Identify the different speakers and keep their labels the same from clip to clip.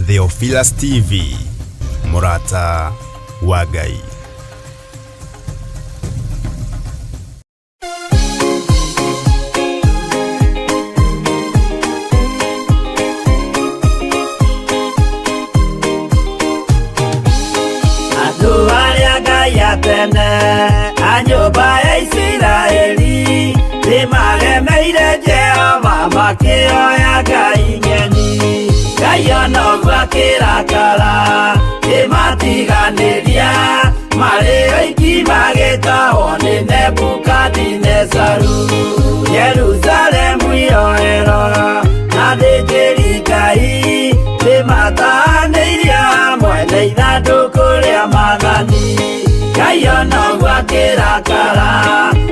Speaker 1: Theophilus TV, Murata wa Ngai.
Speaker 2: Andu aria Ngai atene a nyumba ya Isiraeli nimagemeire Jehova makioya Ngai ng'eni. Ngai onoguo akirakara kimatiganiria marĩ oiki magĩtahwo nĩ Nebukadinezaru. Jerusalemu iroero na thĩnjĩri Ngai nĩmatahanĩirie hamwe na ithandũkũ rĩa Mwathani. Ngai onoguo akirakara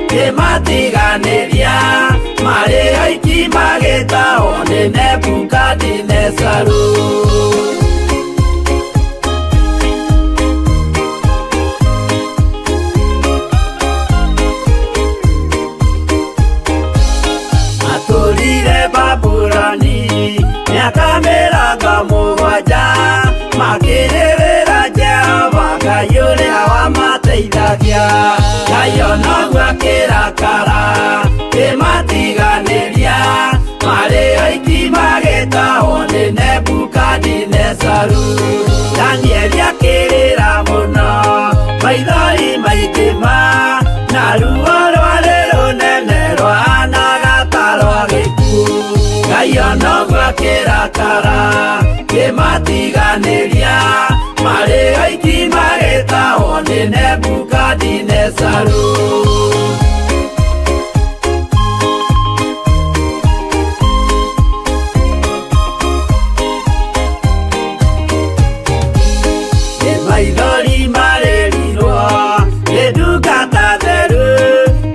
Speaker 2: kimatiganiria marĩ oiki magĩtahwo nĩ Nebukadinezaru. Atũrire Babuloni mĩaka 70 makĩrĩrĩra Jehova Ngai ũrĩa wamateithagia. Ngai onoguo akirakara kimatiganĩria marĩ oiki magĩtahwo nĩ Nebukadinezaru. Danieli akĩrĩra mũno maithori maingĩma na ruo rwarĩ rũnene rwahanaga ta rwa gĩkuũ. Ngai onoguo akirakara kimatiganĩria marĩ oiki magĩtahwo nĩ Nebukadinezaru. Maithori marĩrirwo nĩ ndungata theru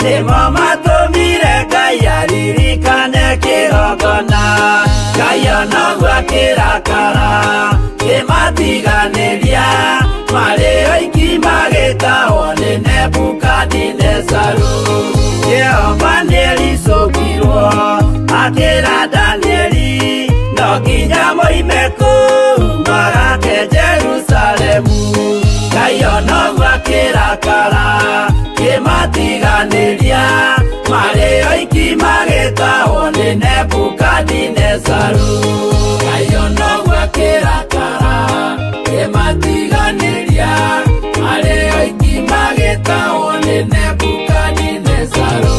Speaker 2: nĩmo matũmire Ngai aririkane kĩgongona. Ngai onoguo akirakara kimatiganĩria marĩ oiki magĩtahwo nĩ Nebukadinezaru. Jehova nĩericũkirwo akĩra Danieli no nginya moime kũu magake Jerusalemu. Ngai onoguo akirakara kimatiganĩria marĩ oiki magĩtahwo nĩ Nebukadinezaru. Ngai onoguo akirakara kimatiganĩria marĩ oiki magĩtahwo nĩ Nebukadinezaru.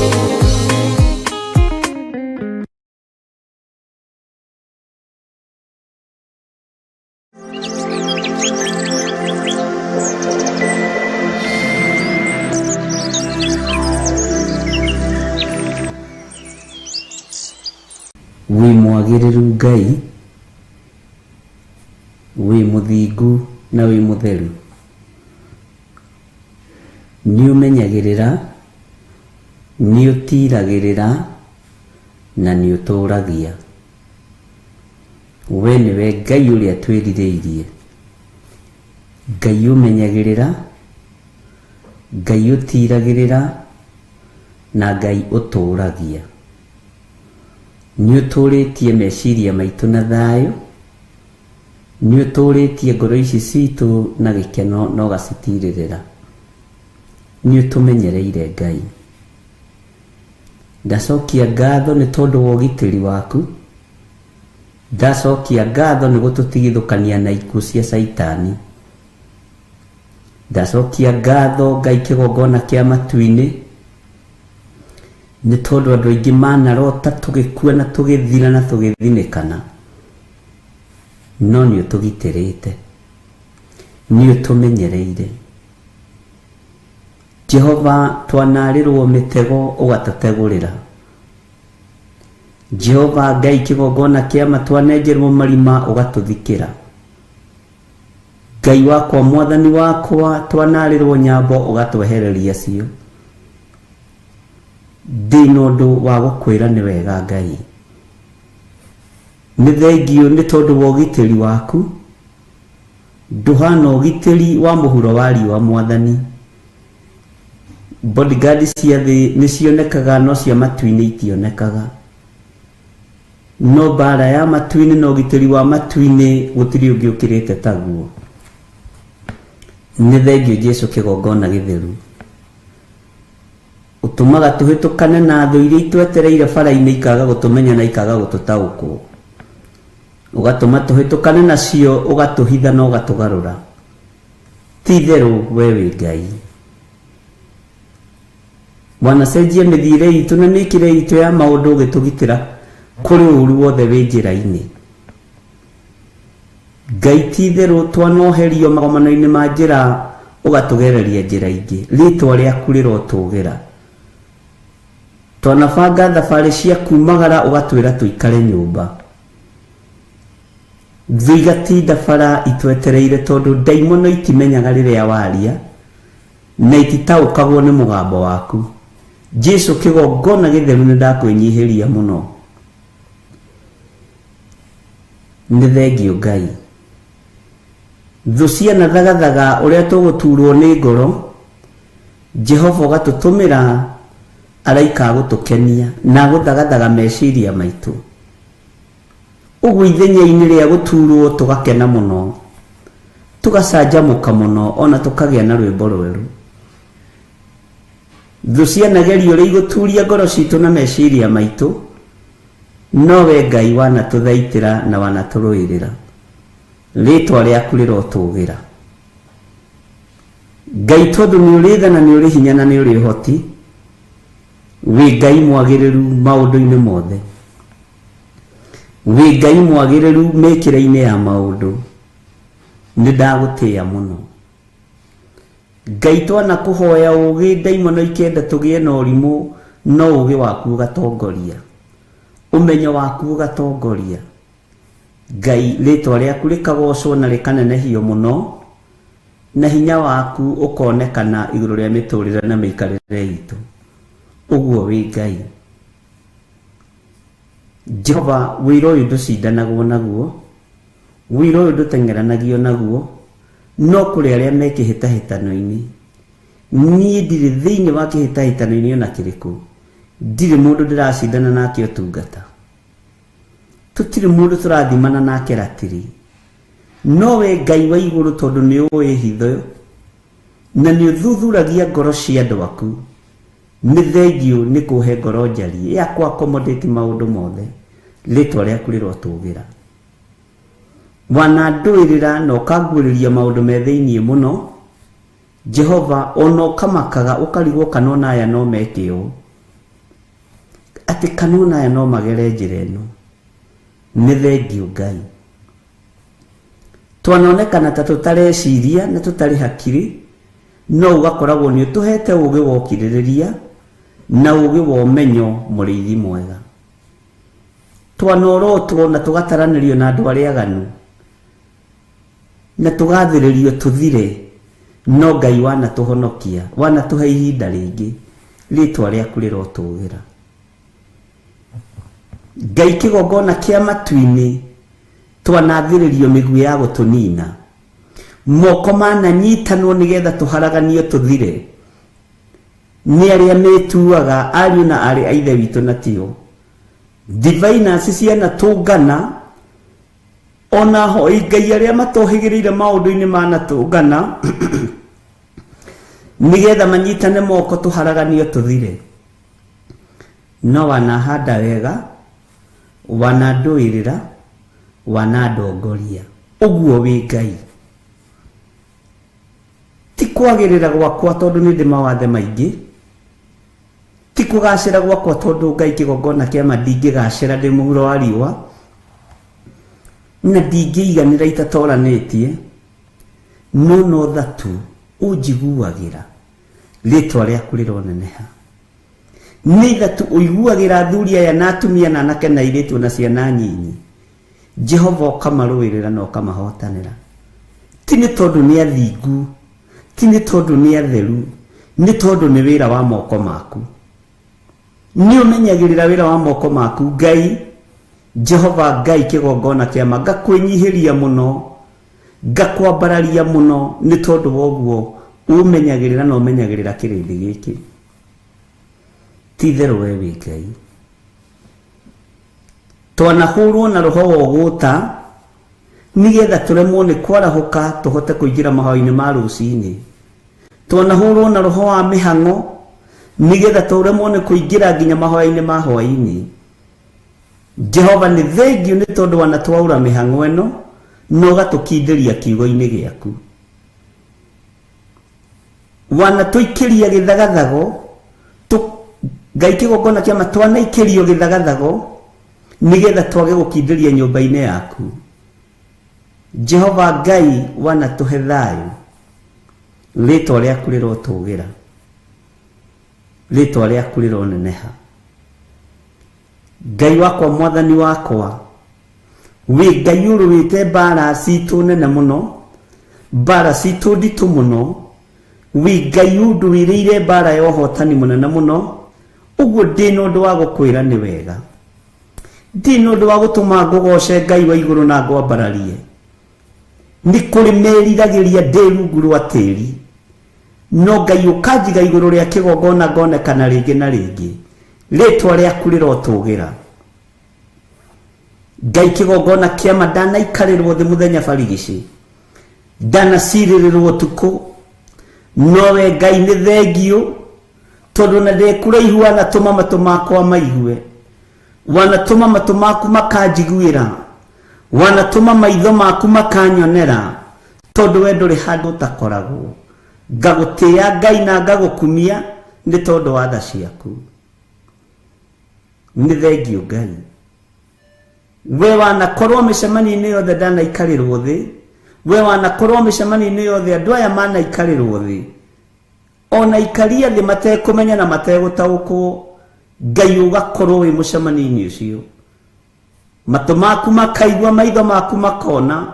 Speaker 3: Wi mwagĩrĩru Ngai, wi mũthingu na wi mũtheru. Nĩ ũmenyagĩrĩra, nĩ ũtiragĩrĩra na nĩ ũtũũragia. We nĩwe Ngai ũrĩa twĩrirĩirie, Ngai ũmenyagĩrĩra, Ngai ũtiragĩrĩra na Ngai ũtũũragia. Nĩ ũtũũrĩtie meciria maitũ na thayũ, nĩ ũtũũrĩtie ngoro ici citũ na gĩkeno na ũgacitirĩrĩra. Nĩ ũtũmenyereire Ngai. Ndacokia ngatho nĩ tondũ wa ũgitĩri waku. Ndacokia ngatho nĩ gũtũtigithũkania na ikuũ cia Saitani. Ndacokia ngatho Ngai kĩgongona kĩa matu-inĩ nĩ tondũ andũ aingĩ manarota tũgĩkua na tũgĩthira na tũgĩthinĩkana, no nĩ ũtũgitĩrĩte, nĩ ũtũmenyereire. Jehova twanarĩrwo mĩtego ũgatũtegũrĩra. Jehova Ngai kĩgongona kĩa ma twanenjerwo marima ũgatũthikĩra. Ngai wakwa Mwathani wakwa twanarĩrwo nyambo ũgatwehereria cio. Ndĩ na ũndũ wa gũkwĩra nĩ wega Ngai. Nĩ thengio nĩ tondũ wa ũgitĩri waku. Ndũhana ũgitĩri wa mũhuro wa riũa Mwathani. Bodyguard cia thĩ nĩ cionekaga no cia matu-inĩ itionekaga. no bara ya matu-inĩ na ũgitĩri wa matu-inĩ gũtirĩ ũngĩ ũkĩrĩte taguo. Nĩ thengio Jesu kĩgongona gĩtheru. Ũtũmaga tũhĩtũkane na thũ iria itwetereire bara-inĩ ikaga gũtũmenya na ikaga gũtũtaũkwo. Ũgatũma tũhĩtũkane nacio, ũgatũhitha na ũgatũgarũra. Ti itherũ we wĩ Ngai. Wanacenjia mĩthiĩre itũ na mĩkĩre itũ ya maũndũ ũgĩtũgitĩra kũrĩ ũũru wothe wĩ njĩra-inĩ. Ngai ti itherũ twanoherio magomano-inĩ ma njĩra ũgatũgereria njĩra ingĩ. Rĩĩtwa rĩaku rĩrotũgĩra. Twanabanga thabarĩ cia kumagara ũgatwĩra tũikare nyũmba. Thũ igatinda bara itwetereire tondũ ndaimono itimenyaga rĩrĩa waria na ititaũkagwo nĩ mũgambo waku. Jesu kĩgongona gĩtheru nĩ ndakwĩnyihĩria mũno. Nĩ thengio Ngai. Thũ cianathagathega ũrĩa tũgũturwo nĩ ngoro, Jehova ũgatũtũmĩra araika a gũtũkenia na gũthagathaga meciria maitũ. Ũguo ithenya-inĩ rĩa gũturwo tũgakena mũno, tũgacanjamũka mũno, ona tũkagĩa na rwĩmbo rwerũ. Thũ cianageria ũrĩa igũturia ngoro citũ na meciria maitũ, no we Ngai wanatũthaitĩra na wanatũrũĩrĩra. Rĩĩtwa rĩaku rĩrotũgĩra. Ngai tondũ nĩ ũrĩ tha na nĩ ũrĩ hinya na nĩ ũrĩ ũhoti, wĩ Ngai mwagĩrĩru maũndũ-inĩ mothe. Wĩ Ngai mwagĩrĩru mĩkĩre-inĩ ya maũndũ. Nĩ ndagũtĩĩa mũno. Ngai twanakũhoya ũũgĩ ndaimono ikenda tũgĩe na ũrimũ, no ũũgĩ waku ũgatongoria. Ũmenyo waku ũgatongoria. Ngai rĩĩtwa rĩaku rĩkagocwo na rĩkanenehio mũno, na hinya waku ũkonekana igũrũ rĩa mĩtũrĩre na mĩikarĩre itũ. Ũguo wĩ Ngai. Jehova wĩra ũyũ ndũcindanagwo naguo, wĩra ũyũ ndũteng'eranagio naguo, no kũrĩ arĩa me kĩhĩtahĩtano-inĩ. Niĩ ndirĩ thĩinĩ wa kĩhĩtahĩtano-inĩ ona kĩrĩkũ. Ndirĩ mũndũ ndĩracindana nake ũtungata. Tũtirĩ mũndũ tũrathimana nake ratiri. No we Ngai wa igũrũ tondũ nĩ ũĩ hitho na nĩ ũthuthuragia ngoro cia andũ aku. Nĩ thengio nĩ kũhe ngoro njarie ya kwa accommodate maũndũ mothe. Rĩĩtwa rĩaku rĩrotũgĩra. Wanandũĩrĩra na ũkanguũrĩria maũndũ me thĩiniĩ mũno. Jehova ona ũkamakaga ũkarigwo kana ona aya no meke ũũ, atĩ kana ona aya no magere njĩra ĩno. Nĩ thengio Ngai. Twanonekana ta tũtareciria na tũtarĩ hakiri, no ũgakoragwo nĩ ũtũhete ũũgĩ wa ũkirĩrĩria na ũũgĩ wa ũmenyo mũrĩithi mwega. Twanorotwo na tũgataranĩrio na andũ arĩa aganu na tũgathĩrĩrio tũthire, no Ngai wanatũhonokia, wanatũhe ihinda rĩngĩ. Rĩĩtwa rĩaku rĩrotũgĩra. Ngai kĩgongona kĩa matu-inĩ twanathĩrĩrio mĩguĩ ya gũtũnina, moko mananyitanwo nĩgetha tũharaganio tũthire. Nĩ arĩa metuaga ariũ na arĩ a ithe witũ na tio. Diviners cianatũngana, ona hoi Ngai arĩa matohĩgĩrĩire maũndũ-inĩ manatũngana nĩgetha manyitane moko tũharaganio tũthire. No wanahanda wega, wanandũĩrĩra, wanandongoria. Ũguo wĩ Ngai. Ti kwagĩrĩra gwakwa tondũ nĩ ndĩ mawathe maingĩ, ti kũgacĩra gwakwa tondũ Ngai kĩgongona kĩa ma ndingĩgacĩra ndĩ mũhuro wa riũa na ndingĩiganĩra itatoranĩtie, no tha tu ũnjiguagĩra. Rĩĩtwa rĩaku rĩroneneha. Nĩ tha tu ũiguagĩra athuri aya na atumia na anake na airĩtu na ciana nyinyi. Jehova ũkamarũĩrĩra na ũkamahotanĩra. Ti nĩ tondũ nĩ athingu, ti nĩ tondũ nĩ atheru, nĩ tondũ nĩ wĩra wa moko maku. Nĩ ũmenyagĩrĩra wĩra wa moko maku Ngai. Jehova Ngai kĩgongona kĩama, ngakwĩnyihĩria mũno, ngakwambararia mũno, nĩ tondũ woguo ũmenyagĩrĩra na ũmenyagĩrĩra kĩrĩndĩ gĩkĩ. Ti itherũ we wĩ Ngai. twanahurwo na roho wa guta nigetha turemwo ni kwarahuka tuhote kuingira mahoya-ini ma rucini twanahurwo na roho wa mihango nigetha turemwo ni kuingira nginya mahoya-ini ma hwaini. Jehova ni thengiũ ni tondu wanatwaura mihango eno no gatukinderia kiugo-ini giaku wanatuikiria githagathago Ngai kigongona kia matwana ikirio githagathago nigetha twage gukinderia nyumba-ini yaku. Jehova Ngai wanatuhe thayu ritwa riaku rirotugira ritwa riaku rironeneha. Ngai wakwa mwathani wakwa wi Ngai urwite mbara citu nene muno mbara citu nditu muno wi Ngai undwirire mbara ya uhotani munene muno uguo ndi nundu wa gukwira ni wega ndi nundu wa gutuma ngugoce Ngai wa iguru na ngwambararie ni kuri meriragiria ndi rungu rwa tiri no Ngai ukanjiga iguru ria kigongona ngonekana ringi na ringi ritwa riaku rirotugira. Ngai kigongona kia madana ikarirwo thi muthenya barigici ndana cirirwo tuku nowe Ngai ni thengiũ tondu na ndekuraihu wanatuma matu makwa maigue wanatuma matu maku makanjiguira wanatuma maitho maku makanyonera tondu we nduri handu utakoragwo ngagutia Ngai na ngagukumia ni tondu wa tha ciaku. Ni thengiũ Ngai we wanakorwo micemani-ini yothe ndanaikarirwo thi we wanakorwo micemani-ini yothe andu aya manaikarirwo thi ona ikaria thi matekumenya na mategutaukwo Ngai ugakorwo wi mucemani-ini ucio matu maku makaigua maitho maku makona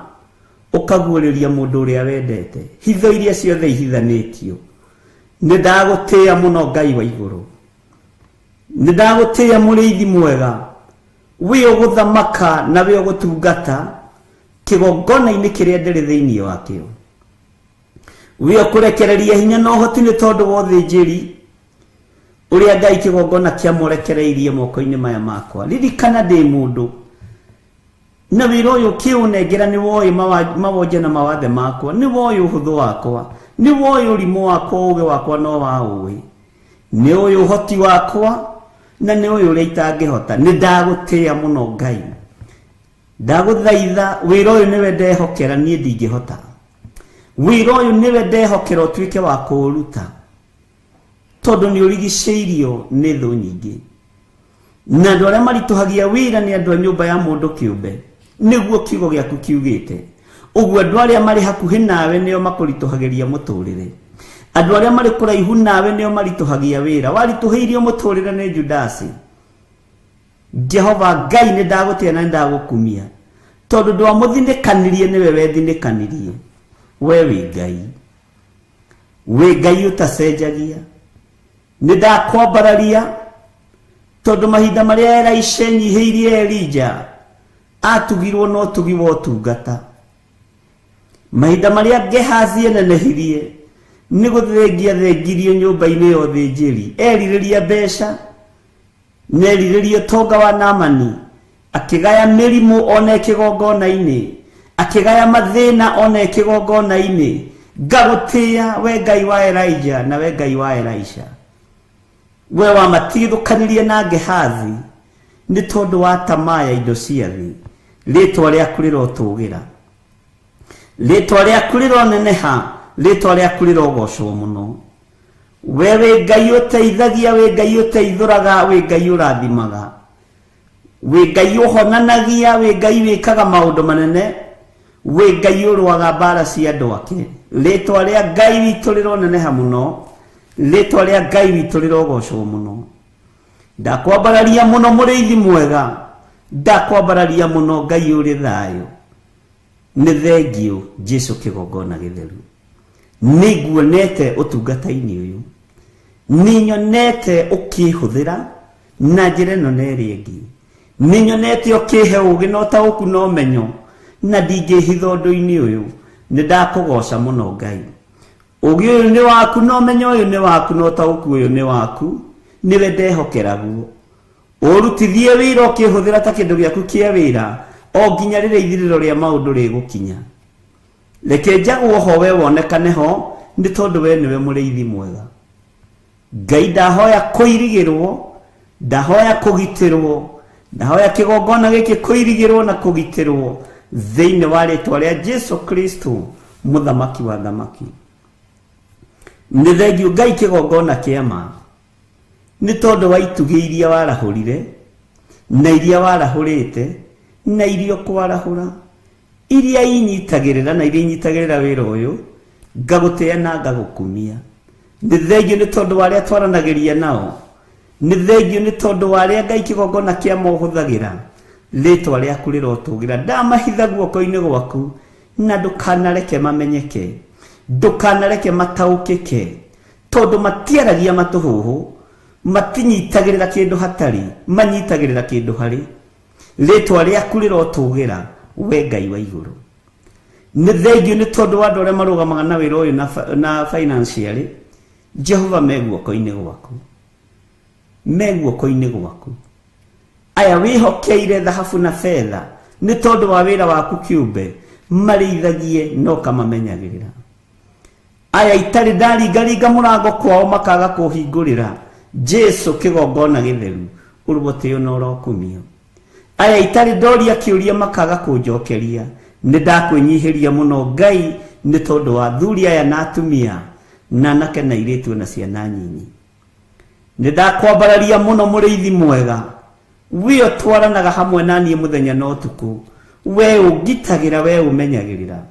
Speaker 3: ukaguũrĩria mundu uria wendete hitho iria ciothe ihithanĩtio. Ni ndagutia muno Ngai wa iguru ni ndagutia mũrĩithi mwega wi uguthamaka na wi ugutungata kigongona-ini kiria ndiri thiini wakio wi ukurekereria hinya na uhoti ni tondu wa uthinjiri uria Ngai kigongona kia murekereirie moko-ini maya makwa. Ririkana ndi mundu na wira uyu kiunengera ni woi mawonje na mawathe makwa ni woi uhuthu wakwa ni woi urimu wakwa uge wakwa no wa ui ni uyu uhoti wakwa na ni uyu uria itangihota. Ni ndagutia muno Ngai ndaguthaitha wira uyu niwe ndehokera nie ndingihota wira uyu niwe ndehokera utuike wa kuuruta tondu ni urigiceirio ni thu nyingi na andu aria marituhagia wira ni andu a nyumba ya mundu kiumbe niguo kiugo giaku kiugite uguo andu aria mari hakuhi nawe nio makurituhagiria muturire andu aria mari kuraihu nawe nio marituhagia wira warituheirio muturire ni Judasi. Jehova Ngai ni ndagutia na ndagukumia tondu ndwamuthinĩkanirie niwe wethinĩkanirie we wi Ngai utacenjagia. Ni ndakwambararia tondu mahinda maria Elisha enyihiirie Elija atugirwo no tugiwo tungata mahinda maria Gehazi enenehirie ni guthengia thengirio nyumba-ini ya uthinjiri eririria mbeca neriririe tonga wa Naamani akigaya mirimu ona kigongona-ini akigaya mathina ona kigongona-ini. Ngagutia we Ngai wa Elijah na we Ngai wa Elisha we wamatithukanirie na Gehazi ni tondu wa tamaa ya indo cia thi. Ritwa riaku rirotugira ritwa riaku rironeneha ritwa riaku rirogocwo muno. We wi Ngai uteithagia wi Ngai uteithuraga wi Ngai urathimaga wi Ngai uhonanagia wi Ngai wikaga maundu manene wi Ngai urwaga mbara cia andu ake. Ritwa ria Ngai witu rironeneha muno ritwa ria Ngai witu rirogocwo muno. Ndakwambararia muno mũrĩithi mwega ndakwambararia muno Ngai uri thayu. Ni thengiũ Jesu kigongona githeru niguonete utungata-ini uyu ninyonete ukihuthira na njira ĩno na ĩrĩa ĩngĩ ninyonete ukihe ũgĩ na ũtaũku na ũmenyo na ndingĩhitha ũndũ-inĩ ũyũ. Ni ndakugoca muno Ngai ũgĩ ũyũ ni waku na ũmenyo ũyũ ni waku na ũtaũku ũyũ ni waku niwe ndehokeraguo urutithie wira ukihuthira ta kindu giaku kia wira o nginya rire ithiriro ria maundu rigukinya. Reke njagwo ho we wonekane ho ni tondu we niwe muriithi mwega. Ngai ndahoya kuirigirwo, ndahoya kugitirwo, ndahoya kigongona giki kuirigirwo na kugitirwo thiini wa ritwa ria Jesu Kristo muthamaki wa thamaki. Ni thengio Ngai kigongona kiama ni tondu wa itugi iria warahurire na iria warahurite na irio kwarahura iria inyitagirira na iria inyitagirira wira uyu ngagutia na ngagukumia. Ni thengio ni tondu wa aria twaranagiria nao, ni thengio ni tondu wa aria Ngai kigongona kiama uhuthagira ritwa riaku rirotugira. Ndamahitha guoko-ini gwaku na ndukanareke mamenyeke, ndukanareke mataukike, tondu matiaragia matuhuhu, matinyitagirira kindu hatari, manyitagirira kindu hari. Ritwa riaku rirotugira we Ngai wa iguru. Ni thengio ni tondu wa andu aria marugamaga na wira uyu na financially. Jehova me guoko-ini gwaku, me guoko-ini gwaku. Aya wihokeire thahabu na fedha ni tondu wa wira waku kiumbe marithagie no kamamenyagirira. Aya itari ndaringaringa murango kwao makaga kuhingurira Jesu kigongona githeru uruboteo no rokumio. Aya itari ndoria kiuria makaga kunjokeria ni ndakwinyihiria muno Ngai ni tondu wa thuri aya na atumia na nake na iritu na ciana nyinyi. Ni ndakwambararia muno muriithi mwega, wio twaranaga hamwe nanie muthenya no tuku, we ugitagira, we umenyagirira,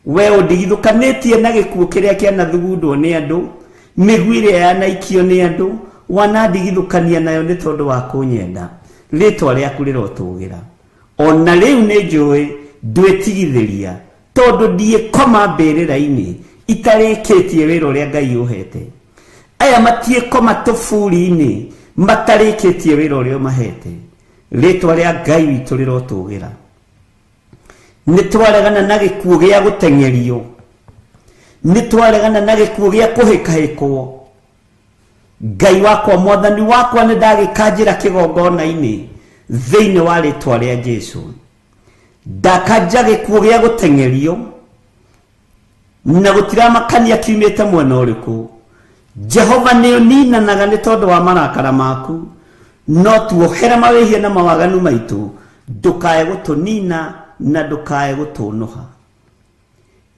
Speaker 3: we undigithukanitie na gikuo kiria kiana thugundwo ni andu, migwire ya naikio ni andu, wanandigithukania nayo ni tondu wa kunyenda. Ritwa riaku rirotugira. Ona riu ni njui ndwitigithiria tondu ndie koma mbirira-ini itarikitie wira uria Ngai uhete. Aya matie koma tufuri-ini matarikitie wira uria mahete. Ritwa ria Ngai witu rirotugira. Ni twaregana na gikuo gia gutengerio, ni twaregana na gikuo gia kuhikahikwo. Ngai wakwa mwathani wakwa ni ndagikanjira kigongona-ini thiini wa ritwa ria Jesu. Ndakanja gikuo gia gutengerio na gutiramakania kiumite mwena uriku. Jehova ni uninanaga ni tondu wa marakara maku, no tuohera mawihia na mawaganu maitu ndukae gutunina na ndukae gutunuha.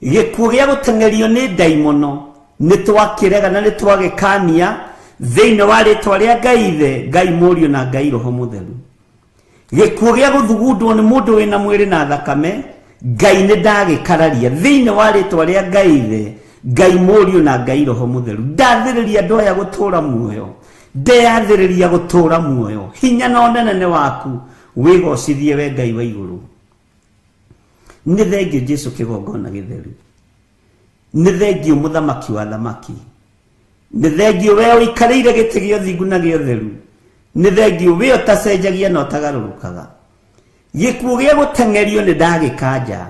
Speaker 3: Gikuo gia gutengerio ni daimono ni twakirega na ni twagikania thiini wa ritwa ria Ngai Ithe, Ngai Murio na Ngai Roho Mutheru. Gikuo gia guthugundwo ni mundu wina mwiri na thakame, Ngai ni ndagikararia thiini wa ritwa ria Ngai Ithe, Ngai Murio na Ngai Roho Mutheru. Ndathiriria andu aya gutura muoyo, ndeathiriria gutura muoyo. Hinya na unene waku wigocithie we Ngai wa iguru. Ni thengio Jesu kigongona githeru, ni thengio muthamaki wa thamaki, ni thengio we uikarire giti gio thingu na gio theru, ni thengio we utacenjagia na utagarurukaga. Gikuo gia gutengerio ni ndagikanja,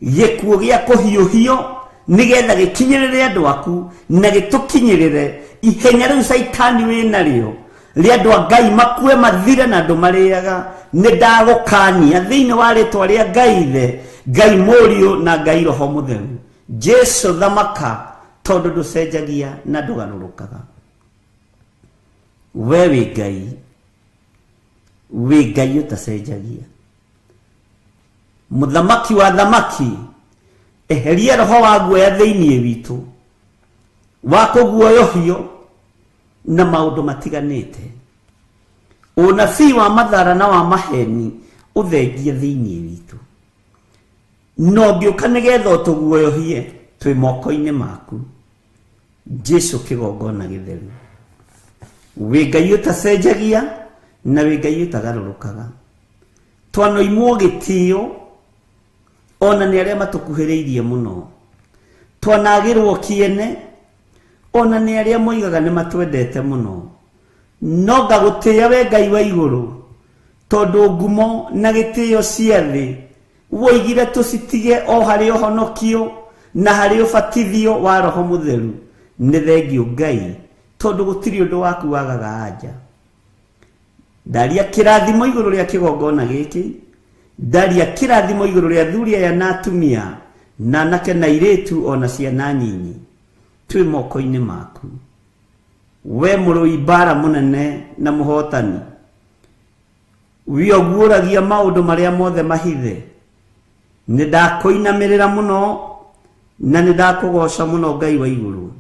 Speaker 3: gikuo gia kuhiuhio nigetha gikinyirire andu aku na gitukinyirire ihenya riu Saitani wina rio ria andu a Ngai makue mathire na andu mariaga. Ni ndagukania thiini wa ritwa ria Ngai Ithe, Ngai Murio na Ngai Roho Mutheru. Jesu thamaka tondu nducenjagia na ndugarurukaga. We wi Ngai, wi Ngai utacenjagia, muthamaki wa thamaki. Eheria roho wa guoya thiini witu wa kuguoyohio na maundu matiganite. Unabii wa mathara na wa maheni uthengie thiini witu, no ngiuka nigetha utuguoyohie twi moko-ini maku. Jesu kigongona githeru, wi Ngai utacenjagia na wi Ngai utagarurukaga. Twanoimwo gitio ona ni aria matukuhiriirie muno, twanagirwo kiene ona ni aria moigaga ni matwendete muno. No ngagutia we Ngai wa iguru tondu ngumo na gitio cia thi woigire tucitige o hari uhonokio na hari ubatithio wa Roho Mutheru. Ni thengio Ngai tondu gutiri undu waku wagaga anja. ndaria kirathimo iguru ria kigongona giki, ndaria kirathimo iguru ria thuri aya na atumia na anake na iretu ona ciana nyinyi. Twi moko-ini maku. We murui bara munene na muhotani, wioguragia maundu maria mothe mahithe, nindakuinamirira muno na nindakugoca muno Ngai wa iguru.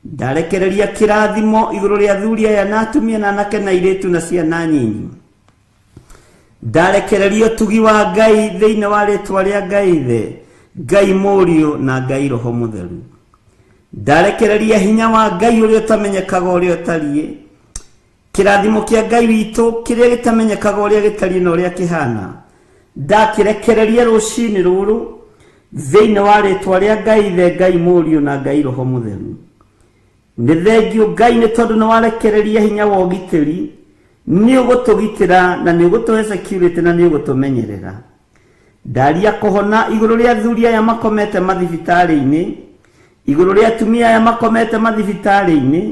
Speaker 3: Ndarekereria kirathimo iguru ria thuri aya na atumia na anake na iretu na ciana nyinyi. Ndarekereria utugi wa Ngai thiini wa ritwa ria Ngai Ithe, Ngai Mũriũ na Ngai Roho Mũtheru. Ndarekereria hinya wa Ngai uria utamenyekaga uria utarie, kirathimo kia Ngai witu kiria gitamenyekaga uria gitarie na uria kihana. Ndakirekereria rucini ruru thiini wa ritwa ria Ngai Ithe, Ngai Mũriũ na Ngai Roho Mũtheru. Nĩ thengio Ngai nĩ tondũ nĩ warekereria hinya wa ũgitĩri, nĩ ũgũtũgitĩra na nĩ ũgũtũhe security na nĩ ũgũtũmenyerera. Ndaria kũhona igũrũ rĩa athuri aya makomete mathibitarĩ-inĩ, igũrũ rĩa atumia aya makomete mathibitarĩ-inĩ,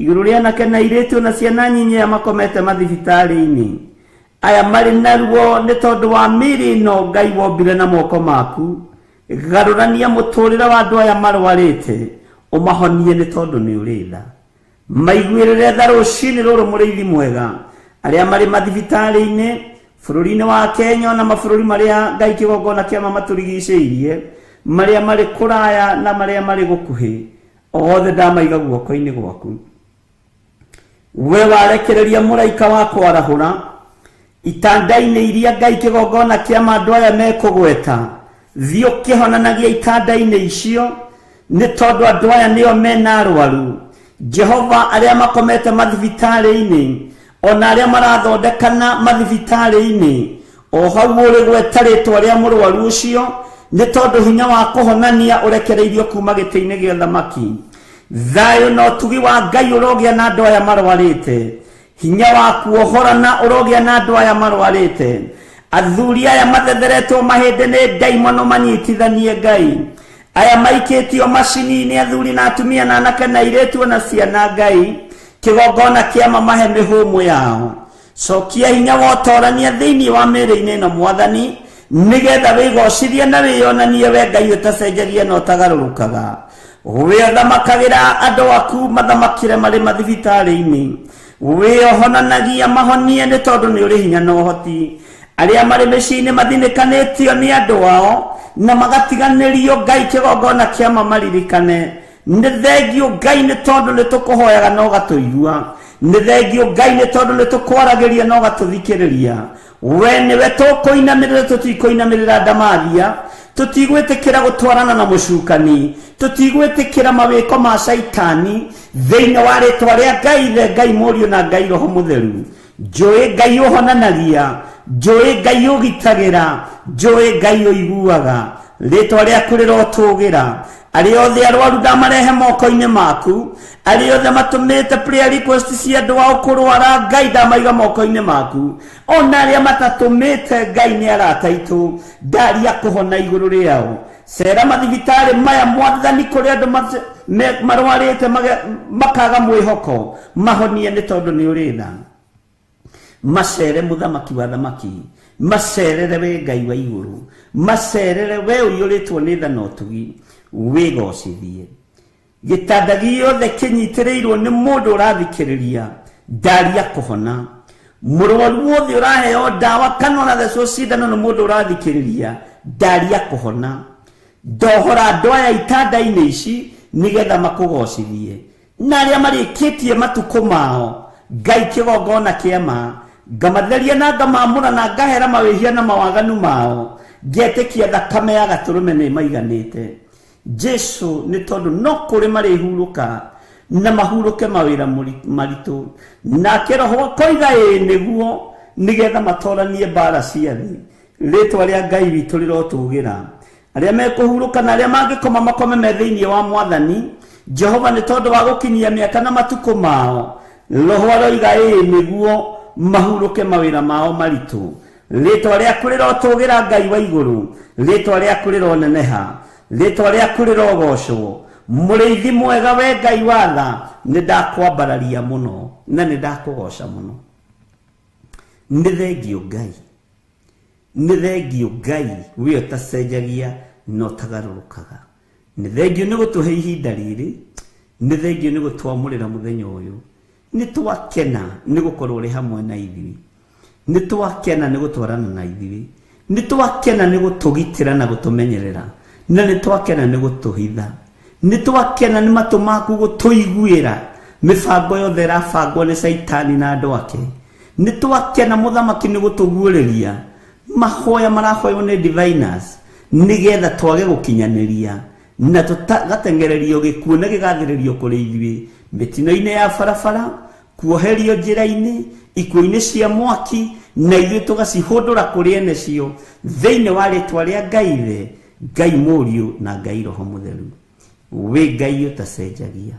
Speaker 3: igũrũ rĩa anake na airĩtu na ciana nyinyi aya makomete mathibitarĩ-inĩ. Aya marĩ naruo nĩ tondũ wa mĩĩrĩ ĩno Ngai wombire na moko maku. Garũrania mũtũrĩre wa andũ aya marwarĩte, umahonie nĩ tondũ nĩ ũrĩ tha. Maiguĩrĩre tha rũcinĩ rũrũ mũrĩithi mwega, arĩa marĩ mathibitarĩ-inĩ bũrũri-inĩ wa Kenya na mabũrũri marĩa Ngai kĩgongona kĩama matũrigicĩirie, marĩa marĩ kũraya na marĩa marĩ gũkuhĩ, othe ndamaiga guoko-inĩ gwaku. We warekereria mũraika wa kwarahũra itanda-inĩ iria Ngai kĩgongona kĩama andũ aya mekũgweta, thiĩ ũkĩhonanagia itanda-inĩ icio, nĩ tondũ andũ aya nĩo mena arwaru. Jehova arĩa makomete mathibitarĩ-inĩ ona arĩa marathondekana mathibitarĩ-inĩ, o hau ũrĩ gweta rĩtwa rĩa mũrwaru ũcio, nĩ tondũ hinya wa kũhonania ũrekereirio kuma gĩtĩ-inĩ gĩa thamaki. Thayũ na ũtugi wa Ngai ũrogĩa na andũ aya marwarĩte, hinya wa kuohorana ũrogĩa na andũ aya marwarĩte. Athuri aya mathetheretwo mahĩndĩ nĩ ndaimono manyitithanie Ngai, aya maikĩtio macini-inĩ athuri na atumia na anake na airĩtu na ciana Ngai, kĩgongona kĩama mahe mĩhũmũ yao. Cokia hinya wa ũtorania thĩinĩ wa mĩĩrĩ-inĩ ĩno Mwathani, nĩgetha wĩgocithie na wĩyonanie we Ngai ũtacenjagia na ũtagarũrũkaga. Wĩthamakagĩra andũ aku mathamakĩre marĩ mathibitarĩ-inĩ, wĩohonanagia mahonie nĩ tondũ nĩ ũrĩ hinya na ũhoti. Arĩa marĩ mĩciĩ-inĩ mathinĩkanĩtio nĩ andũ ao na magatiganĩrio Ngai kĩgongona kĩama maririkane. Nĩ thengio Ngai nĩ tondũ nĩ tũkũhoyaga na ũgatũigua. Nĩ thengio Ngai nĩ tondũ nĩ tũkwaragĩria na ũgatũthikĩrĩria. We nĩwe tũkũinamĩrĩra, tũtikũinamĩrĩra ndamathia, tũtigwĩtĩkĩra gũtwarana na mũcukani, tũtigwĩtĩkĩra mawĩko ma caitani thĩinĩ wa rĩtwa rĩa Ngai Ithe, Ngai Mũriũ na Ngai Roho Mũtheru. Njũĩ Ngai ũhonanagia, njũĩ Ngai ũgitagĩra, njũĩ Ngai ũiguaga. Rĩtwa rĩaku rĩrotũgĩra. Arĩa othe arwaru ndamarehe moko-inĩ maku, arĩa othe matũmĩte prayer request cia andũ ao kũrwara, Ngai ndamaiga moko-inĩ maku. Ona arĩa matatũmĩte, Ngai nĩ arata aitũ, ndaria kũhona igũrũ rĩao. Cera mathibitarĩ maya Mwathani kũrĩa andũ marwarĩte makaga mwĩhoko, mahonie nĩ tondũ nĩ ũrĩ tha. Macere mũthamaki wa thamaki, macerere we Ngai wa igũrũ, macerere we ũiyũrĩtwo nĩ tha na ũtugi, wĩgocithie. Gĩtanda gĩothe kĩnyitĩrĩirwo nĩ mũndũ ũrathikĩrĩria, ndaria kũhona. Mũrwaru wothe ũraheo ndawa kana ũrathecwo cindano nĩ mũndũ ũrathikĩrĩria, ndaria kũhona. Ndohora andũ aya itanda-inĩ ici nĩgetha makũgocithie. Na arĩa marĩkĩtie matukũ mao, Ngai kĩgongona kĩama, ngamatheria na ngamamũra na ngahera mawĩhia na mawaganu mao, ngetĩkia thakame ya gatũrũme nĩ maiganĩte. Jesu nĩ tondũ no kũrĩ marĩhurũka na mahurũke mawĩra maritũ, nake Roho akoiga ĩĩ nĩguo, nĩgetha matoranie mbara cia thĩ. Rĩtwa rĩa Ngai witũ rĩrotũgĩra. Arĩa mekũhurũka na arĩa mangĩkoma makome me thĩinĩ wa Mwathani Jehova, nĩ tondũ wa gũkinyia mĩaka na matukũ mao, Roho aroiga ĩĩ nĩguo mahurũke mawĩra mao maritũ. Rĩtwa rĩaku rĩrotũgĩra Ngai wa igũrũ, rĩtwa rĩaku rĩroneneha, rĩtwa rĩaku rĩrogocwo. Mũrĩithi mwega we Ngai wa tha, nĩ ndakwambararia mũno na nĩ ndakũgoca mũno. nĩ thengio Ngai, nĩ thengio Ngai we ũtacenjagia no tagarũrũkaga, nĩ thengio nĩ gũtũhe ihinda rĩrĩ, nĩ thengio nĩ gũtwamũrĩra mũthenya ũyũ, nĩ twakena nĩ gũkorwo ũrĩ hamwe na ithuĩ, nĩ twakena nĩ gũtwarana na ithuĩ, nĩ twakena nĩ gũtũgitĩra na gũtũmenyerera, na nĩ twakena nĩ gũtũhitha, nĩ twakena nĩ matũ maku gũtũiguĩra mĩbango yothe ĩrabangwo nĩ Saitani na andũ ake, nĩ twakena mũthamaki nĩ gũtũguũrĩria mahoya marahoywo nĩ diviners nĩgetha twage gũkinyanĩria na tũgatengererio gĩkuũ na gĩgathĩrĩrio kũrĩ ithuĩ mĩtino-inĩ ya barabara, kuoherio njĩra-inĩ, ikuũ-inĩ cia mwaki, na ithuĩ tũgacihũndũra kũrĩ ene cio thĩinĩ wa rĩtwa rĩa Ngai Ithe, Ngai Mũriũ na Ngai Roho Mũtheru. Wĩ Ngai ũtacenjagia,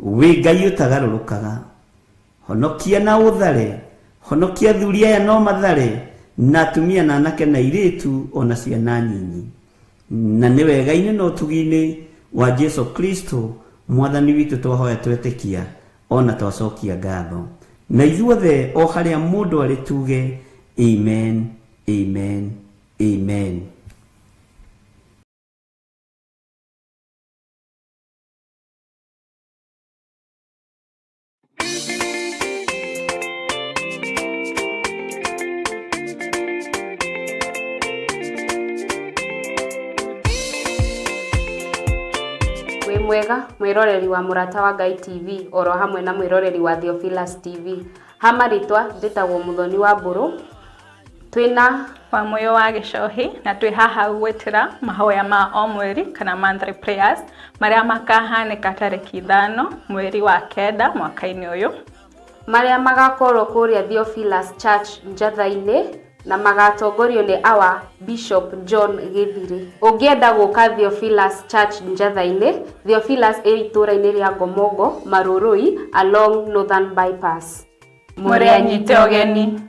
Speaker 3: wĩ Ngai ũtagarũrũkaga, honokia na ũthare, honokia athuri aya no mathare, na atumia na anake na airĩtu ona ciana nyinyi, na nĩ wega-inĩ na ũtugi-inĩ wa Jesu Kristo mwathani witũ twahoya twetĩkia ona twacokia ngatho, na ithuothe o harĩa mũndũ arĩ tuge amen, amen, amen.
Speaker 4: Mwega mwiroreri wa Murata wa Ngai TV oro hamwe na mwiroreri wa Theophilus TV. Hamaritwa nditagwo Muthoni wa Mburu, twina
Speaker 5: wa moyo wa Gicohi na twi haha gwetera mahoya ma o mweri kana monthly prayers maria makahanĩka tarĩki 5 mweri wa 9 mwaka-inĩ ũyũ,
Speaker 4: maria magakorwo kuria Theophilus Church Njatha-inĩ na magatongorio ni our Bishop John Githiri. Ungienda guka Theophilus Church Njatha-inĩ, Theophilus itũra-inĩ ria Ngomongo Marurui along Northern Bypass.
Speaker 5: Mũrĩa nyite ũgeni.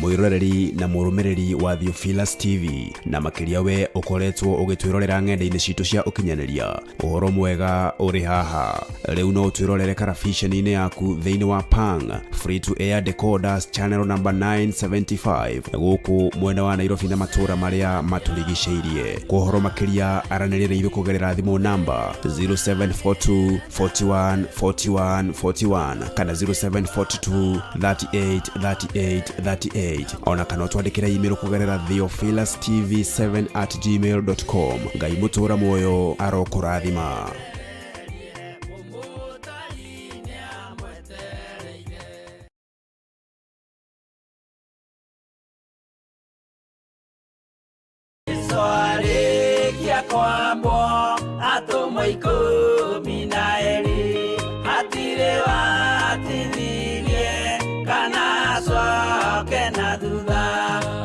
Speaker 1: Mwiroreri na mũrũmĩrĩri wa Theophilus TV na makĩria we ũkoretwo ũgĩtwĩrorera ng'enda-inĩ citũ cia ũkinyanĩria, ũhoro mwega ũrĩ haha. Rĩu no twĩrorere karabiceni-inĩ yaku thĩinĩ wa Pang free to air decoders channel number 975 gũkũ mwena wa Nairobi na matũra marĩa matũrigicĩirie. Kwa ũhoro makĩria aranĩrĩra ithuĩ kũgerera thimũ namba 0742 41 41 41 kana 0742 38 38 38 ona kana twandĩkĩra email kũgerera theophilustv7@gmail.com. Ngai mũtũra muoyo arokũrathima.
Speaker 2: Soarekia kwambo atomwa 12 hatire watithirie kana coke na thutha.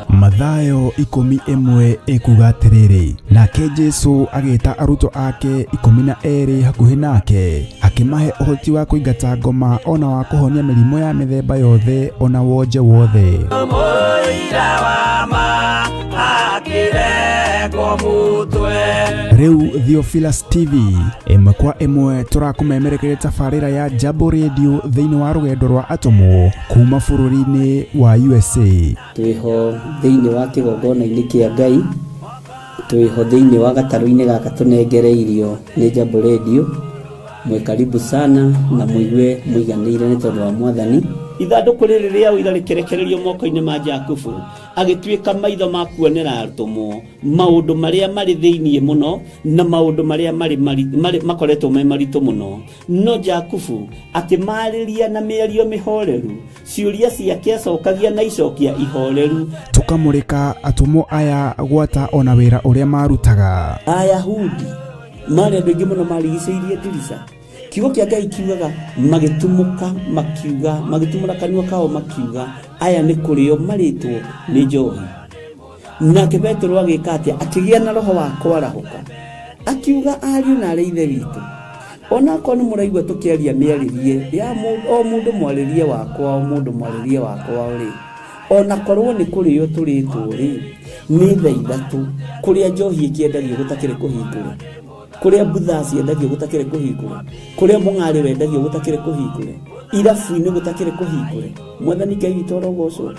Speaker 6: Mathayo 11 ikuga atĩrĩrĩ, nake Jesu agĩta arutwo ake 12 hakuhĩ nake akĩmahe ũhoti wa kũingata ngoma ona wa kũhonia mĩrimũ ya mĩthemba yothe ona wonje wothe.
Speaker 2: Mũira wa ma akĩrekwo mũtwe.
Speaker 6: Rĩu Theophilus TV ĩmwe kwa ĩmwe tũrakũmemerekeria tabarĩra ya Jambo Radio thĩinĩ wa rũgendo rwa atũmwo kuma bũrũri-inĩ wa USA.
Speaker 3: Twĩho thĩinĩ wa kĩgongona-inĩ kĩa Ngai, twĩho thĩinĩ wa gatarũ-inĩ gaka tũnengereirio nĩ Jambo Radio. Mwe karibu sana na mũigue mũiganĩire nĩ tondũ wa Mwathani. Ithandũkũ rĩrĩ rĩa ũira rĩkĩrekererio moko-inĩ ma Jakubu, agĩtuĩka maitho ma kuonera atũmwo maũndũ marĩa marĩ thĩinĩ mũno na maũndũ marĩa makoretwo me maritũ mũno. No Jakubu akĩmarĩria na mĩario mĩhoreru, ciũria ciake acokagia na icokia ihoreru.
Speaker 6: Tũkamũrĩka atũmwo aya gwata ona wĩra ũrĩa marutaga.
Speaker 3: Ayahudi marĩ andũ aingĩ mũno marigicĩirie ndirica. Kiugo kĩa Ngai kiugaga magĩtumũka makiuga, magĩtumũra kanua kao makiuga aya nĩ kũrĩo marĩtwo nĩ njohi. Nake Petero agĩka atĩa? Akĩgĩa na roho wa kwarahũka, akiuga ariũ na arĩ ithe witũ, ona korwo nĩ mũraigua tũkĩaria mĩarĩrie ya o mũndũ mwarĩrie wakwa, o mũndũ mwarĩrie wakwa ũrĩ, ona korwo nĩ kũrĩo tũrĩtwo rĩ nĩ thaa ithatũ kũrĩa njohi ĩkĩendagio gũtakĩrĩ kũhingũre, kũrĩa butha ciendagio gũtakĩrĩ kũhingũre, kũrĩa mũng'arĩ wendagio gũtakĩrĩ kũhingũre, irabu-inĩ gũtakĩrĩ kũhingũre. Mwathani Ngai witũ arogocwo.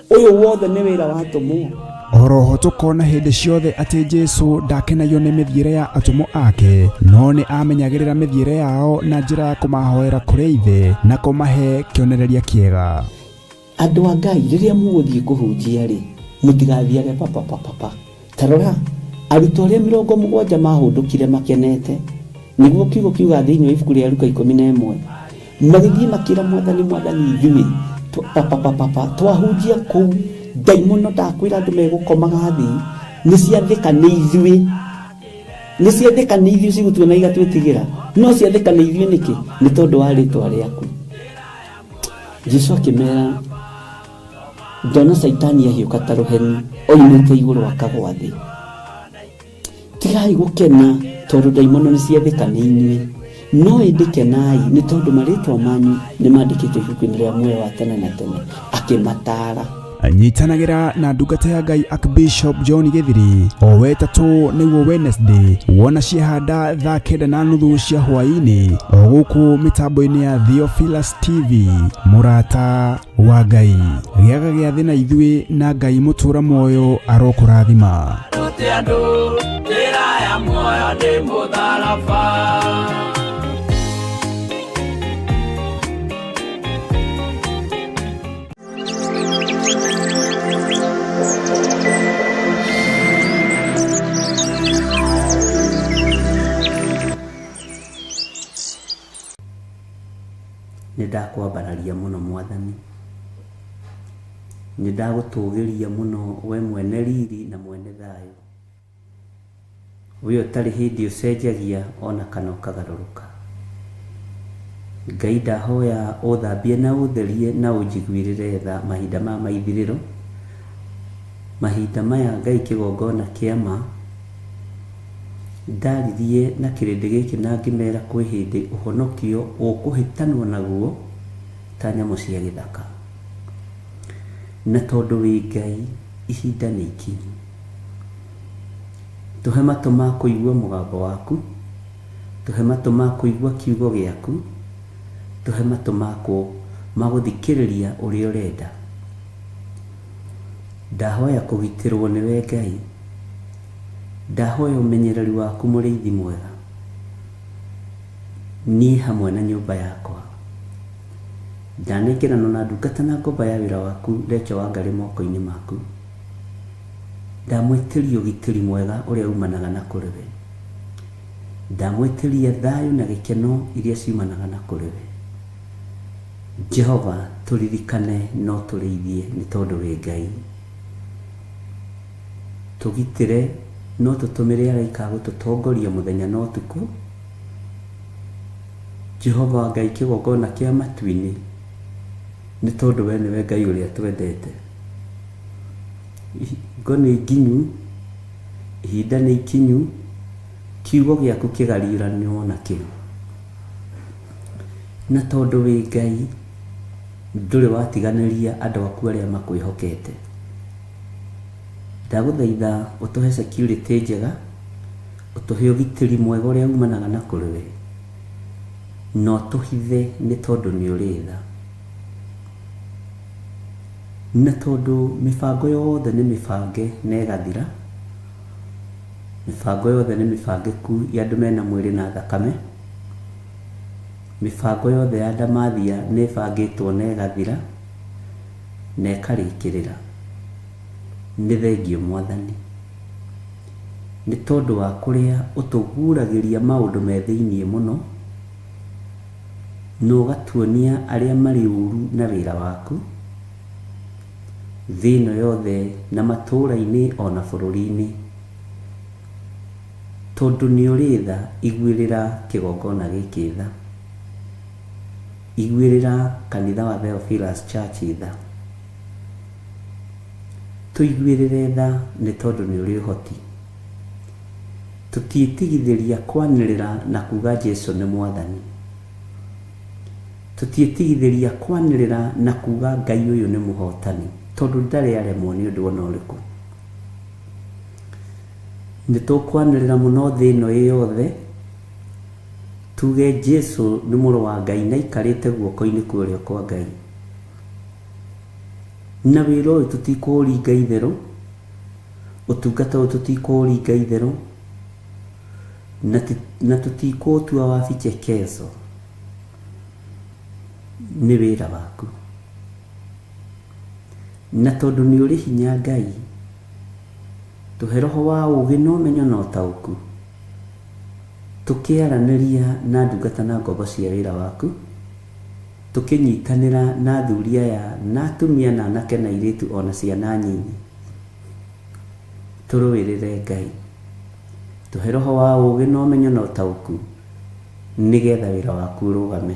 Speaker 3: Ũyũ wothe nĩ wĩra watũmwo.
Speaker 6: Oroho tũkona hĩndĩ ciothe atĩ Jesũ ndakenagio nĩ mĩthiĩre ya atũmwo ake, no nĩ amenyagĩrĩra mĩthiĩre yao na njĩra ya kũmahoera kũrĩ Ithe na kũmahe kĩonereria kĩega.
Speaker 3: Andũ a Ngai rĩrĩa mũgũthiĩ kũhunjia rĩ mũtigathiage papa. Tarora arutwo arĩa 70 mahũndũkire makenete, nĩguo kiugo kiuga thĩinĩ wa ibuku rĩa Luka 11, magĩthiĩ makĩra Mwathani ithuĩ papa twahunjia kũu ndaimono ndakwĩra andũ megũkomaga thĩ nĩ ciathĩka nĩ ithuĩ cigũtuona igatwĩtigĩra, no ciathĩka nĩ ithuĩ nĩkĩ? Nĩ tondũ wa rĩtwa rĩaku. Jesũ akĩmera, ndona Saitani ahiũka ta rũheni oimĩte igũrũ akagwa thĩ. Tigai gũkena tondũ ndaimono nĩ ciathĩka nĩ inyuĩ, no ĩndĩ kenai nĩ tondũ marĩtwa manyu nĩ mandĩkĩtwo ibuku-inĩ rĩa muoyo wa tene na tene. Akĩmataara.
Speaker 6: Nyitanagĩra na ndungata ya Ngai Archbishop John Gĩthiri o wetatũ nĩguo Wednesday wona ciehanda thaa 9:30 cia hwaĩ-inĩ o gũkũ mĩtambo-inĩ ya Theophilus TV. Mũrata wa Ngai gĩaga gĩa thĩ na ithuĩ na Ngai mũtũra muoyo arokũrathima.
Speaker 3: Nĩndakwambararia mũno Mwathani, nĩndagũtũgĩria mũno we mwene riri na mwene thayũ, we ũtarĩ hĩndĩ ũcenjagia ona kana ũkagarũrũka. Ngai ndahoya ũthambie na ũtherie na ũnjiguĩrĩre tha mahinda ma maithirĩro, mahinda maya Ngai kĩgongona kĩama ndaririe na kĩrĩndĩ gĩkĩ na ngĩmera kwĩ hĩndĩ ũhonokio ũkũhĩtanwo naguo ta nyamũ cia gĩthaka, na tondũ wĩ Ngai ihinda nĩ ikinyu. Tũhe matũ ma kũigua mũgambo waku, tũhe matũ ma kũigua kiugo gĩaku, tũhe matũ ma gũthikĩrĩria ũrĩa ũrenda. Ndahoya kũgitĩrwo nĩwe Ngai, ndahoya ũmenyereri waku mũrĩithi mwega, niĩ hamwe na nyũmba yakwa. Ndanengerana na ndungata na ngomba ya wĩra waku Rachel Wangarĩ moko-inĩ maku. Ndamwĩtĩria ũgitĩri mwega ũrĩa umanaga na kũrĩ we. Ndamwĩtĩria thayũ na gĩkeno iria ciumanaga na kũrĩ we. Jehova tũririkane no tũrĩithie nĩ tondũ wĩ Ngai. Tũgitĩre no tũtũmĩre araika gũtũtongoria mũthenya na ũtukũ. Jehova Ngai kĩgongona kĩa matu-inĩ nĩ tondũ we nĩwe Ngai ũrĩa twendete. Ngo nĩ nginyu, ihinda nĩ ikinyu, kiugo gĩaku kĩgariũranio na kĩo. Na tondũ wĩ Ngai ndũrĩ watiganĩria andũ aku arĩa makwĩhokete. Ndagũthaitha ũtũhe security njega, ũtũhe ũgitĩri mwega ũrĩa umanaga na kũrĩ we, no tũhithe nĩ tondũ nĩ ũrĩ tha. Na tondũ mĩbango yothe nĩ mĩbange na ĩgathira, mĩbango yothe nĩ mĩbangĩku ya andũ mena mwĩrĩ na thakame, mĩbango yothe ya ndamathia nĩ ĩbangĩtwo na ĩgathira na ĩkarĩkĩrĩra. Nĩ thengio Mwathani, nĩ tondũ wa kũrĩa ũtũguragĩria maũndũ me thĩiniĩ mũno, na ũgatuonia arĩa marĩ ũru na wĩra waku thĩ ĩno yothe na matũũra-inĩ ona bũrũri-inĩ. Tondũ nĩ ũrĩ tha, iguĩrĩra kĩgongona gĩkĩ tha, iguĩrĩra kanitha wa Theophilus Church tha, tũiguĩrĩre tha nĩ tondũ nĩ ũrĩ ũhoti. Tũtiĩtigithĩria kwanĩrĩra na kuga Jesũ nĩ Mwathani, tũtiĩtigithĩria kwanĩrĩra na kuga Ngai ũyũ nĩ mũhotani. tondu ndari aremwo ni undu ona uriku. Nitukwanirira muno thi ino yothe tuge Jesu ni muru wa Ngai na ikarite guoko-ini kuria kwa Ngai. Na wira uyu tutikuringa itheru, utungata uyu tutikuringa itheru, na tutikutua wa vichekezo. Ni wira waku. Na tondu ni uri hinya Ngai, tuhe roho wa ugi na umenyo na utauku, tukiaraniria na ndungata na ngombo cia wira waku, tukinyitanira na athuri aya na atumia na anake na airitu ona ciana nyinyi, turuwirire Ngai, tuhe roho wa ugi na umenyo na utauku, nigetha wira waku urugame.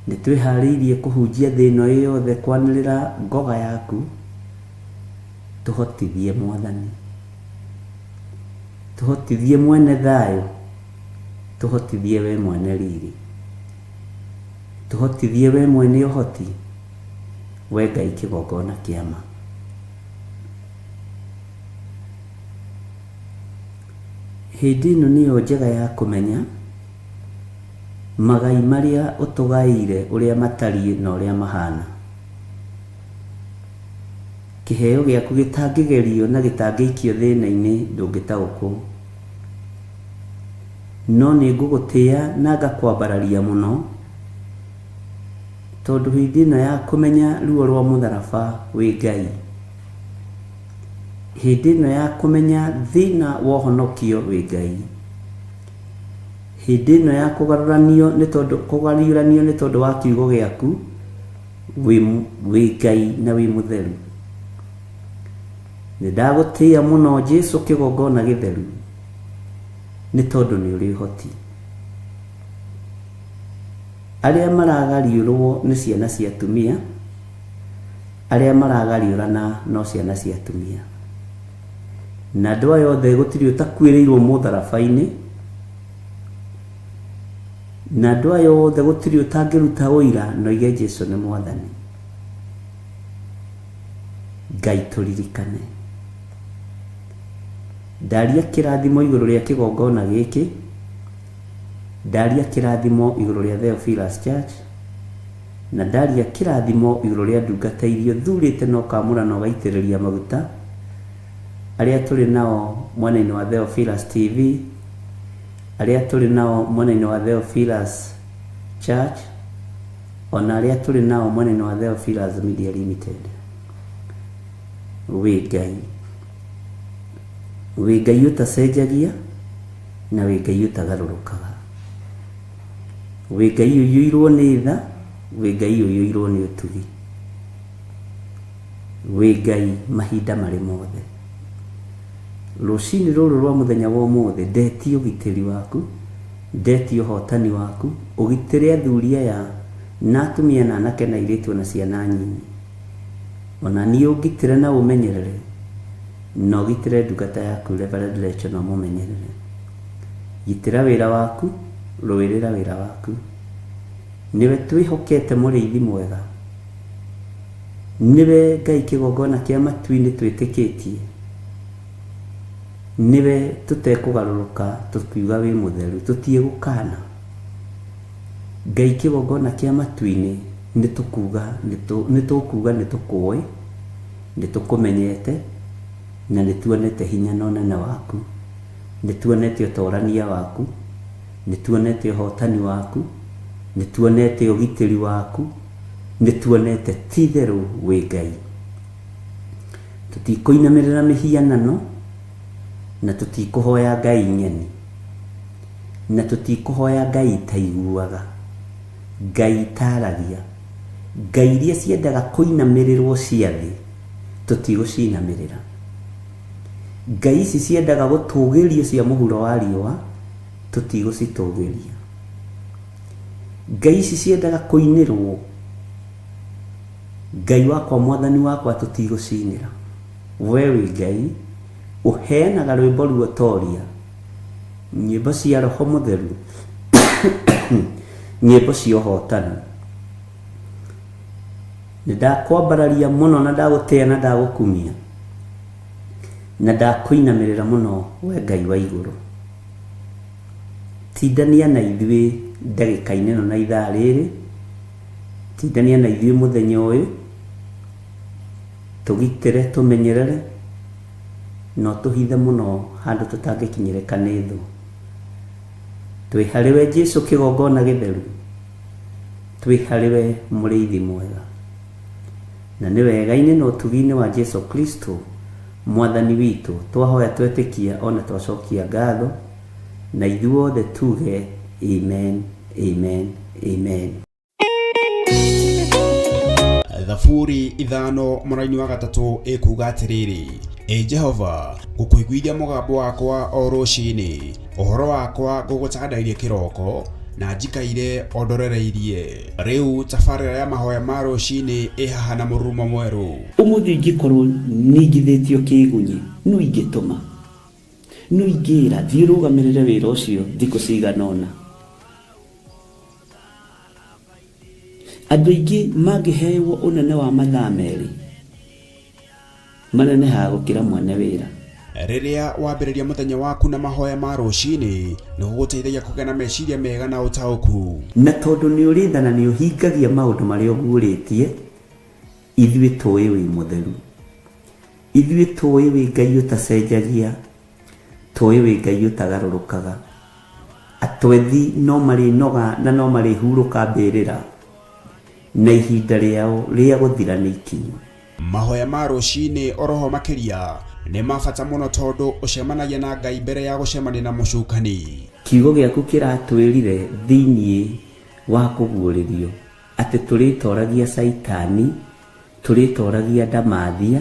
Speaker 3: Nitwihariirie kuhunjia thi ino yothe kwanirira ngoga yaku, tuhotithie Mwathani, tuhotithie mwene thayo, tuhotithie we mwene riri, tuhotithie we mwene uhoti, we Ngai kigongona kiama. Hindi ino niyo njega ya kumenya magai maria utugaire uria matariĩ na uria mahana. Kiheo giaku gitangigerio na gitangiikio thina-ini ndungitaũkwo, no ni ngugutia na ngakwambararia muno tondu hindi ino ya kumenya ruo rwa mutharaba wi Ngai, hindi ino ya kumenya thina wa ũhonokio wi Ngai, hindi ino ya kugaruranio ni tondu wa kiugo giaku wi Ngai na wi mutheru. Nidagutia muno Jesu kigongona githeru ni tondu ni uri hoti. Aria maragariurwo ni ciana cia atumia, aria maragariurana no ciana cia atumia, na andu aya othe gutiri utakwiriirwo mutharaba-ini, na andu aya othe gutiri utangiruta uira no ige Jesu ni Mwathani. Ngai turirikane. Ndaria kirathimo iguru ria kigongona giki, ndaria kirathimo iguru ria Theophilus Church, na ndaria kirathimo iguru ria ndungata irio thurite no kamura no gaitiriria maguta, aria turi nao mwena-ini wa Theophilus TV, aria turi nao mwena-ini wa Theophilus Church, ona aria turi nao mwena-ini wa Theophilus Media Limited. Wi Ngai, wi Ngai utacenjagia na wi Ngai utagarurukaga, wi Ngai uyuirwo ni tha, wi Ngai uyuirwo ni utugi, wi Ngai mahinda mari mothe. Rucini ruru rwa muthenya wa umuthi ndeti ugitiri waku, ndeti uhotani waku, ugitire athuri aya na atumia na anake na airitu na ciana nyinyi, ona ni ugitire na umenyerere, no gitire ndungata yaku Reverend Rachel no mumenyerere. Gitira wira waku, ruwirira wira waku, niwe twihokete muriithi mwega, niwe Ngai kigongona kia matu-ini twitikitie, niwe tutekugaruruka tukiuga wi mutheru tutie gukana. Ngai kigongona kia matu-ini nitukuga nitukuwe, nitukumenyete na nituonete hinya na unene waku, nituonete utorania waku, nituonete uhotani waku, nituonete ugitiri waku, nituonete titheru wi Ngai. Tutikuinamirira mihianano na tutikuhoya Ngai nyeni, na tutikuhoya Ngai taiguaga, Ngai taragia, Ngai iria ciendaga kuinamirirwo ciathi tutigucinamirira. Ngai ici ciendaga gutugirio cia muhuro wa riũa tutigucitugiria. Ngai ici ciendaga kuinirwo, Ngai wakwa Mwathani wakwa tutigucinira. We wi Ngai uheanaga rwimbo ruotoria, nyimbo cia Roho Mutheru, nyimbo cia ũhotani. ndakwambararia muno na ndagutea na ndagukumia na ndakuinamirira muno we Ngai wa iguru. Tindania na ithuĩ ndagĩka-inĩ ĩno na ithaa rĩrĩ, tindania na ithuĩ mũthenya ũyũ, tũgitĩre tũmenyerere no tũhithe mũno handũ tũtangĩkinyĩrĩka nĩ thũ. Twĩ harĩwe Jesũ kĩgongona gĩtheru, twĩ harĩwe mũrĩithi mwega, na nĩ wega-inĩ na ũtugi-inĩ wa Jesũ Kristo mwathani witũ twahoya twetĩkia ona twacokia ngatho, na ithuothe tuge amen, amen, amen.
Speaker 1: Thaburi 5 mũraini wa 3 ĩkuuga atĩrĩrĩ: Jehova, ngũkũiguithia mũgambo wakwa o rũciinĩ, ũhoro wakwa ngũgũcandairie kĩroko, na njikaire ondorereirie. Rĩu tabarĩra ya mahoya ma rũciinĩ ĩhaha na mũrurumo mwerũ.
Speaker 3: Ũmũthĩ ingĩkorwo nĩingithĩtio kĩgunyi, no ingĩtũma, no ingĩra thiĩ rũgamĩrĩre wĩra ũcio thikũ cigana ũna. Andũ aingĩ mangĩheyo ũnene wa mathaa merĩ, manenehaga gũkĩra mwene wĩra.
Speaker 1: Rĩrĩa wambĩrĩria mũthenya waku na mahoya ma rũciinĩ, nĩ gũgũteithagia kũgĩa na meciria mega na ũtaũku. Na
Speaker 3: tondũ nĩ ũrĩ tha na nĩ ũhingagia maũndũ marĩa ũguũrĩtie, ithuĩ tũĩ wĩ mũtheru, ithuĩ tũĩ wĩ Ngai ũtacenjagia, tũĩ wĩ Ngai ũtagarũrũkaga. Atwethi no marĩnoga na no marĩhurũka mbĩrĩra, na ihinda rĩao rĩa gũthira nĩ ikinyu.
Speaker 1: Mahoya ma rũciinĩ oroho makĩria nĩ mabata mũno tondũ ũcemanagia na Ngai mbere ya gũcemania na mũcukani.
Speaker 3: Kiugo gĩaku kĩratwĩrire thĩiniĩ wa kũguũrĩrio atĩ tũrĩtoragia Saitani, tũrĩtoragia ndamathia,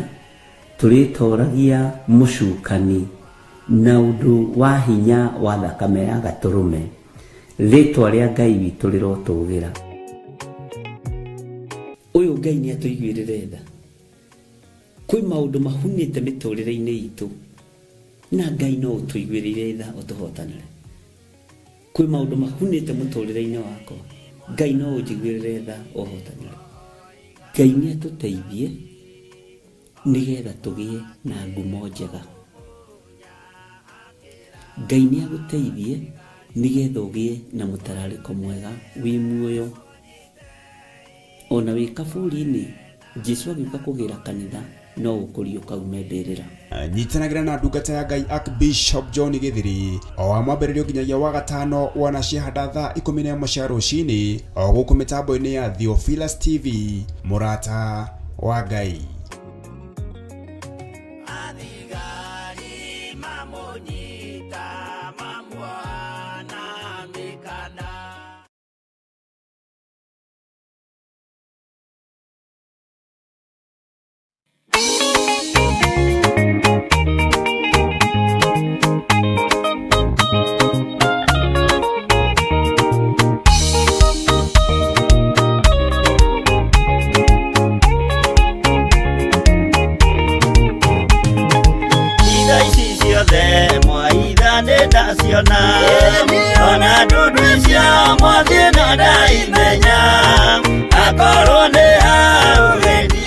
Speaker 3: tũrĩtoragia mũcukani na ũndũ wa hinya wa thakame ya gatũrũme. Rĩtwa rĩa Ngai witũ rĩrotũgĩra. Ũyũ Ngai nĩ atũiguĩrĩre tha. Kwĩ maũndũ mahunĩte mĩtũrĩre-inĩ itũ, na Ngai no ũtũiguĩrĩre tha ũtũhotanĩre. Kwĩ maũndũ mahunĩte mũtũrĩre-inĩ wakwa, Ngai no ũnjiguĩrĩre tha ũhotanĩre. Ngai nĩ atũteithie nĩgetha tũgĩe na ngumo njega. Ngai nĩ agũteithie nĩgetha ũgĩe na mũtararĩko mwega wĩ muoyo. Ona wĩ kaburi-inĩ, Jesũ agĩũka kũgĩra kanitha no ũkũrio kaume mbĩrĩra.
Speaker 1: Nyitanagĩra na ndungata ya Ngai Archbishop John Gĩthiri o wa mwambĩrĩrio nginyagia wa gatano wana ciahanda thaa 11 cia rũciinĩ o gũkũ mĩtambo-inĩ ya Theophilus TV, mũrata wa Ngai.
Speaker 2: Ona dudu cia mwathie na ndaimenya akorwo nĩ haũgeni.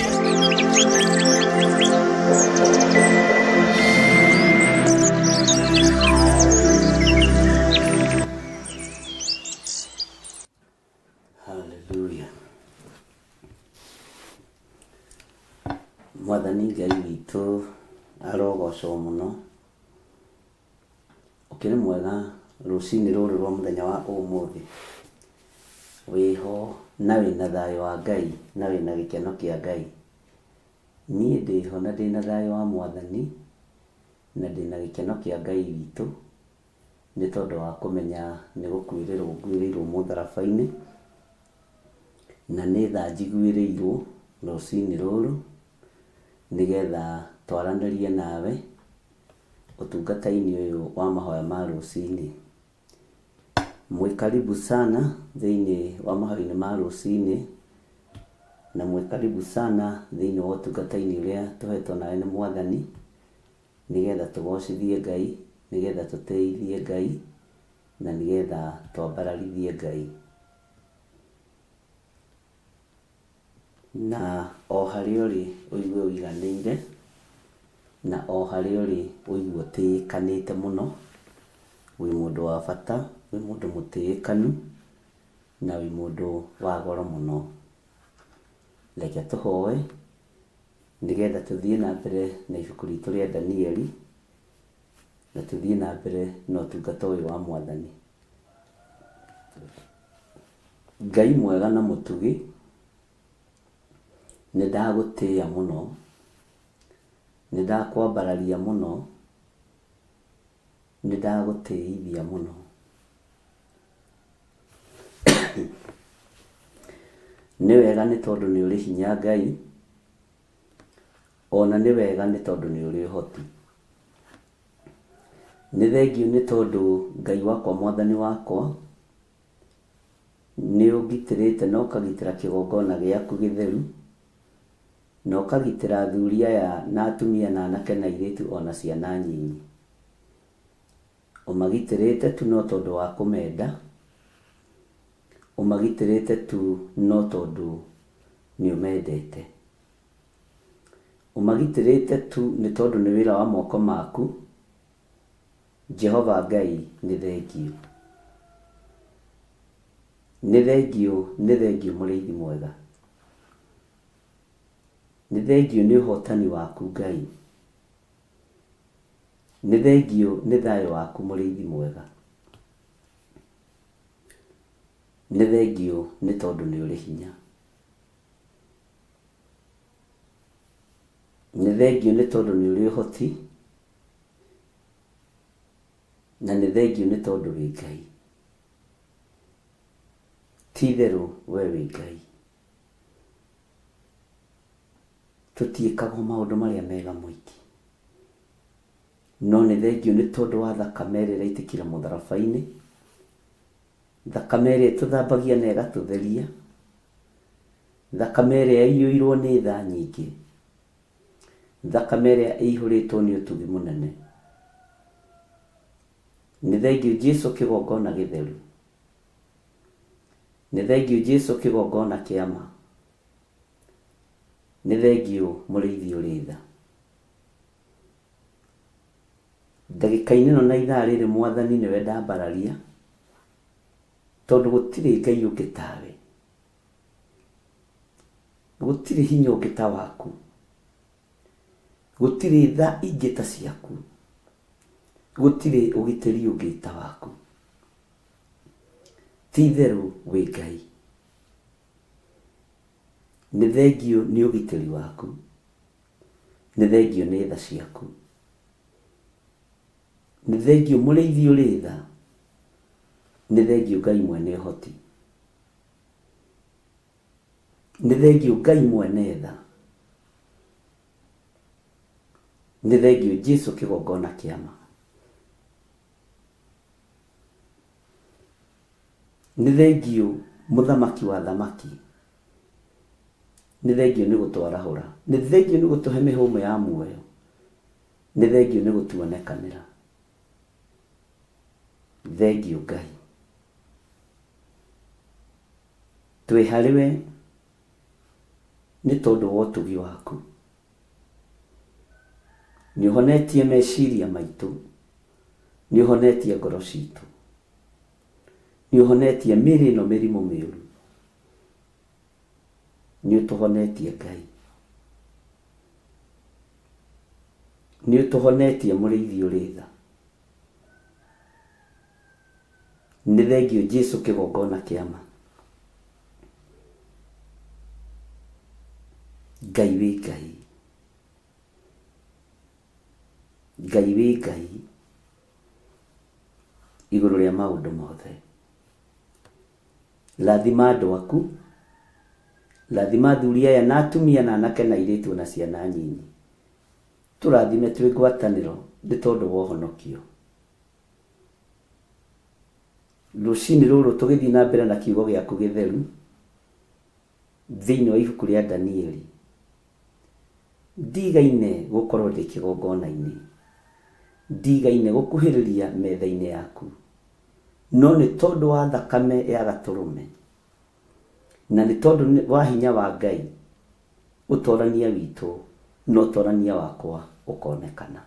Speaker 3: Hallelujah. Mwathani Ngai witũ arogocwo mũno. Ũkĩrĩ mwega rũcinĩ rũrũ rwa mũthenya wa ũmũthĩ, wĩho na wĩna thayũ wa Ngai na wĩna gĩkeno kĩa Ngai. Niĩ ndĩho na ndĩna thayũ wa Mwathani na ndĩna gĩkeno kĩa Ngai witũ, nĩ tondũ wa kũmenya nĩ gũkuĩrĩrwo nguĩrĩirwo mũtharaba-inĩ, na nĩ tha njiguĩrĩirwo rũcinĩ rũrũ nĩgetha twaranĩrie nawe ũtungata-inĩ ũyũ wa mahoya ma rũcinĩ. Mwĩ karibu sana thĩinĩ wa mahoya ma rũcinĩ, na mwĩ karibu sana thĩinĩ wa ũtungata-inĩ ũrĩa tũhetwo nawe nĩ Mwathani, nĩgetha tũgocithie Ngai, nĩgetha tũteithie Ngai, na nĩgetha twambararithie Ngai. na o harĩa ũrĩ ũigue ũiganĩire, na o harĩa ũrĩ ũigue ũtĩĩkanĩte mũno, wĩ mũndũ wa bata, wĩ mũndũ mũtĩĩkanu, na wĩ mũndũ wa goro mũno. Reke tũhoe nĩgetha tũthiĩ na mbere na ibuku ritũ rĩa Danieli, na tũthiĩ na mbere na ũtungata ũyũ wa Mwathani. Ngai mwega na mũtugi, nĩndagũtĩĩa mũno, nĩndakwambararia mũno, nĩndagũtĩithia mũno. Nĩ wega nĩ tondũ nĩ ũrĩ hinya Ngai, ona nĩ wega nĩ tondũ nĩ ũrĩ ũhoti. Nĩ thengiũ nĩ tondũ Ngai wakwa Mwathani wakwa nĩ ũgitĩrĩte na ũkagitĩra kĩgongona gĩaku gĩtheru, na ũkagitĩra athuri aya na atumia na anake na airĩtu ona ciana nyinyi. Ũmagitĩrĩte tu no tondũ wa kũmenda, ũmagitĩrĩte tu no tondũ nĩ ũmendete, ũmagitĩrĩte tu nĩ tondũ nĩ wĩra wa moko maku. Jehova Ngai nĩ thengiũ, nĩ thengiũ, nĩ thengiũ mũrĩithi mwega, nĩ thengiũ nĩ ũhotani waku Ngai, nĩ thengiũ nĩ thayũ waku mũrĩithi mwega, nĩ thengiũ nĩ tondũ nĩ ũrĩ hinya, nĩ thengiũ nĩ tondũ nĩ ũrĩ ũhoti, na nĩ thengiũ nĩ tondũ wĩ Ngai. Ti-itherũ we wĩ Ngai, tũtiĩkagwo maũndũ marĩa mega mũingĩ, no nĩ thengiũ nĩ tondũ wa thakame ĩrĩa ĩraitĩkire mũtharaba-inĩ, thakame ĩrĩa ĩtũthambagia na ĩgatũtheria, thakame ĩrĩa yaiyũirwo nĩ tha nyingĩ, thakame ĩrĩa ĩihũrĩtwo nĩ ũtugi mũnene. Nĩ thengiũ Jesũ kĩgongona gĩtheru, nĩ thengiũ Jesũ kĩgongona kĩa ma, nĩ thengiũ mũrĩithi ũrĩ tha. Ndagĩka-inĩ ĩno na ithaa rĩrĩ Mwathani nĩwe ndambararia, tondũ gũtirĩ Ngai ũngĩ tawe, gũtirĩ hinya ũngĩ ta waku, gũtirĩ tha ingĩ ta ciaku, gũtirĩ ũgitĩri ũngĩ ta waku. Ti-itherũ wĩ Ngai, nĩ thengiũ nĩ ũgitĩri waku, nĩ thengiũ nĩ tha ciaku, nĩ thengiũ mũrĩithi ũrĩ tha, nĩ thengiũ Ngai mwene ũhoti, nĩ thengiũ Ngai mwene tha, nĩ thengiũ Jesũ kĩgongona kĩa ma, nĩ thengiũ mũthamaki wa thamaki, nĩ thengiũ nĩ gũtwarahũra, nĩ thengiũ nĩ gũtũhe mĩhũmũ ya muoyo, nĩ thengiũ nĩ gũtuonekanĩra. Thengiũ Ngai, twĩ harĩwe nĩ tondũ wa ũtugi waku. Nĩ ũhonetie meciria maitũ, nĩ ũhonetie ngoro citũ, nĩ ũhonetie mĩĩrĩ ĩno mĩrimũ mĩũru, nĩ ũtũhonetie Ngai, nĩ ũtũhonetie mũrĩithi ũrĩ tha. Nĩ thengiũ Jesũ kĩgongona kĩa ma. Ngai wĩ Ngai, Ngai wĩ Ngai igũrũ rĩa maũndũ mothe. Rathima andũ aku, rathima athuri aya na atumia na anake na airĩtu na ciana nyinyi. Tũrathime twĩ ngwatanĩro nĩ tondũ wa ũhonokio. Rũciinĩ rũrũ tũgĩthiĩ na mbere na kiugo gĩaku gĩtheru thĩinĩ wa ibuku rĩa Danieli, ndigaine gũkorwo ndĩ kĩgongona-inĩ, ndigaine gũkuhĩrĩria metha-inĩ yaku, no nĩ tondũ wa thakame ya gatũrũme na nĩ tondũ wa hinya wa Ngai ũtorania witũ na ũtorania wakwa ũkonekana.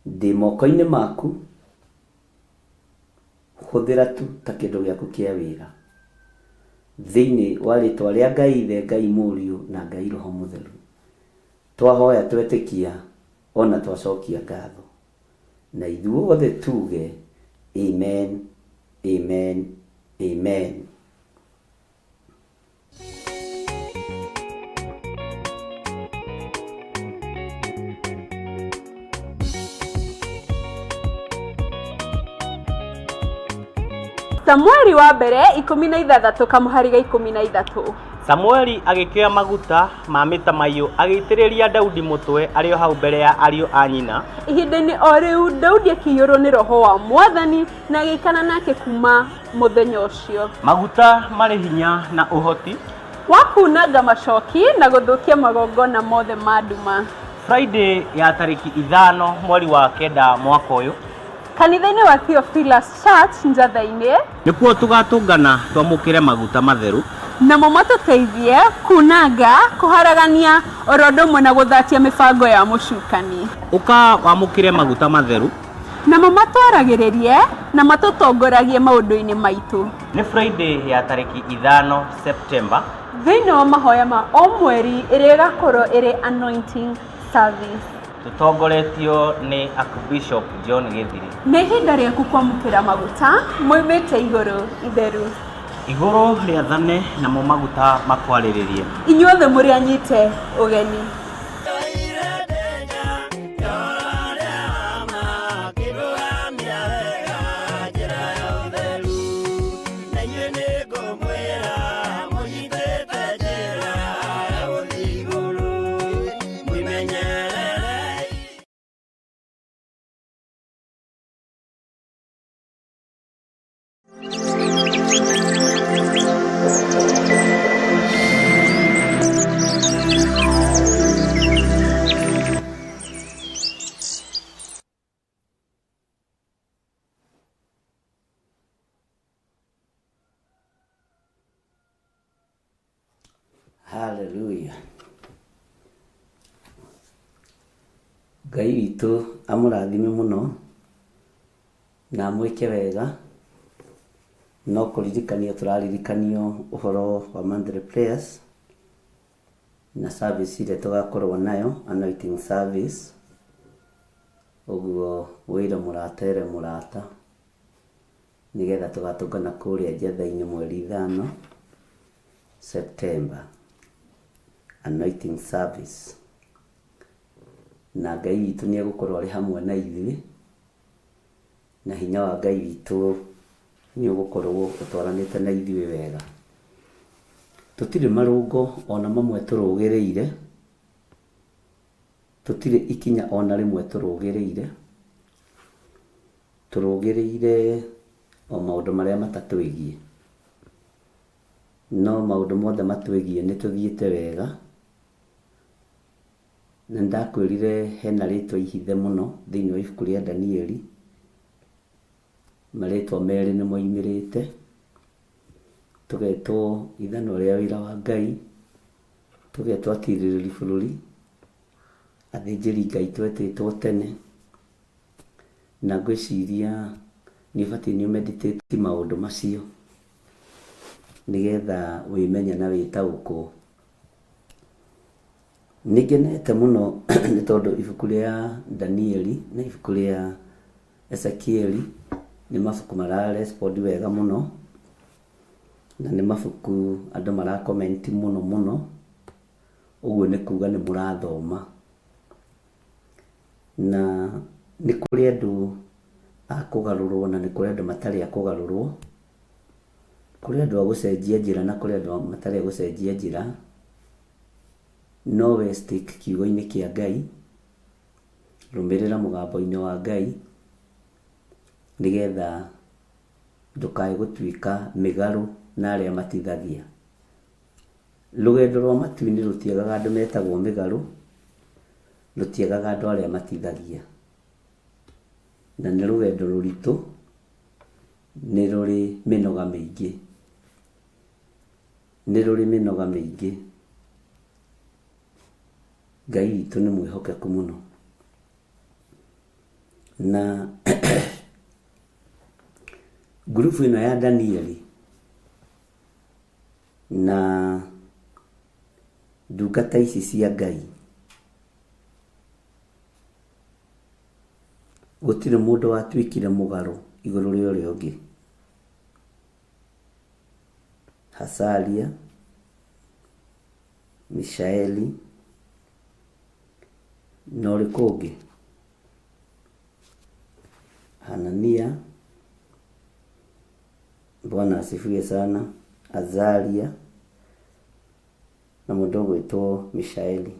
Speaker 3: Ndĩ moko-inĩ maku, hũthĩra tu ta kĩndũ gĩaku kĩa wĩra thĩinĩ wa rĩtwa rĩa Ngai Ithe, Ngai Mũriũ na Ngai Roho Mũtheru. Twahoya twetĩkia ona twacokia ngatho, na ithuothe tuge amen, amen, amen.
Speaker 7: Samueli wa mbere 16 kamuhari 13.
Speaker 2: Samueli agĩkĩoya maguta ma mĩtamaiyũ agĩitĩrĩria Daudi mũtwe arĩ o hau mbere ya ariũ a nyina.
Speaker 7: Ihinda-inĩ o rĩu Daudi akĩiyũrwo nĩ roho wa Mwathani na agĩikana nake kuma mũthenya ũcio.
Speaker 2: Maguta marĩ hinya na ũhoti
Speaker 7: wa kunanga macoki na gũthũkia magongona mothe ma nduma.
Speaker 2: Friday ya tarĩki 5 mweri wa 9 mwaka ũyũ,
Speaker 7: kanitha-inĩ wa Theophilus Church Njatha-inĩ
Speaker 2: nĩkuo tũgatũngana twamũkĩre maguta matheru
Speaker 7: namo matũteithie kunanga, kũharagania oro ũndũ ũmwe na gũthatia mĩbango ya mũcukani.
Speaker 2: ũka wamũkĩre maguta matheru
Speaker 7: namo matwaragĩrĩrie na matũtongoragie maũndũ-inĩ maitũ.
Speaker 2: nĩ Friday ya tarĩki 5 September,
Speaker 7: thĩinĩ wa mahoya ma o mweri ĩrĩa ĩgakorwo ĩrĩ anointing service.
Speaker 2: tũtongoretio nĩ Archbishop John Gĩthiri.
Speaker 7: Nĩ ihinda rĩaku kwamũkĩra maguta moimĩte igũrũ itheru.
Speaker 2: Igũrũ rĩathane namo maguta makwarĩrĩrie.
Speaker 7: Inyuothe mũrĩ anyite ũgeni.
Speaker 3: Hallelujah. Ngai witũ amũrathime mũno na mwĩke wega. No kũririkanio tũraririkanio ũhoro wa Monday prayers na service ile tũgakorwo nayo, anointing service. Ũguo wĩra mũratere mũrata nĩgetha tũgatũngana kũrĩa Njatha-inĩ mweri 5 September, anointing service. Na Ngai witũ nĩ egũkorwo arĩ hamwe na ithuĩ, na hinya wa Ngai witũ nĩ ũgũkorwo ũtwaranĩte na ithuĩ wega. Tũtirĩ marũngo ona mamwe tũrũgĩrĩire, tũtirĩ ikinya ona rĩmwe tũrũgĩrĩire. Tũrũgĩrĩire o maũndũ marĩa matatwĩgiĩ, no maũndũ mothe matwĩgiĩ nĩ tũthiĩte wega. Na ndakwĩrire hena rĩtwa ihithe mũno thĩinĩ wa ibuku rĩa Danieli, marĩtwa merĩ nĩ moimĩrĩte. Tũgetwo ithano rĩa wĩra wa Ngai, tũgetwo atirĩrĩri bũrũri, athĩnjĩri Ngai twetĩtwo tene. Na ngwĩciria nĩ ũbatiĩ nĩ meditate maũndũ macio nĩgetha wĩmenye na wĩtaũkwo. Nĩngenete mũno nĩ tondũ ibuku rĩa Danieli na ibuku rĩa Ezekieli nĩ mabuku mararespond wega mũno, na nĩ mabuku andũ marakomenti mũno mũno. Ũguo nĩ kuga nĩ mũrathoma, na nĩ kũrĩ andũ a kũgarũrwo na nĩ kũrĩ andũ matarĩ a kũgarũrwo. Kũrĩ andũ a gũcenjia njĩra na kũrĩ andũ matarĩ a gũcenjia njĩra. No we stick kiugo-inĩ kĩa Ngai, rũmĩrĩra mũgambo-inĩ wa Ngai nĩgetha ndũkae gũtuĩka mĩgarũ na arĩa matithagia. Rũgendo rwa matu-inĩ rũtiagaga andũ metagwo mĩgarũ, rũtiagaga andũ arĩa matithagia. Na nĩ rũgendo rũritũ, nĩ rũrĩ mĩnoga mĩingĩ. nĩ rũrĩ mĩnoga mĩingĩ. Ngai witũ nĩ mwĩhokeku mũno, na ngurubu ĩno ya Danieli na ndungata ici cia Ngai, gũtirĩ mũndũ watuĩkire mũgarũ igũrũ rĩa ũrĩa ũngĩ. Hasalia, Mishaeli na ũrĩkũ ũngĩ, Hanania, Bwana asifiwe sana, Azaria na mũndũ ũgwĩtwo Mishaeli.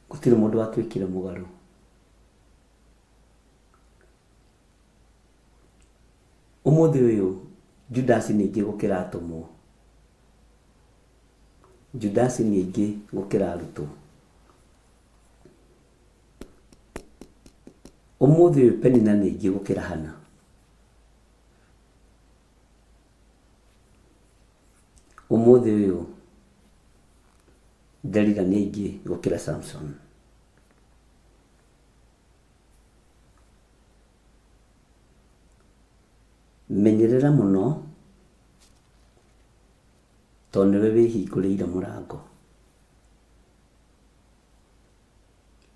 Speaker 3: Gũtirĩ mũndũ watuĩkire mũgarũ. Ũmũthĩ ũyũ Judasi nĩ aingĩ gũkĩra atũmwo. Judasi nĩ aingĩ gũkĩra arutwo. Ũmũthĩ ũyũ Penina nĩ aingĩ gũkĩra Hana. Ũmũthĩ ũyũ Delila nĩ aingĩ gũkĩra Samson. Menyerera mũno tondũ nĩwe wĩhingũrĩire mũrango.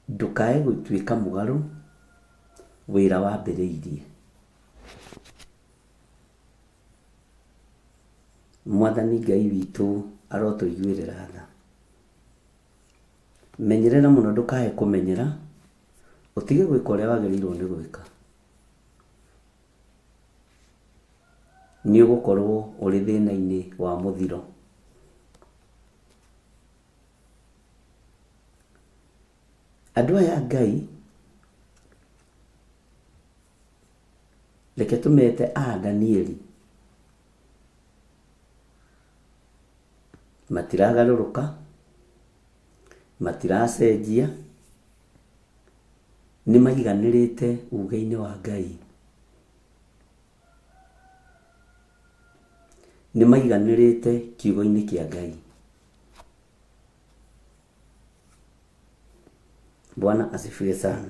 Speaker 3: Ndũkae gũtuĩka mũgarũ wĩra wambĩrĩirie. Mwathani Ngai witũ arotũiguĩrĩra tha. Menyerera mũno, ndũkae kũmenyera, ũtige gwĩka ũrĩa wagĩrĩirwo nĩ gwĩka. Nĩ ũgũkorwo ũrĩ thĩna-inĩ wa mũthiro. Andũ aya Ngai reke tũmete Danieli, matiragarũrũka, matiracenjia, nĩ maiganĩrĩte uge-inĩ wa Ngai. Nĩ maiganĩrĩte kiugo-inĩ kĩa Ngai. Bwana asifiwe sana.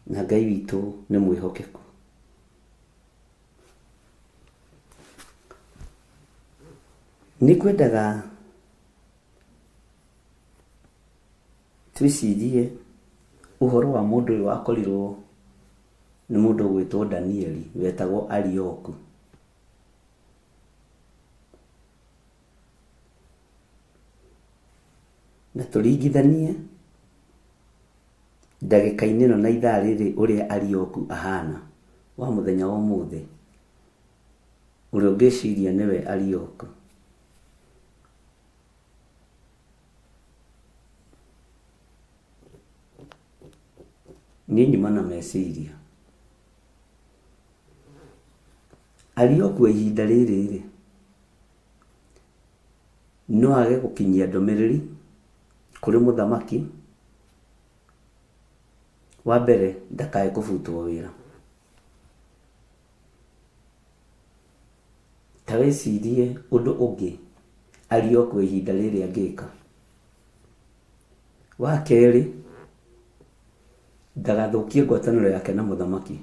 Speaker 3: Na Ngai witũ nĩ mwĩhokeku. Nĩ kwendaga twĩcirie ũhoro wa mũndũ ũyũ wakorirwo nĩ mũndũ ũgwĩtwo Danieli, wetagwo Arioku. Na tũringithanie ndagĩka-inĩ ĩno na ithaa rĩrĩ ũrĩa Arioku ahana wa mũthenya wa ũmũthĩ. Ũrĩa ũngĩciria nĩwe Arioku. Niĩ nyuma na meciria. Arioku wa ihinda rĩrĩ no age gũkinyia ndũmĩrĩri kũrĩ mũthamaki. Wa mbere, ndakae kũbutwo wĩra. Ta wĩcirie ũndũ ũngĩ Arioku wa ihinda rĩrĩ angĩka. Wa kerĩ, ndagathũkie ngwatanĩro yake na mũthamaki.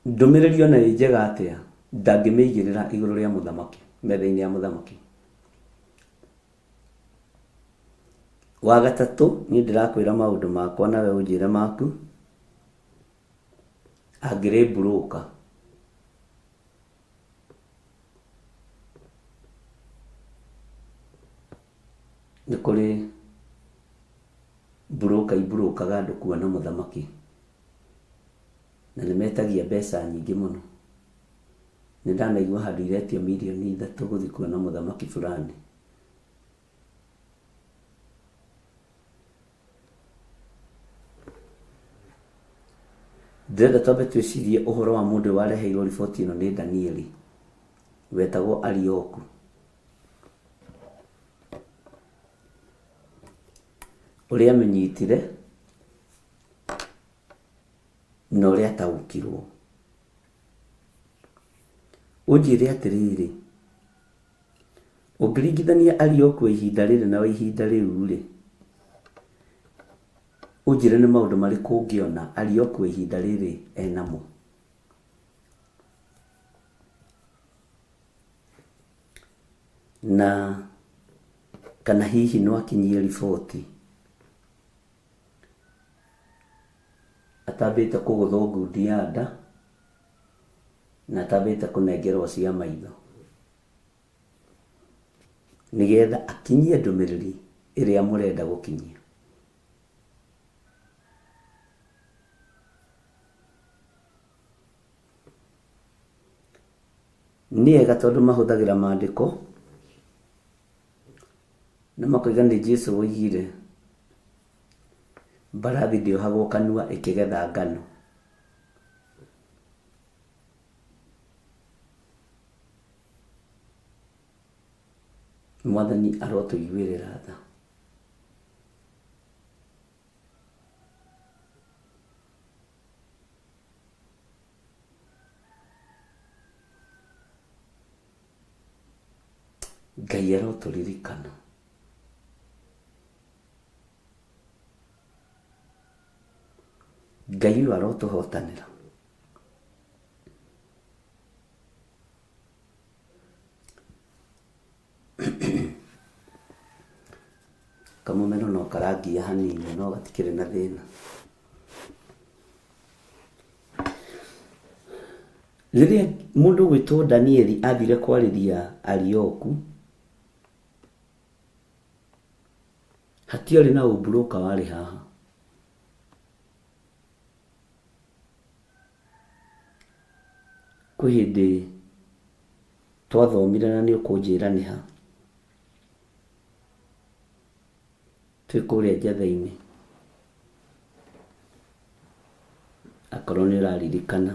Speaker 3: Ndũmĩrĩri ona ĩ njega atĩa ndangĩmĩigĩrĩra igũrũ rĩa mũthamaki, metha-inĩ ya mũthamaki. Wa gatatũ, niĩ ndĩrakwĩra maũndũ makwa nawe ũnjĩre maku. Angĩrĩ mburũka, nĩ kũrĩ mburũka imburũkaga andũ kuona mũthamaki, na nĩ metagia mbeca nyingĩ mũno. Nĩ ndanaigua handũ iretio mirioni 3 gũthiĩ kuona mũthamaki fulani. Ndĩrenda twambe twĩcirie ũhoro wa mũndũ wareheirwo riboti ĩno nĩ Danieli, wetagwo Arioku. Ũrĩa amenyitire na ũrĩa ataũkirwo. Ũnjĩre atĩrĩrĩ, ũngĩringithania Arioko ihinda rĩrĩ na ihinda rĩu rĩ, ũnjĩre nĩ maũndũ marĩkũ ũngĩona Arioko ihinda rĩrĩ enamo? Na kana hihi no akinyie riboti atambĩte kũgũthwo ngundi ya nda na atambĩte kũnengerwo cia maitho, nĩgetha akinyie ndũmĩrĩri ĩrĩa mũrenda gũkinyia. Nĩega tondũ mahũthagĩra maandĩko na makoiga nĩ Jesũ woigire mbarathi ndĩohagwo kanua ĩkĩgetha ngano. Mwathani arotũiguĩrĩra tha. Ngai arotũririkana. Ngai ũyũ arotũhotanĩra. Kamũmeno no karangia hanini no gatikĩrĩ na thĩna. Rĩrĩa mũndũ gwĩtwo Danieli athire kwarĩria Arioku, hatiarĩ na ũmbũrũka warĩ haha. Kwĩ hĩndĩ twathomire na nĩ ũkũnjĩra nĩ ha. Twĩ kũrĩa njatha-inĩ, akorwo nĩ ũraririkana,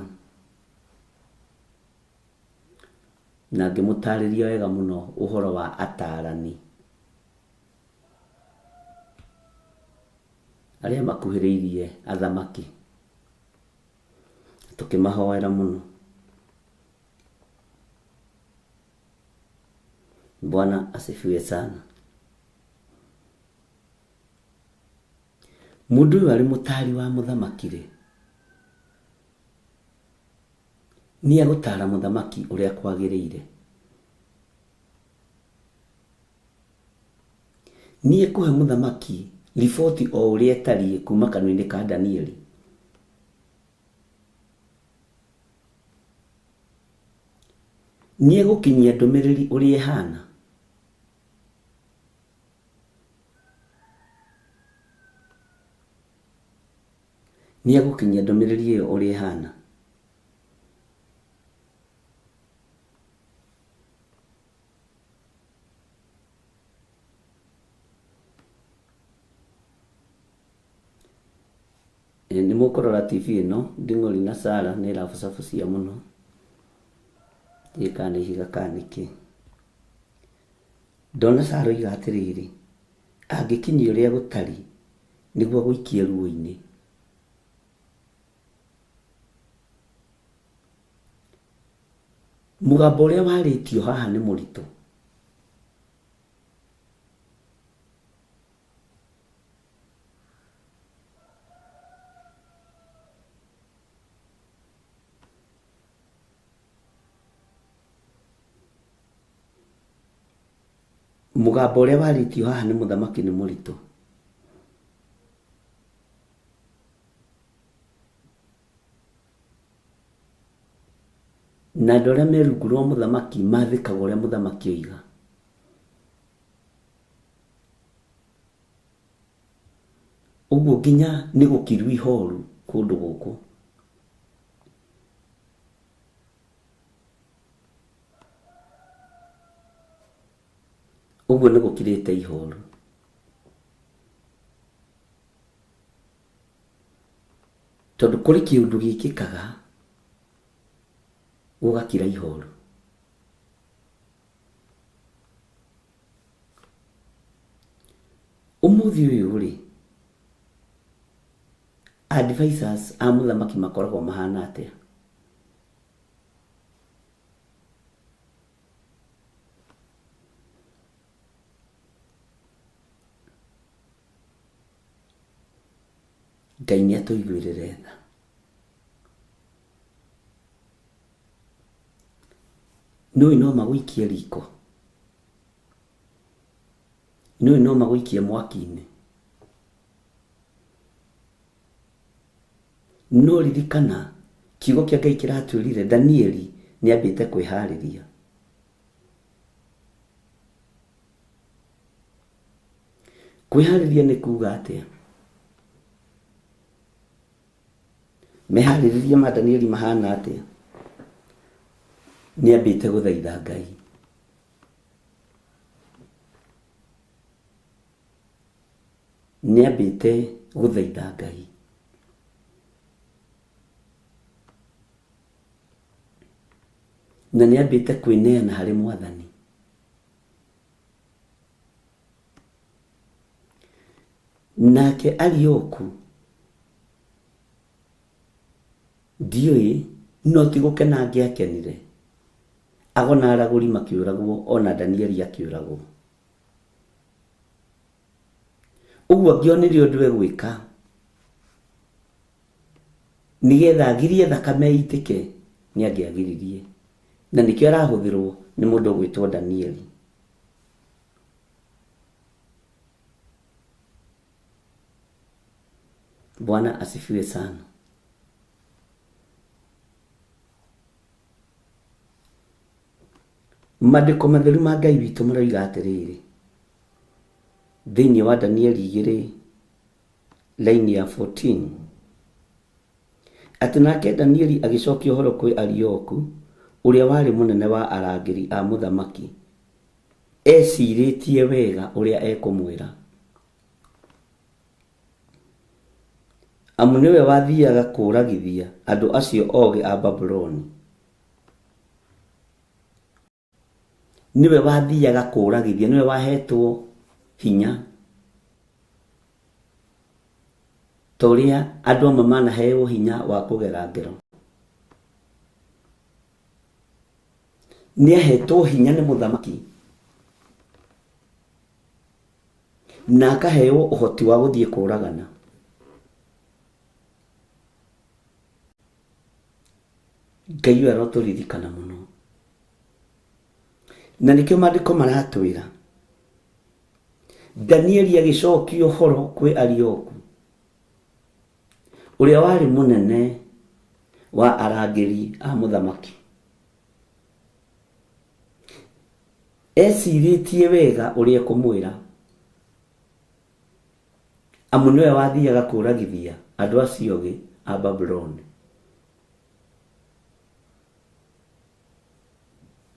Speaker 3: na ngĩmũtarĩria wega mũno ũhoro wa atarani arĩa makuhĩrĩirie athamaki, tũkĩmahoera mũno. Bwana asifiwe sana. Mũndũ ũyũ arĩ mũtari wa mũthamaki rĩ, nĩ agũtara mũthamaki ũrĩa kwagĩrĩire. Nĩ ekũhe mũthamaki riboti o ũrĩa etariĩ kuma kanua-inĩ ka Danieli. Nĩ egũkinyia ndũmĩrĩri ũrĩa ĩhana. Nĩ egũkinyia ndũmĩrĩri ĩyo ũrĩa ĩhana. Nĩ mũkũrora TV ĩno, Nding'ori na Sarah nĩ ĩrabucabucia mũno. Ĩka nĩ higa kanĩkĩ. Ndona Sarah oiga atĩrĩrĩ, angĩkinyia ũrĩa gũtari nĩguo gũikie ruo-inĩ. Mũgambo ũrĩa warĩtio haha nĩ mũritũ. Mũgambo ũrĩa warĩtio haha nĩ mũthamaki nĩ mũritũ. Na andũ arĩa me rungu rwa mũthamaki mathĩkaga ũrĩa mũthamaki oiga. Ũguo nginya nĩ gũkiru ihoru kũndũ gũkũ. Ũguo nĩ gũkirĩte ihoru. Tondũ kũrĩ kĩũndũ gĩkĩkaga gũgakira ihoru. Ũmũthĩ ũyũ rĩ, advisors a mũthamaki makoragwo mahana atĩa? Ngai nĩatũiguĩrĩre tha. Nũĩ no magũikie riko, nũĩ no magũikie mwaki-inĩ. No ririkana kiugo kĩa Ngai kĩratwĩrire Danieli nĩambĩte kwĩharĩria. Kwĩharĩria nĩ kuuga atĩa? Meharĩrĩria ma Danieli mahana atĩa? Nĩambĩte gũthaitha Ngai. Nĩambĩte gũthaitha Ngai. Na nĩambĩte kwĩneana harĩ Mwathani. Nake Arioku ndiũĩ no ti gũkena angĩakenire agona aragũri makĩũragwo ona Danieli akĩũragwo. Ũguo angĩonire ũndũ egwĩka nĩgetha agirie thakame itĩke nĩangĩagiririe, na nĩkĩo arahũthĩrwo nĩ mũndũ ũgwĩtwo Danieli. Bwana asifiwe sana. Maandĩko matheru ma Ngai witũ maroiga atĩrĩrĩ thĩinĩ wa Danieli 2 laini ya 14 atĩ nake Danieli agĩcokia ũhoro kwĩ Arioku ũrĩa warĩ mũnene wa arangĩri a mũthamaki, ecirĩtie wega ũrĩa ekũmwĩra, amu nĩwe wathiaga kũragithia andũ acio ogĩ a Babuloni. Niwe wathiaga kũragithia, niwe wahetwo hinya toria andũ amwe manaheo hinya wa kũgera ngero. Nĩahetwo hinya nĩ mũthamaki na akaheo ũhoti wa gũthiĩ kũragana. Ngai arotũririkana mũno. Na nĩkĩo maandĩko maratwĩra Danieli agĩcokia ũhoro kwĩ Arioku ũrĩa warĩ mũnene wa arangĩri a mũthamaki, ecirĩtie wega ũrĩa ekũmwĩra, amu nĩwe wathiaga kũragithia andũ acio ogĩ a Babuloni.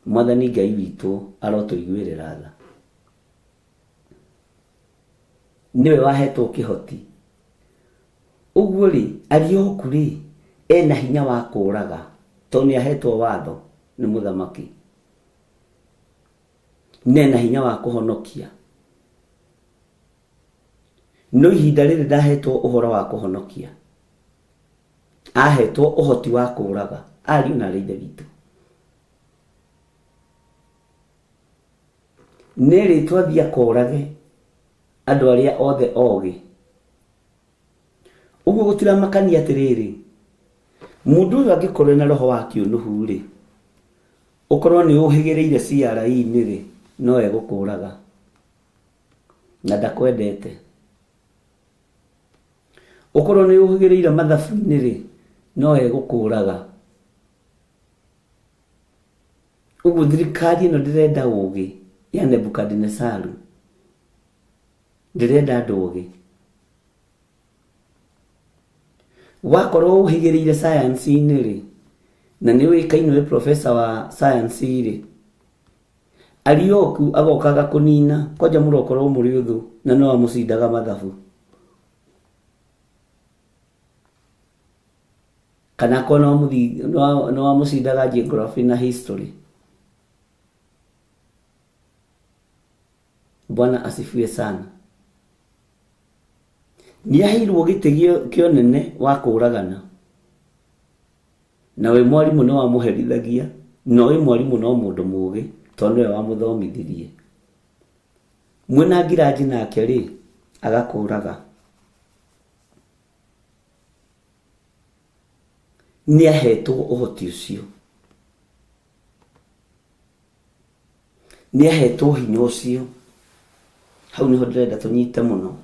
Speaker 3: Mwathani Ngai witũ arotũiguĩrĩra tha. Niwe wahetwo kĩhoti. Ũguo rĩ, Arioku rĩ ena hinya wa kũraga tondũ nĩahetwo watho nĩ mũthamaki, nena hinya wa kũhonokia. No ihinda rĩrĩ ndahetwo ũhoro wa kũhonokia, ahetwo ũhoti wa kũraga. Ariũ na aithe witũ, nĩrĩ twathiĩ kũrage andũ arĩa othe ogĩ. Ũguo gũtiramakania atĩrĩrĩ, mũndũ ũyũ angĩkorwo na roho wa kĩũnũhu rĩ, ũkorwo nĩ ũhĩgĩrĩire CRE-inĩ rĩ, no egũkũraga na ndakwendete. Ũkorwo nĩ ũhĩgĩrĩire mathabu-inĩ rĩ, no egũkũraga. Ũguo thirikari ĩno ndĩrenda ũgĩ ya Nebukadnezaru, ndĩrenda andũ ogĩ. Wakorwo ũhĩgĩrĩire science-inĩ rĩ, na nĩ ũĩkaine wĩ professor wa science rĩ, Arioku agokaga kũnina kwanja mũrokorwo mũrĩ ũthũ na no amũcindaga mathabu, kana ko no amũcindaga geography na history. Bwana asifiwe sana. Niaheirwo gĩtĩ kĩonene wa kũragana, na we mwarimũ no wamuherithagia, no we mwarimũ no mũndũ mũũgĩ tondũ we wamũthomithirie. Mwena ngiraji nake rĩ agakũraga. Niahetwo ũhoti ũcio, niahetwo hinya ũcio. Hau niho ndĩrenda tũnyite mũno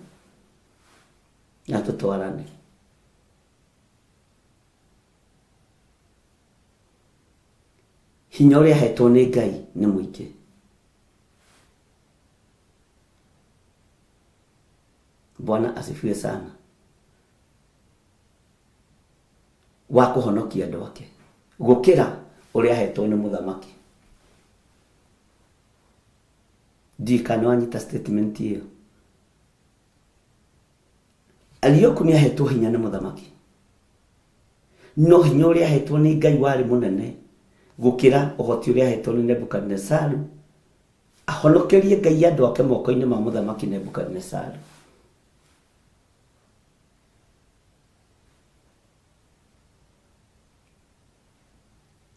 Speaker 3: na tũtwarane. Hinya ũrĩa ahetwo nĩ Ngai nĩ mũingĩ. Bwana asifiwe sana. Wa kũhonokia andũ ake gũkĩra ũrĩa ahetwo nĩ mũthamaki. Kana wanyita statement hiyo. Arioku nĩahetwo hinya nĩ mũthamaki, no hinya ũrĩa ahetwo nĩ Ngai warĩ mũnene gũkĩra ũhoti ũrĩa ahetwo nĩ Nebukadnezaru ahonokerie Ngai andũ ake moko-inĩ ma mũthamaki Nebukadnezaru.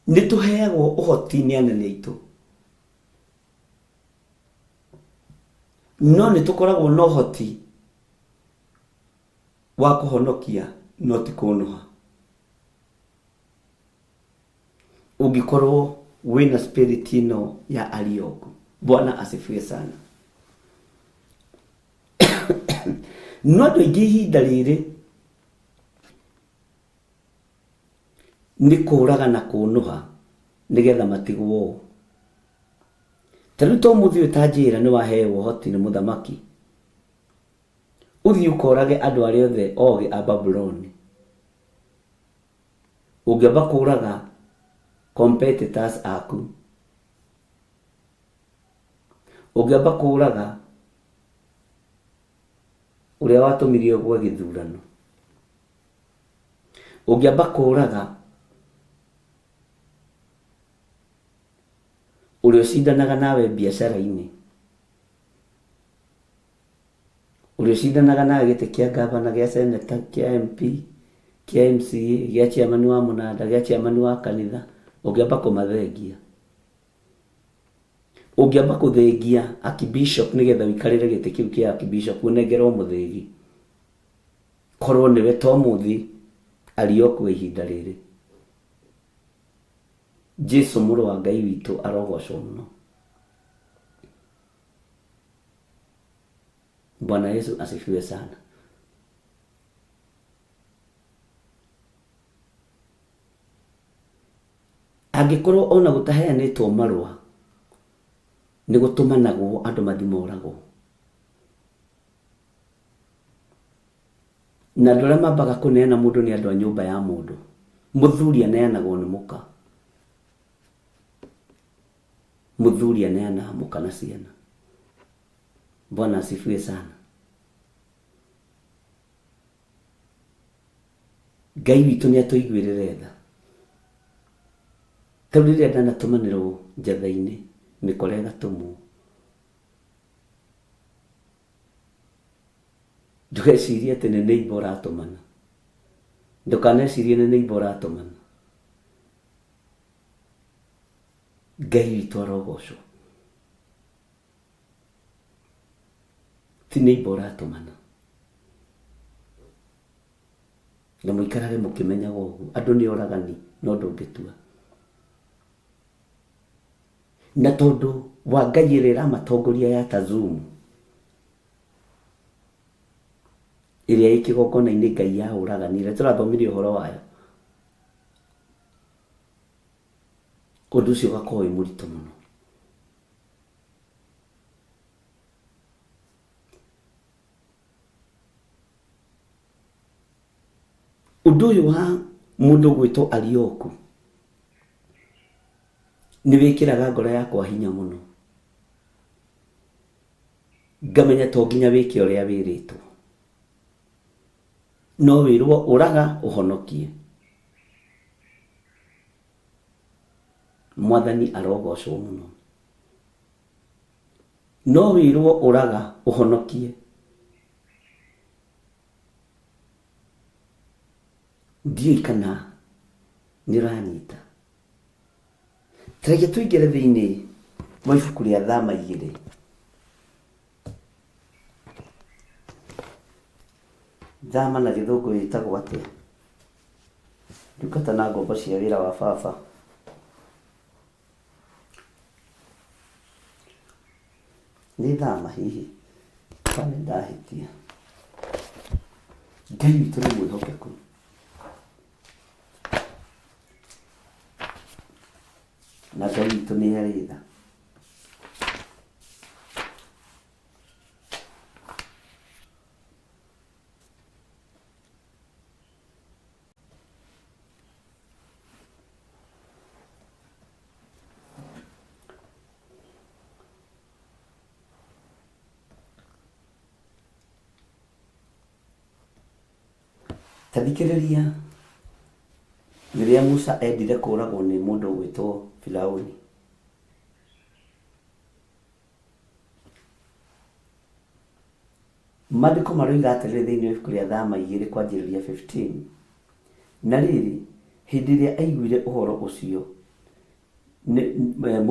Speaker 3: Nĩtũheagwo ũhoti nĩ anene aitũ, no nĩtũkoragwo na ũhoti wa kũhonokia no ti kũnũha. Ũngĩkorwo wĩna spirit ĩno ya Arioku. Bwana asifiwe sana. No andũ aingĩ ihinda rĩrĩ nĩ kũraga na kũnũha nĩgetha matigwo. Tarĩu to mũthĩ ũtanjĩra nĩ waheo ũhoti nĩ mũthamaki, ũthiĩ ũkorage andũ arĩa othe ogĩ a Babuloni. Ũngĩamba kũraga competitors aku, ũngĩamba kũraga ũrĩa watũmirio gwa gĩthurano, ũngĩamba kũraga ũrĩa ũcindanaga nawe biacara-inĩ, ũrĩa ũcindanaga nawe gĩtĩ kĩa gavana, gĩa seneta, kĩa MP, kĩa MCA, gĩa chairman wa mũnanda, gĩa chairman wa kanitha, ũngĩamba kũmathengia. Ũngĩamba kũthengia akibishop nĩgetha wikarĩre gĩtĩ kĩu kĩa akibishop ũnengerwo mũthĩgi, korwo nĩwe to mũthĩ Arioku ihinda rĩrĩ. Jesu mũrũ wa Ngai witũ arogocwo mũno. Bwana Yesu asifiwe sana. Angĩkorwo ona gũtaheanĩtwo marũa nĩ gũtũmanagwo andũ mathimoragwo, na andũ arĩa mambaga kũneana mũndũ nĩ andũ a nyũmba ya mũndũ. Mũthuri aneanagwo nĩ mũka, mũthuri aneanaga mũka na ciana. Bwana asifiwe sana. Ngai witũ nĩ atũiguĩrĩre tha. Tau rĩrĩa ndanatũmanĩrwo njatha-inĩ mĩkora ĩgatũmwo, ndũgecirie atĩ nĩ neighbor ũratũmana, ndũkanecirie nĩ neighbor ũratũmana. Ngai witũ arogocwo, ti neighbor ũratũmana. Na mũikarage mũkĩmenyaga ũguo, andũ nĩ oragani no ndũngĩtua. Na tondũ wa Ngai ĩrĩa ĩramatongoria ya Tazumu, ĩrĩa ĩ kĩgongona-inĩ Ngai ya ũraganire, tũrathomirie ũhoro wayo, ũndũ ũcio ũgakorwo wĩ mũritũ mũno. Ũndũ ũyũ wa mũndũ gwĩtwo Arioku nĩ wĩkĩraga ngoro yakwa hinya mũno, ngamenya to nginya wĩke ũrĩa wĩrĩtwo, no wĩrwo ũraga ũhonokie. Mwathani arogocwo mũno. No wĩrwo ũraga ũhonokie, ndiũĩ kana nĩ ũranyita. Tareke tũingĩre thĩinĩ wa ibuku rĩa Thama 2. Thama na Gĩthũngũ ĩtagwo atĩa? Ndungata na ngombo cia wĩra wa baba. Nĩ Thama hihi? Kana ndahĩtia? Ngai witũ nĩ mwĩhokeku. Na Ngai witũ nĩ arĩ tha. Tathikĩrĩria rĩrĩa Musa endire kũragwo nĩ mũndũ ũgwĩtwo Firaũni. Maandĩko maroiga atĩrĩrĩ thĩinĩ wa ibuku rĩa Thama 2 kwanjĩrĩria 15. Na rĩrĩ, hĩndĩ ĩrĩa aiguire ũhoro ũcio nĩ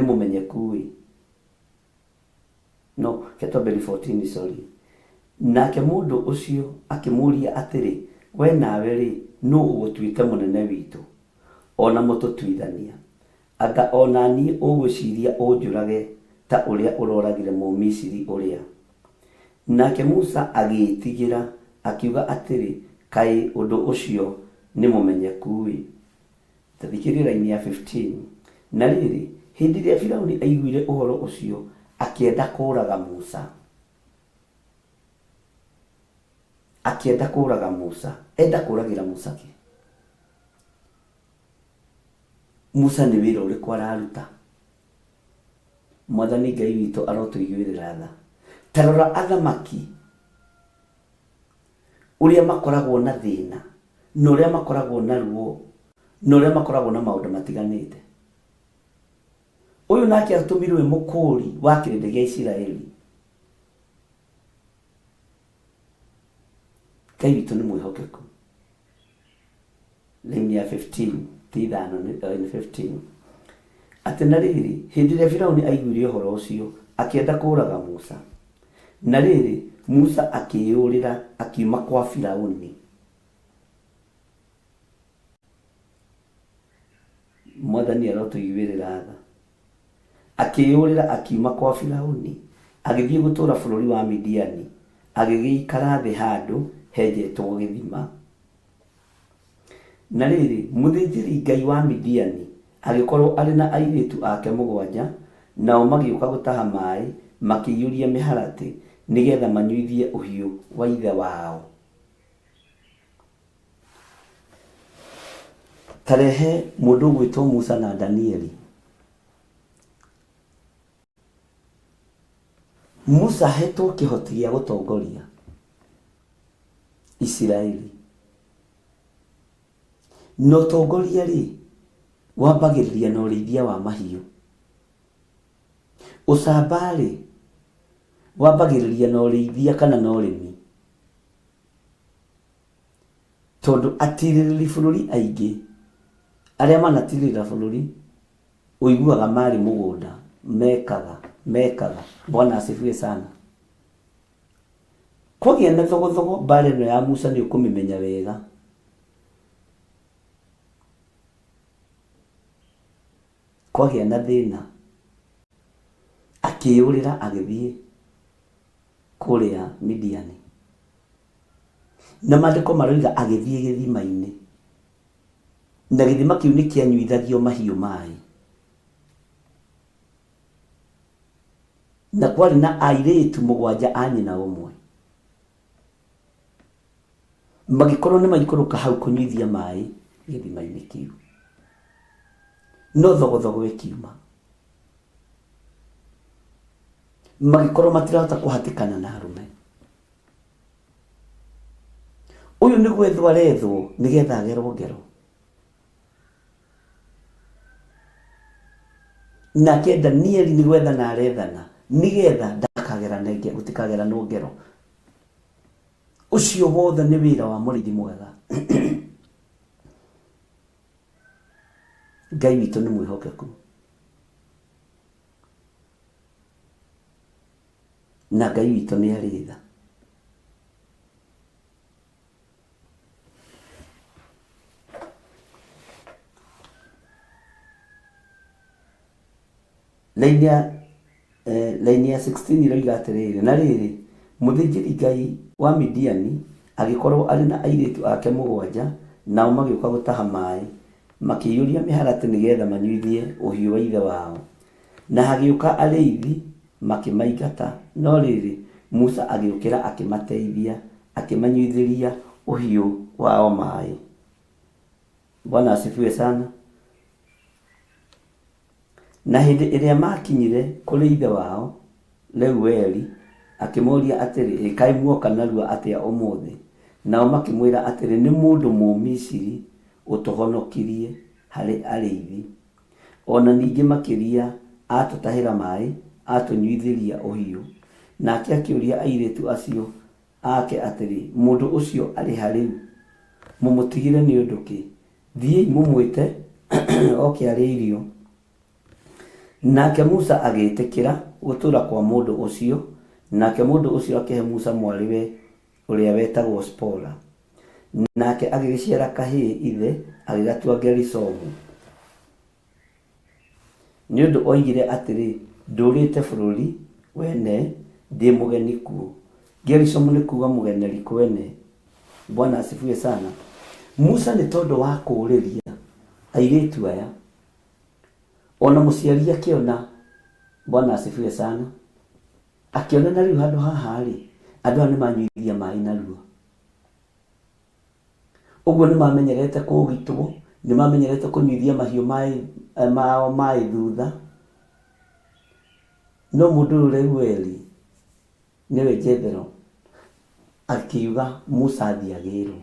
Speaker 3: mũmenyeku. No, ketwambĩrĩria 14, sorry. Nake mũndũ ũcio akĩmũũria atĩrĩ, we nawe rĩ, nũũ ũgũtuĩte mũnene witũ? Ona mũtũtuithania. Anga ona niĩ ũgwĩciria ũnjũrage ta ũrĩa ũroragire Mũmisiri ũrĩa. Nake Musa agĩĩtigĩra akiuga atĩrĩ, kaĩ ũndũ ũcio nĩ mũmenyeku. Tathikĩrĩria raini ya 15. Na rĩrĩ, hĩndĩ ĩrĩa Firaũni aiguire ũhoro ũcio akĩenda kũũraga Musa. Enda kũũragĩra Musa kĩ? Musa nĩ wĩra ũrĩkũ araruta? Mwathani Ngai witũ arotũiguĩrĩra tha. Ta rora athamaki ũrĩa makoragwo na thĩna, na ũrĩa makoragwo na ruo, na ũrĩa makoragwo na maũndũ matiganĩte. Ũyũ nake atũmirwo mũkũũri wa kĩrĩndĩ gĩa Isiraeli. Ngai witũ nĩ mwĩhokeku. Raini ya 15, ti 15. Atĩ na rĩrĩ, hĩndĩ ĩrĩa Firaũni aiguire ũhoro ũcio akĩenda kũũraga Musa. Na rĩrĩ, Musa akĩĩyũrĩra akiuma kwa Firaũni. Mwathani arotũiguĩrĩra tha. Akĩĩyũrĩra akiuma kwa Firaũni, agĩthiĩ gũtũũra bũrũri wa Midiani, agĩgĩikara thĩ handũ henjetwo gĩthima. Na rĩrĩ, mũthĩnjĩri Ngai wa Midiani agĩkorwo arĩ na airĩtu ake 7, nao magĩũka gũtaha maaĩ makĩiyũria mĩharatĩ nĩgetha manyuithie ũhiũ wa ithe wao. Tarehe mũndũ ũgwĩtwo Musa na Danieli. Musa hetwo kĩhoti gĩa gũtongoria Isiraeli. No ũtongoria rĩ, wambagĩrĩria na ũrĩithia wa mahiũ. Ũcamba rĩ, wambagĩrĩria na ũrĩithia kana na ũrĩmi. Tondũ atirĩrĩri bũrũri aingĩ arĩa manatirĩrĩra bũrũri ũiguaga marĩ mũgũnda mekaga. Bwana asifiwe sana. Kwagĩa na thogothogo mbara ĩno ya Musa nĩ ũkũmĩmenya wega. Kwagĩa na thĩna akĩyũrĩra agĩthiĩ kũrĩa Midiani. Na maandĩko maroiga agĩthiĩ gĩthima-inĩ. Na gĩthima kĩu nĩ kĩanyuithagio mahiũ maaĩ. Na kwarĩ na airĩtu 7 a nyina ũmwe. Magĩkorwo nĩ maikũrũka hau kũnyuithia maaĩ gĩthima-inĩ kĩu. No thogothogo ĩkiuma. Magĩkorwo matirahota kũhatĩkana na arũme. Ũyũ nĩ gwethwo arethwo nĩgetha agerwo ngero. Nake Danieli nĩ gwethana arethana nĩgetha ndakageranwo ngero. ucio wothe nĩ wĩra wa mũrĩithi mwega. Ngai witũ nĩ mwĩhokeku, na Ngai witũ nĩ arĩ tha. Laini ya 16 iroiga atĩrĩrĩ, na rĩrĩ mũthĩnjĩri Ngai wa Midiani agĩkorwo arĩ na airĩtu ake 7, nao magĩũka gũtaha maĩ, makĩiyũria mĩharatĩ nĩgetha manyuithie ũhiũ wa ithe wao. Na hagĩũka arĩithi makĩmaingata, no rĩrĩ Musa agĩũkĩra akĩmateithia, akĩmanyuithĩria ũhiũ wao maĩ. Bwana asifiwe sana. Na hĩndĩ ĩrĩa makinyire kũrĩ ithe wao Reueli, akĩmoria atĩrĩ, kaĩ muoka narua atĩa ũmũthĩ? Nao makĩmwĩra atĩrĩ, nĩ mũndũ Mũmisiri ũtũhonokirie harĩ arĩithi. Ona ningĩ makĩria atũtahĩra maĩ, atũnyuithĩria ũhiũ. Nake akĩũria airĩtu acio ake atĩrĩ, mũndũ ũcio arĩ ha rĩu? Mũmũtigire nĩ ũndũ kĩ? Thiĩi mũmwĩte oke arĩ irio. Nake Musa agĩtĩkĩra gũtũũra kwa mũndũ ũcio, nake mũndũ ũcio akĩhe Musa mwariwe ũrĩa wetagwo Spora. Nake agĩgĩciara kahĩĩ ithe, agĩgatua Gerisomu. Nĩ ũndũ oigire atĩrĩ, ndũrĩte bũrũri wene, ndĩ mũgeni kuo. Gerisomu nĩ kuuga mũgeneri kwene. Bwana asifiwe sana. Musa nĩ tondũ wa kũũrĩria airĩtu aya, ona mũciari akĩona, Bwana asifiwe sana, akĩona na rĩu handũ haha rĩ, andũ aya nĩ manyuithia maĩ narua. Ũguo nĩ mamenyerete kũũgitwo, nĩ mamenyerete kũnyuithia mahiũ mao maĩ thutha. No mũndũ ũyũ Reueli nĩwe Jethero akiuga Musa athiagĩrwo.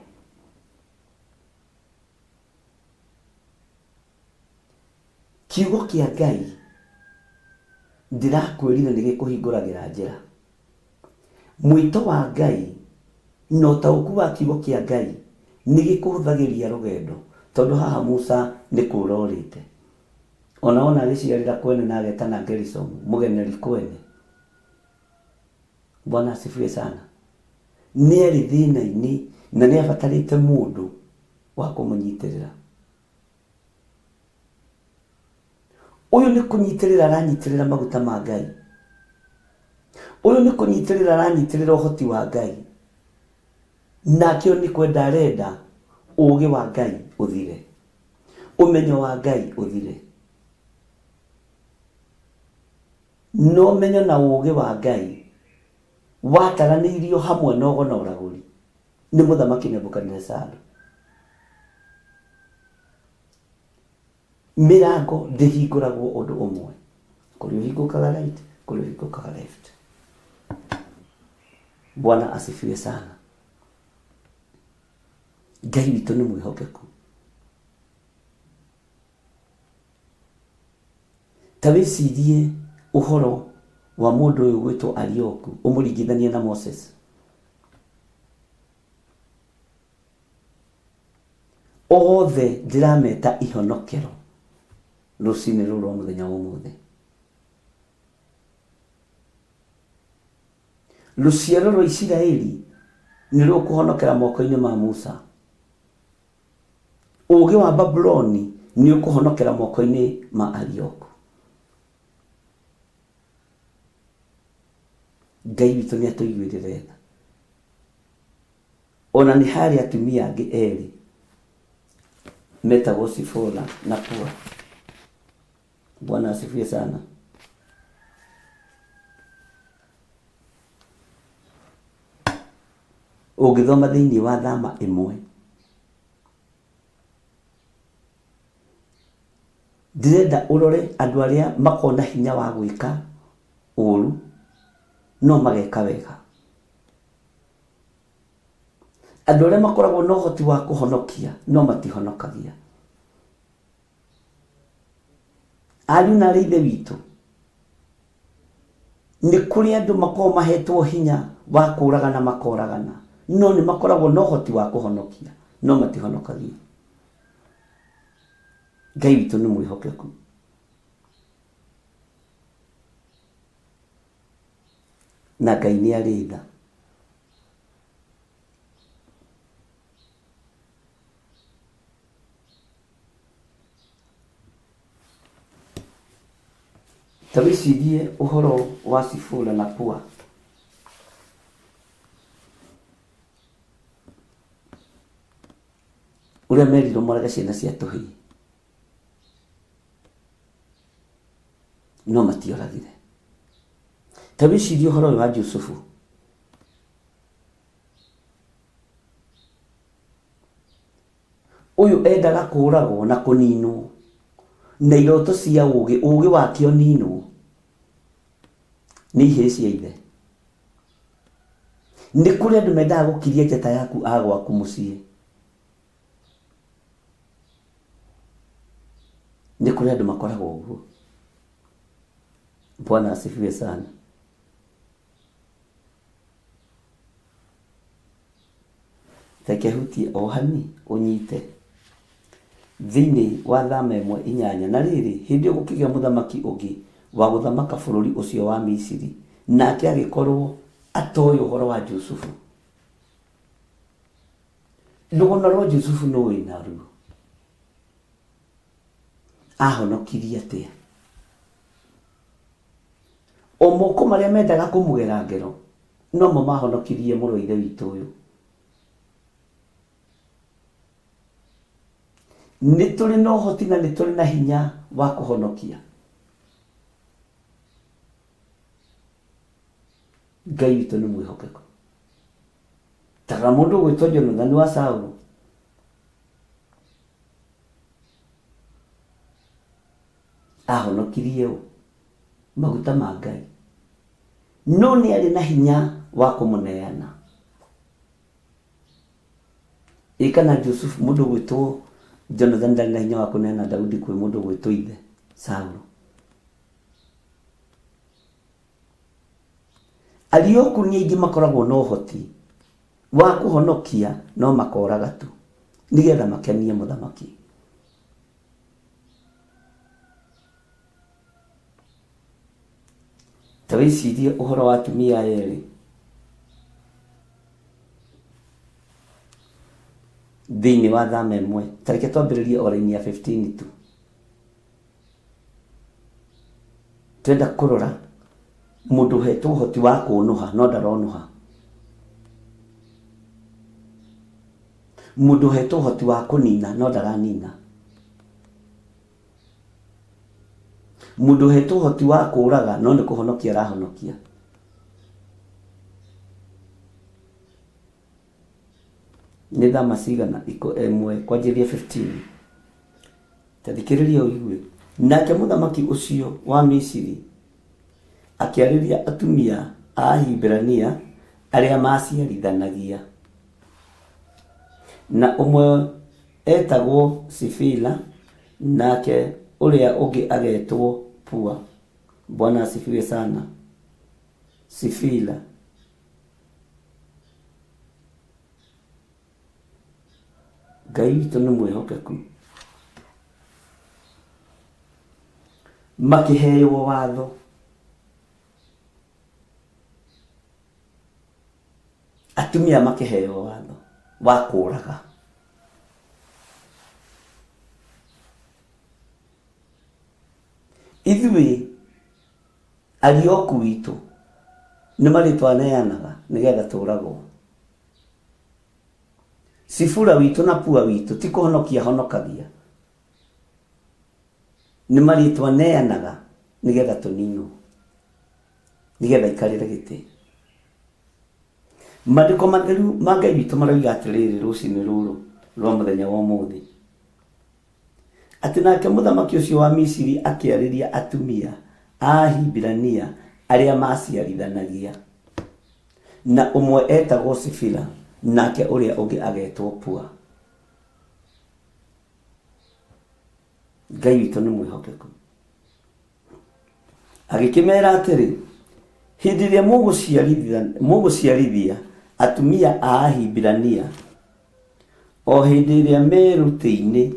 Speaker 3: Kiugo kĩa Ngai ndĩrakwĩrire nĩ gĩkũhingũragĩra njĩra. Mwĩto wa Ngai na ũtaũku wa kiugo kĩa Ngai nĩ gĩkũhũthagĩria rũgendo, tondũ haha Musa nĩ kũũra orĩte. Ona agĩciarĩra kwene na agetana Gerisomu, mũgeneri kwene. Bwana asifiwe sana. Nĩ arĩ thĩna-inĩ na nĩ abatarĩte mũndũ wa kũmũnyitĩrĩra. Ũyũ nĩ kũnyitĩrĩra aranyitĩrĩra maguta ma Ngai. Ũyũ nĩ kũnyitĩrĩra aranyitĩrĩra ũhoti wa Ngai. Nake nĩ kwenda arenda ũũgĩ wa Ngai ũthire, ũmenyo wa Ngai ũthire. No ũmenyo na ũũgĩ wa Ngai wataranĩirio hamwe na ũgo na ũragũri nĩ mũthamaki Nebukadinezaru. Mĩrango ndĩhingũragwo ũndũ ũmwe, kũrĩ ũhingũkaga right, kũrĩ ũhingũkaga left. Bwana asifiwe sana. Ngai witũ nĩ mwĩhokeku. Ta wĩcirie ũhoro wa mũndũ ũyũ gwĩtwo Arioku, ũmũringithanie na Moses. Othe ndĩrameta ihonokero rũcinĩ rũrũ rwa mũthenya wa ũmũthĩ. Rũciaro rwa Isiraeli nĩ rũkũhonokera moko-inĩ ma Musa. Ũũgĩ wa Babuloni nĩ ũkũhonokera moko-inĩ ma Arioku. Ngai witũ nĩ atũiguĩrĩre tha. Ona nĩ harĩ atumia angĩ erĩ metagwo Sifora na Pua. Bwana asifiwe sana. Ũngĩthoma thĩinĩ wa Thama 1, ndĩrenda ũrore andũ arĩa makona hinya wa gwĩka ũũru no mageka wega. Andũ arĩa makoragwo na ũhoti wa kũhonokia no matihonokagia. Ariũ na arĩ ithe witũ, nĩ kũrĩ andũ makoragwo mahetwo hinya wa kũũragana makoragana no nĩ makoragwo na ũhoti wa kũhonokia no matihonokagia. Ngai witũ nĩ mwĩhokeku. Na Ngai nĩ arĩ tha. Ta wĩcirie ũhoro wa Sifura na Pua. Ũrĩa merirwo moraga ciana cia tũhĩĩ no matioragire. Ta wĩcirie ũhoro ũyũ wa Jusufu. Ũyũ endaga kũũragwo na kũninwo na iroto cia ũũgĩ wake ũninwo nĩ ihĩĩ cia ithe. Nĩ kũrĩ andũ mendaga gũkiria njata yaku agwaku mũciĩ. Nĩ kũrĩ andũ makoragwo ũguo. Bwana asifiwe sana. Tekehutie o hani ũnyite thĩinĩ wa Thama 1:8. Na rĩrĩ hĩndĩ ĩyo gũkĩgĩa mũthamaki ũngĩ wa gũthamaka bũrũri ũcio wa Misiri, nake agĩkorwo atoĩ ũhoro wa Jusufu. Rũgano rwa Jusufu no wĩna ruo. Ahonokirie atĩa? O moko marĩa mendaga kũmũgera ngero no mo mahonokirie mũrũ wa ithe witũ ũyũ. Nĩ tũrĩ na ũhoti na nĩ tũrĩ na hinya wa kũhonokia. Ngai witũ nĩ mwĩhokeku. Tara mũndũ ũgwĩtwo Jonathan wa Saũlũ. Ahonokirie maguta ma Ngai. No nĩ arĩ na hinya wa kũmũneana. Kana Jusufu mũndũ ũgwĩtwo Jonathan ndarĩ na hinya wa kũneana Daudi kwĩ mũndũ ũgwĩtwo ithe Saũlũ. Arioku nĩ aingĩ makoragwo na ũhoti wa kũhonokia no makoraga tu nĩgetha makenie mũthamaki. Ta wĩcirie ũhoro wa atumia erĩ. Thĩinĩ wa Thama 1, tareke twambĩrĩrie orainĩ ya 15 tu. Twenda kũrora mũndũ ũhetwo ũhoti wa kũnũha no ndaronũha. Mũndũ ũhetwo ũhoti wa kũnina no ndaranina. Mũndũ ũhetwo ũhoti wa kũũraga no nĩ kũhonokia arahonokia. Nĩ Thama cigana 1 kwanjĩrĩria 15. Tathikĩrĩria ũigue. Nake mũthamaki ũcio wa Misiri akĩarĩria atumia a Hibirania arĩa maciarithanagia. Na ũmwe etagwo Sifila, nake ũrĩa ũngĩ agetwo Pua. Bwana asifiwe sana. Sifila. Ngai witũ nĩ mwĩhokeku. Makĩheo watho. Atumia makĩheo watho wa kũũraga. Ithuĩ arioku witũ nĩ marĩtwa neanaga nĩgetha tũũragwo. Sifura witũ na Pua witũ ti kũhonokia honokagia. Nĩ marĩtwa neanaga nĩgetha tũninwo, nĩgetha ikarĩre gĩtĩ. Maandĩko matheru ma Ngai witũ maroiga atĩrĩrĩ rũcinĩ rũrũ rwa mũthenya wa ũmũthĩ, atĩ nake mũthamaki ũcio wa Misiri akĩarĩria atumia a Hibirania arĩa maciarithanagia, na ũmwe etagwo Sifila, nake ũrĩa ũngĩ agetwo Pua. Ngai witũ nĩ mwĩhokeku. Agĩkĩmera atĩrĩ, hĩndĩ ĩrĩa mũgũciarithia atumia a Ahibirania o hindi ria meruti-ini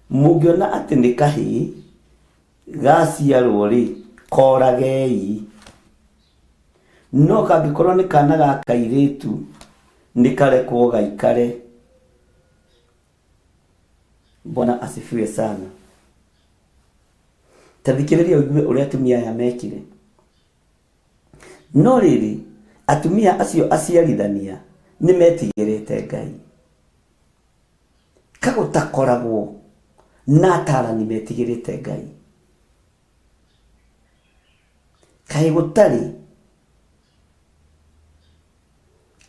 Speaker 3: mungiona ati ni kahi gaciarwo ri koragei no kangikorwo ni kana ga kairitu ni karekwo gaikare. Bwana asifiwe sana. Tathikiriria ugue uria atumia aya mekire. No riri atumia acio aciarithania ni metigirite Ngai. Kagutakoragwo na atarani metigirite Ngai. Kai gutari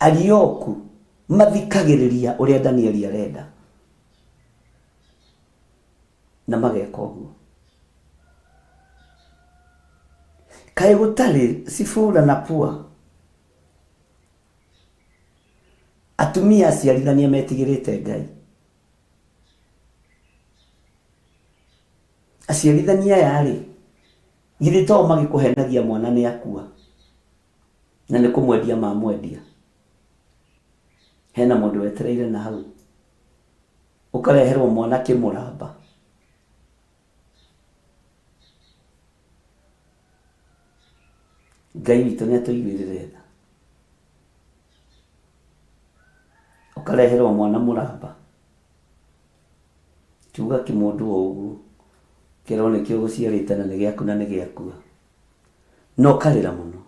Speaker 3: arioku mathikagiriria uria Danieli arenda na mageka uguo. Kai gutari Sifura na Pua atumia aciarithania metigirite Ngai. Aciarithania yari githĩ to magikuhenagia mwana ni akua na ni kumwendia mamwendia. Hena mundu wetereire na hau ukareherwo mwana kimuramba. Ngai witũ nĩ atuiguĩrĩre tha. Ukareherwo mwana muramba kiuga kimundu o ũguo kirone kio guciarĩte na nĩ gĩaku na nĩ gĩakua. No karĩra mũno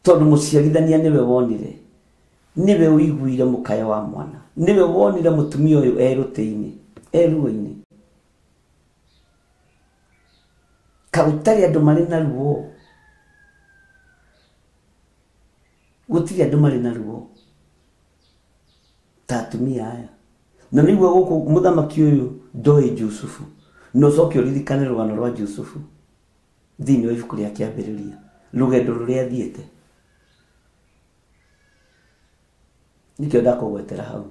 Speaker 3: tondũ mũciarithania nĩwe wonire, niwe uiguire mukaya wa mwana, niwe wonire mutumia uyu erutĩ-inĩ eruo-inĩ. Kautari andu mari na ruo, gutiri andu mari na ruo ta atumia aya. Na nĩguo gũkũ mũthamaki ũyũ ndoĩ Jusufu, no coke ũririkane rũgano rwa Jusufu thĩinĩ wa ibuku rĩa kĩambĩrĩria, rũgendo rũrĩa athiĩte. Nikio ndakũgwetera hau.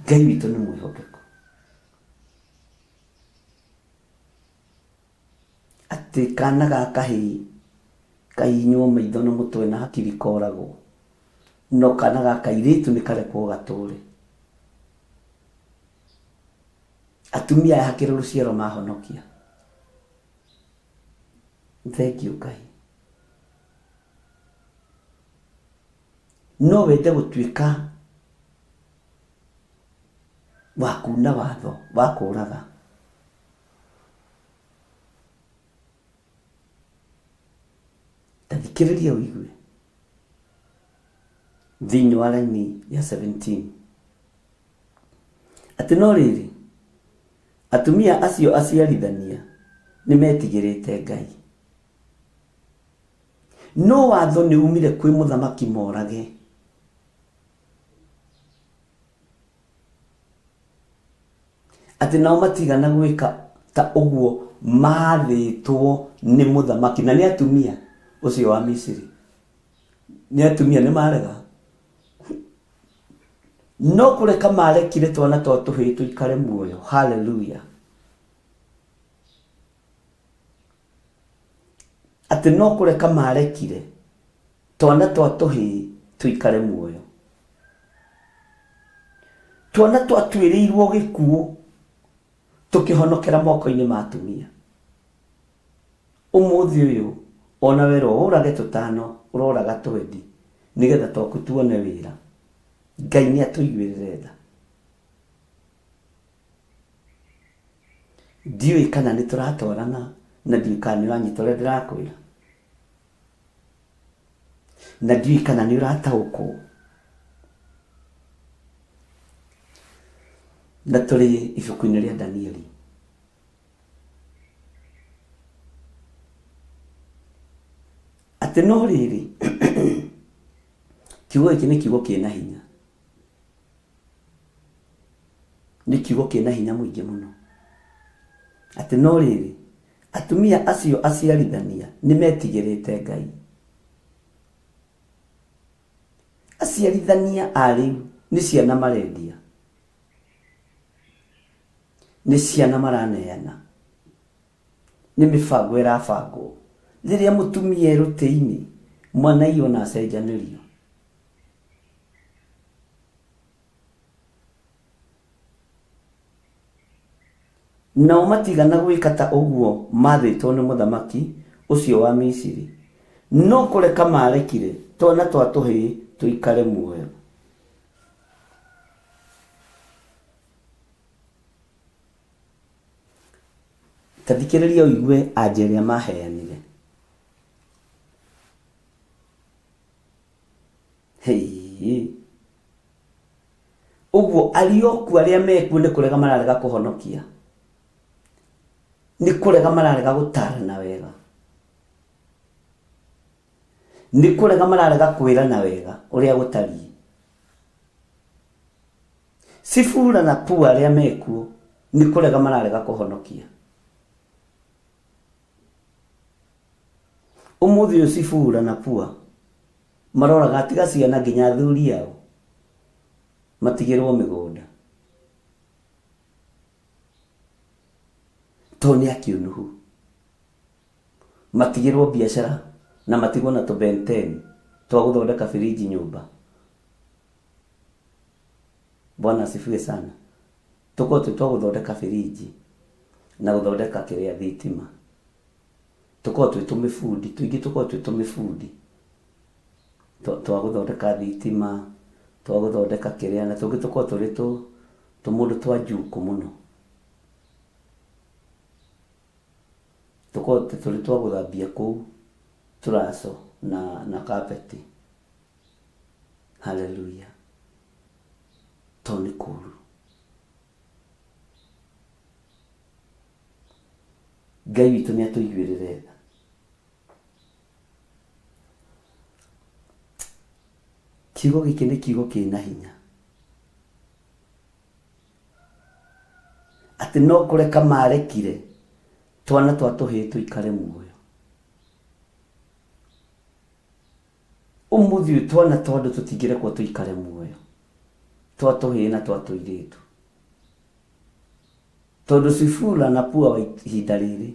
Speaker 3: Ngai witũ nĩ mwĩhokeku atĩ kana ga kahĩĩ kahinywo maitho na mũtwe na hakiri koragwo, no kana ga kairĩtu nĩ karekwo gatũre. Atumia aya hakĩrĩ rũciaro mahonokia. Thengiũ Ngai. No wende gũtuĩka wa kuna watho wa kũũraga. Tathikĩrĩria ũigue thĩinĩ wa raini ya 17 atĩ no rĩrĩ atumia acio aciarithania nĩ metigĩrĩte Ngai. No watho nĩ umire kwĩ mũthamaki morage. Atĩ nao matigana gwĩka ta ũguo mathĩtwo nĩ mũthamaki, na nĩ atumia ũcio wa Misiri. Nĩ atumia nĩ marega. No kũreka marekire twana twa tũhĩĩ tũikare muoyo. Hallelujah. Atĩ no kũreka marekire twana twa tũhĩĩ tũikare muoyo. Twana twatuĩrĩirwo gĩkuũ tukihonokera moko-inĩ ma atumia. Ũmũthĩ ũyũ ona wero ũrage tũtano ũroraga twendi nigetha twaku tuone wĩra. Ngai nĩ atũiguĩrĩre tha. Ndiũĩ kana nĩ tũratwarana na ndiũĩ kana nĩ ũranyita ũrĩa ndĩrakwĩra, na ndiũĩ kana nĩ ũrataũkwo. Na tũrĩ ibuku-inĩ rĩa Danieli. Atĩ no rĩrĩ kiugo gĩkĩ nĩ kiugo kĩna hinya. Nĩ kiugo kĩna hinya mũingĩ mũno. Atĩ no rĩrĩ atumia acio aciarithania nĩ metigĩrĩte Ngai. Aciarithania a rĩu nĩ ciana marendia, nĩ ciana maraneana, nĩ mĩbango ĩrabangwo, riria mutumia eruteini mwana iyo na acenjanĩrio. Nao matigana gwĩka ta ũguo mathĩtwo nĩ mũthamaki ũcio wa Misiri, no kũreka marekire twana twa tũhĩĩ tũikare muoyo. Tathikĩrĩria ũigue anja ĩrĩa maheanire. Ũguo arioku arĩa mekuo nĩ kũrega mararega kũhonokia, nĩ kũrega mararega gũtarana wega, nĩ kũrega mararega kwĩrana wega ũrĩa gũtariĩ. Sifura na Pua arĩa mekuo nĩ kũrega mararega kũhonokia. Ũmũthĩ ũyũ Sifura na Pua maroraga atiga ciana nginya athuri ao matigĩrwo mĩgũnda, to nĩ akĩũnuhu, matigĩrwo biacara na matigwo na tũbenteni twa gũthondeka firiji nyũmba. Bwana asifiwe sana. Tuko twa gũthondeka firiji na gũthondeka kĩrĩa thitima. Tuko tũmĩbundi, tuingĩ tuko tũmĩbundi twa gũthondeka thitima, twa gũthondeka kĩrĩa, na tũngĩ tuko tũrĩ tũmũndũ twa njuku mũno, tuko tũrĩ twa gũthambia kũu tũraco na kapeti. Haleluya. To nĩ kũru. Ngai witũ nĩ atũiguĩrĩre tha. Kiugo gĩkĩ nĩ kiugo kĩna hinya, atĩ no kũreka marekire twana twa tũhĩĩ tũikare muoyo. Ũmũthĩ ũyũ twana tondũ tũtingĩrekwo tũikare muoyo, twa tũhĩĩ na twa tũirĩtu, tondũ Sifura na Pua wa ihinda rĩrĩ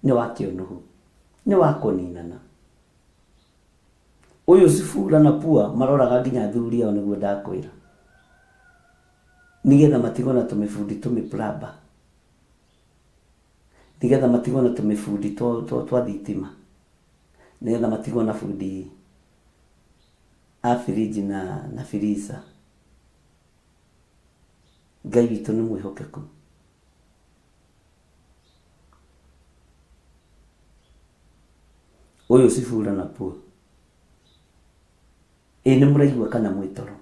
Speaker 3: nĩ wa kĩũnuhu, nĩ wa kũninana. Ũyũ Sifura na Pua maroraga nginya athuri ao nĩguo ndakwĩra, nĩgetha matigwo na tũmĩbundi tũmĩplamba, nĩgetha matigwo na tũmĩbundi twa thitima, nĩgetha matigwo na bundi a firiji na firiza. Ngai witũ nĩ mwĩhokeku. Ũyũ Sifura na Pua, nĩ mũraigua kana mwĩ toro?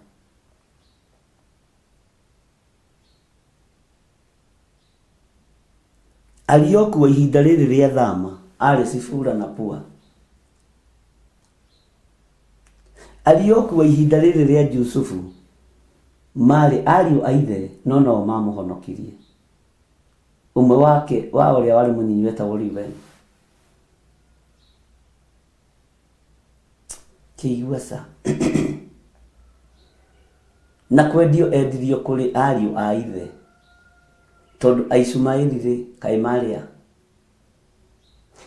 Speaker 3: Arioku wa ihinda rĩrĩ rĩa thama arĩ Sifura na Pua. Arioku wa ihinda rĩrĩ rĩa Jusufu marĩ ariũ a ithe, no nao mamũhonokirie. Ũmwe wake wa ũrĩa warĩ mũnyinyi wetagwo Reuben. Kĩigua sa na kwendio endirio kũrĩ ariũ a ithe, tondũ Aishumaeli rĩ kaĩ marĩa?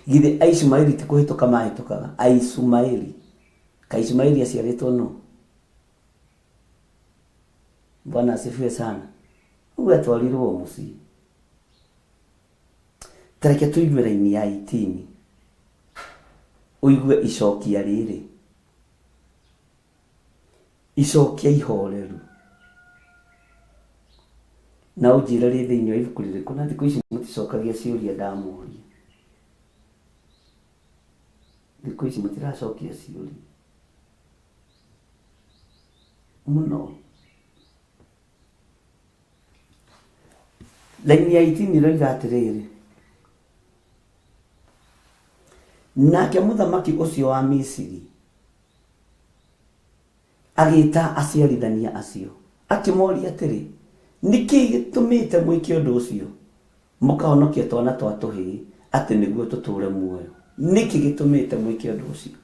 Speaker 3: Githĩ Aishumaeli ti kũhĩtũka mahĩtũkaga? Aishumaeli, kaĩ Ishumaeli aciarĩtwo no? Bwana asifiwe sana. Ũguo atwarirwo mũciĩ. Tareke tũigue raini ya 18 ũigue icokia rĩrĩ, icokia ihoreru, na ũnjĩre rĩ thĩinĩ wa ibuku rĩrĩkũ. Na thikũ ici mũticokagia ciũria ndamũria, thikũ ici mũtiracokia ciũria mũno. Raini ya 18 ĩroiga atĩrĩrĩ, nake mũthamaki ũcio wa Misiri agĩta aciarithania acio, akĩmoria atĩrĩ, nĩkĩ gĩtũmĩte mwĩke ũndũ ũcio mũkahonokia twana twa tũhĩĩ atĩ nĩguo tũtũre muoyo? Nĩkĩ gĩtũmĩte mwĩke ũndũ ũcio?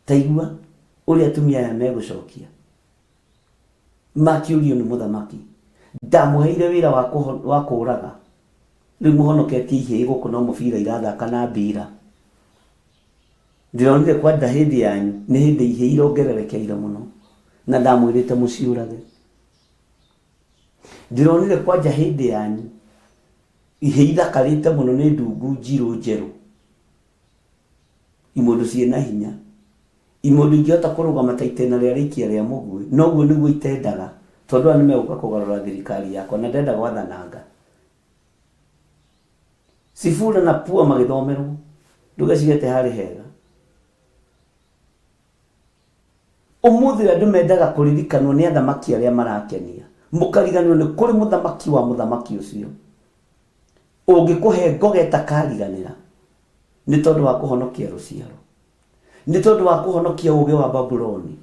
Speaker 3: Taigua ũrĩa atumia aya megũcokia. Makĩũrio nĩ mũthamaki, ndamũheire wĩra wa kũũraga, rĩu mũhonoketie ihĩĩ gũkũ no mũbira irathaka na mbira. ndironire kwa ndahindi yanyu nĩ hĩndĩ ihe irongererekeire mũno na ndamwĩrĩte mũciũrage. Ndironire kwanja hĩndĩ yanyu ihe ithakarĩte mũno nĩ ndungu njirũ njerũ, imũndũ ciĩna hinya, imũndũ ingĩhota kũrũgama ta itĩna rĩa rĩikia rĩa mũguĩ. Noguo nĩguo itendaga, tondũ aya nĩmegũka kũgarũra thirikari yakwa na ndenda gwathananga. Sifuna na Pua magĩthomerwo, ndũgacigete harĩ hega. Ũmũthĩ andũ mendaga kũririkanwo nĩ athamaki arĩa marakenia, mũkariganĩrwo nĩ kũrĩ mũthamaki wa mũthamaki ũcio. Ũngĩkũhe ngogeta kariganĩra nĩ tondũ wa kũhonokia rũciaro, nĩ tondũ wa kũhonokia ũũgĩ wa Babuloni.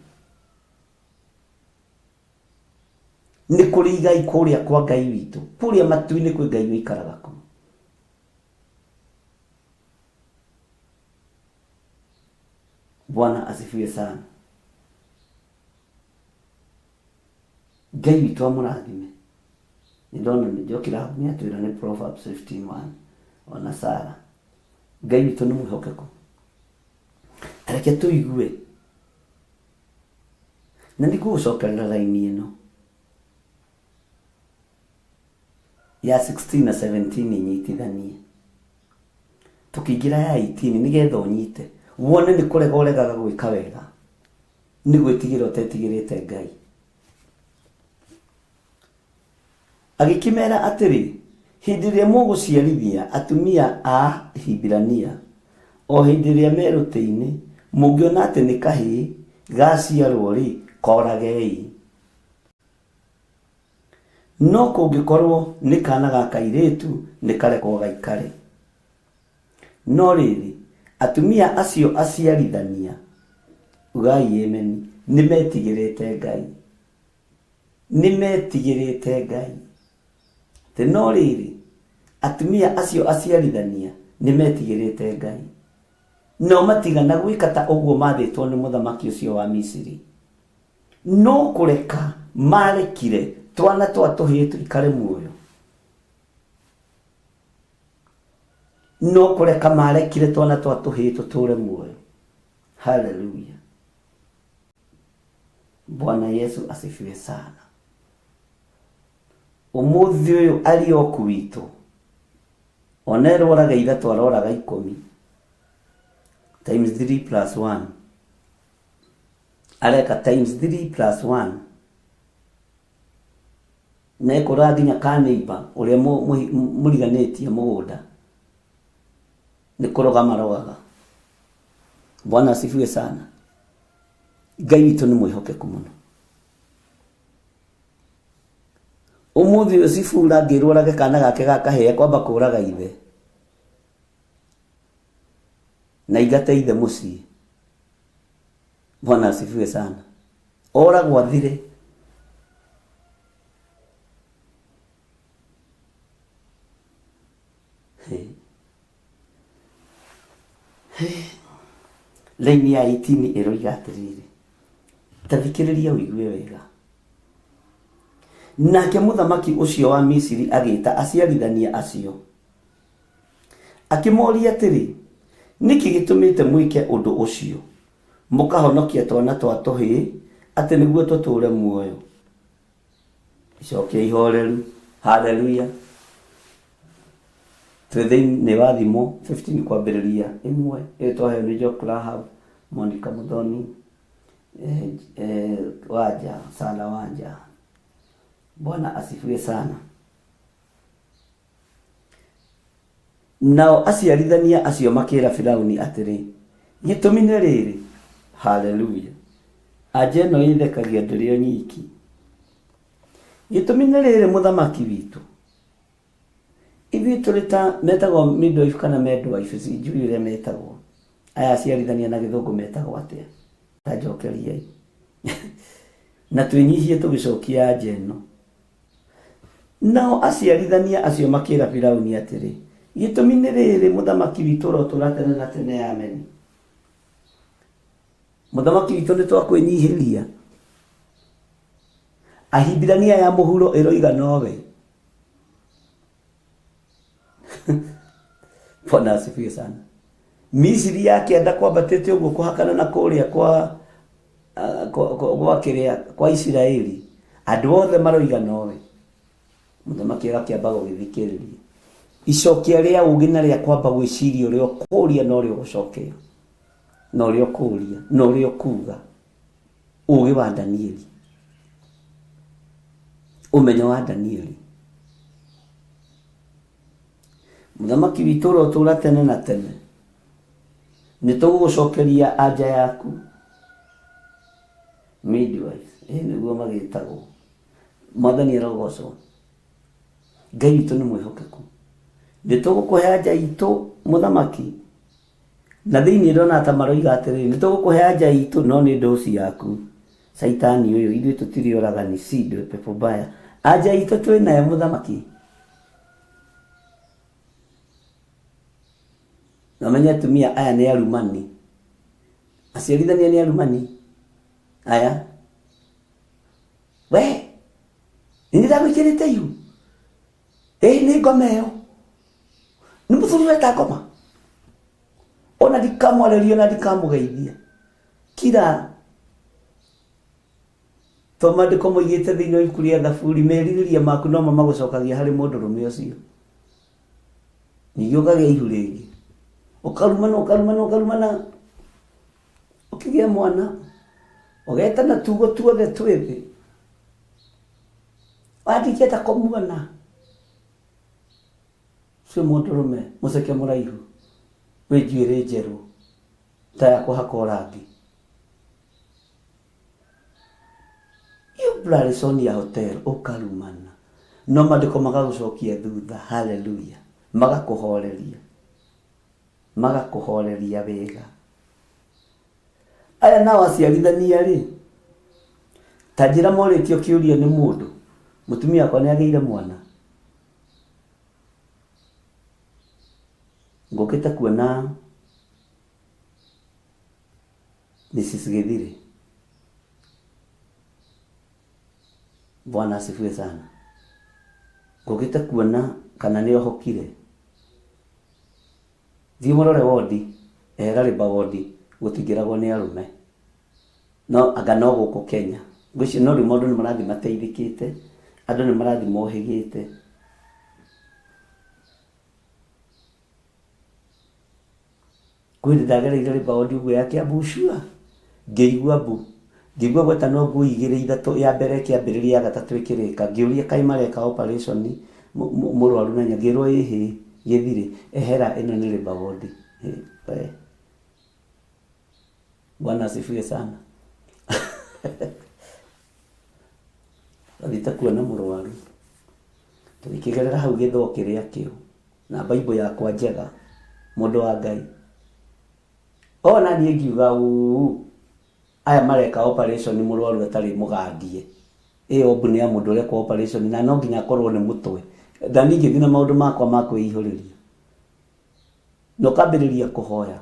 Speaker 3: Nĩ kũrĩ igai kũrĩa kwa Ngai witũ, kũrĩa matu-inĩ kwĩ Ngai wĩikaraga kuo. Bwana asifiwe sana. Ngai witũ amũrathime. Nĩndona nĩnjokĩra hau nĩatwĩra nĩ Proverbs 15:1 ona Sara. Ngai witũ nĩ mwĩhokeku. Reke tũigue. Na nĩngũgũcokerera raini ĩno ya 16 na 17 inyitithanie. Tukĩingĩra ya 18 nĩgetha ũnyite wone nĩ kũrega ũregaga gwĩka wega, nĩ gwĩtigĩra ũtetigĩrĩte Ngai. Agĩkĩmera atĩrĩ, hĩndĩ ĩrĩa mũgũciarithia atumia a Hibirania, o hĩndĩ ĩrĩa merũtĩ-inĩ, mũngĩona atĩ nĩ kahĩĩ gaciarwo-rĩ, koragei. No kũngĩkorwo nĩ kana ga kairĩtu, nĩ karekwo gaikare. No rĩrĩ, atumia acio aciarithania, ugai ameni, nĩmetigĩrĩte Ngai. Nĩmetigĩrĩte Ngai. No rĩrĩ, atumia acio aciarithania nĩmetigĩrĩte Ngai. No matigana gwĩka ta ũguo mathĩtwo nĩ mũthamaki ũcio wa Misiri. No kũreka marekire twana twa tũhĩĩ tũikare muoyo. No kũreka marekire twana twa tũhĩĩ tũtũre muoyo. Haleluya. Bwana Yesu asifiwe sana. Ũmũthĩ ũyũ arĩ oku witũ, ona eroraga ithatũ aroraga 10 times 3 plus 1, areka times 3 plus 1, na ekora nginya ka neighbor ũrĩa mũriganĩtie mũgũnda nĩ kũroga marogaga. Bwana asifiwe sana. Ngai witũ nĩ mwĩhokeku mũno. Ũmũthĩ ũyũ Sifura ngĩrũrage kana gake gakahĩa kwamba kũraga ithe na ingate ithe mũciĩ. Bwana asifiwe sana. Ora gwathire. Laini ya 18 ĩroiga atĩrĩrĩ, tathikĩrĩria ũigue wega. Nake mũthamaki ũcio wa Misiri agĩĩta aciarithania acio, akĩmoria atĩrĩ, nĩkĩ gĩtũmĩte mwĩke ũndũ ũcio, mũkahonokia twana twa tũhĩĩ atĩ nĩguo tũtũre muoyo? Icokia ihoreru. Haleluya. Twĩ-thĩinĩ wa Thimo 15 kwambĩrĩria 1 ĩtwaheo nĩ Jock Rahab, Monica Muthoni, Wanja, Sala Wanja. Bwana asifiwe sana. Nao aciarithania acio makĩra Firaũni atĩrĩ, gĩtũmi nĩ rĩrĩ. Haleluya. Anja ĩno ĩthekagia ndĩrĩ o nyiki. Gĩtũmi nĩ rĩrĩ mũthamaki witũ. Ithuĩ tũrĩ ta metagwo midwife kana midwife, njui ũrĩa metagwo. Aya aciarithania na gĩthũngũ metagwo atĩa? Ta njokeriai. Na twĩnyihie tũgĩcokia anja ĩno. Nao aciarithania acio makĩra Firaũni atĩrĩ, gĩtũmi nĩ rĩrĩ mũthamaki witũ ũrotũra tene na tene, ameni. Mũthamaki witũ nĩ twakwĩnyihĩria. Ahibirania ya mũhuro ĩroiga nowe. Bwana asifiwe sana. Misiri yake enda kwambatĩte ũguo kũhakana na kũrĩa kwa Isiraeli, andũ othe maroiga nowe. Mũthamaki agakĩamba gũgĩthikĩrĩria. Icokia rĩa ũgĩ na rĩa kwamba gwĩciria ũrĩa ũkũria na ũrĩa ũgũcokea, na ũrĩa ũkũria na ũrĩa ũkuga. Ũgĩ wa Danieli, ũmenyo wa Danieli. Mũthamaki witũ ũrĩa ũtũũra tene na tene, nĩtũgũgũcokeria anja yaku. Midwife, nĩguo magĩtagwo. Mwathani arogocwo. Ngai witũ nĩ mwĩhokeku. Nĩtũgũkũhe anja itũ mũthamaki. Na thĩinĩ ndona ta maroiga atĩrĩrĩ, nĩtũgũkũhe anja itũ no nĩ ndoci yaku. Saitani ũyũ, ithuĩ tũtirĩ oragani, sidwe pepo baya. Anja itũ twĩ nayo mũthamaki. Na menya atumia aya nĩ arumani. Aciarithania nĩ arumani. Aya. We, nĩ ndagwĩkĩrĩte yu. Nĩ ngoma ĩyo. Nĩ mũthuri weta ngoma. Ona ndikamwarĩria na ndikamũgeithia. Kira Tomandĩko moigĩte thĩinĩ wa ibuku rĩa Thaburi, merirĩria maku no mamagũcokagia harĩ mũndũrũme ũcio. Ningĩ ũkagĩa ihu rĩngĩ. Ũkarumana. Ũkĩgĩa mwana. Ũgetana tugo tuothe twĩthĩ. Wandĩkĩta kũmuona. Cio mũndũrũme, mũceke mũraihu. Wĩ njuĩrĩ njerũ. Ta ya kũhakwo rangi. Blaresonia Hotel, ũkarumana. No mandĩko magagũcokia thutha. Haleluya. Magakũhoreria wega. Aya nao aciarithania rĩ, ta njĩra morĩtio kĩũria nĩ mũndũ, mũtumia akwa nĩ agĩire mwana. Ngũkĩte kuona Mrs. Githiri. Bwana asifiwe sana. Ngũkĩte kuona kana nĩ ohokire. Thiĩ mũrore wodi, Rariba wodi, gũtingĩragwo nĩ arũme. No anga no gũkũ Kenya. Ngwĩciria no rĩu maũndũ nĩ marathiĩ mateithĩkĩte, andũ nĩ marathiĩ mohĩgĩte. Kwĩrĩ ndagereire Rariba wodi ũguo ya Kiambu Shua. Ngĩigua gweta no nguo igĩrĩ ithatũ, ya mbere kĩambĩrĩria, ya gatatũ ĩkĩrĩka. Ngĩũria kaĩ mareka operation mũrwaru na nyagĩrwo ĩhĩ Githiri, ehera ĩno nĩ Rariba wodi. Bwana asifiwe sana. Thita kuona mũrwaru. Tũgĩkĩgerera hau gĩthoo kĩrĩa kĩo. Na Bible yakwa njega. Mũndũ wa Ngai. Ona niĩ ngiuga aya mareka operation mũrwaru atarĩ mũgandie. Obu nĩ ya mũndũ ũreka operation na no nginya akorwo nĩ mũtwe. Thani ngĩthiĩ na maũndũ makwa ma kwĩihũrĩria. No kambĩrĩria kũhoya.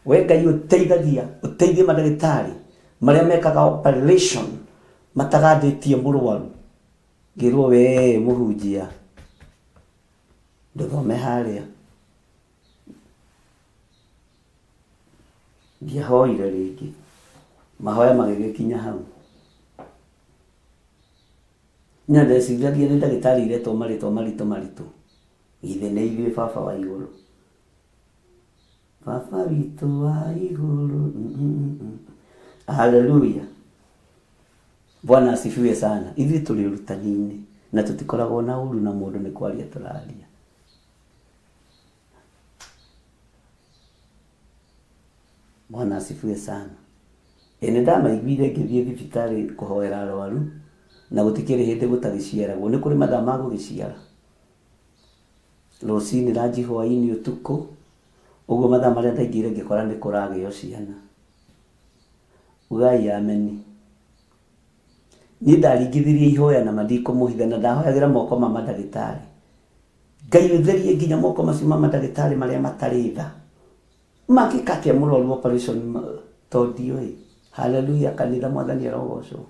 Speaker 3: We Ngai ũteithie mandagĩtarĩ marĩa mekaga operation matagandĩtie mũrwaru. Ngĩrwo we mũhunjia. Ndũthome harĩa. Ndiahoire rĩngĩ. Mahoya magĩgĩkinya hau. Na ndeciragia nĩ ndagĩtarĩ iretwo maritũ. Ithe nĩ ithuĩ baba wa igũrũ. Baba witũ wa igũrũ. Haleluya. Bwana asifiwe sana. Ithuĩ tũrĩ ũrutani-inĩ na tũtikoragwo na ũru na mũndũ nĩ kwaria tũraria. Bwana asifiwe sana. Nĩ ndamaiguire ngĩthiĩ thibitarĩ kũhoera arwaru na gũtikĩrĩ hĩndĩ gũtagĩciaragwo. Nĩ kũrĩ mathaa ma gũgĩciara. Rũcinĩ ranji hwaĩ-inĩ ũtukũ. Ũguo mathaa marĩa ndaingĩire ngĩkora nĩ kũragĩo ciana. Ugai ameni. Niĩ ndaringithirie ihoya na mandikũmũhitha na ndahoyagĩra moko ma mandagĩtarĩ. Ngai ũtherie nginya moko macio ma mandagĩtarĩ marĩa matarĩ tha. Makĩkatia mũrwaru operation tondioĩ. Haleluya, kanitha Mwathani arogocwo.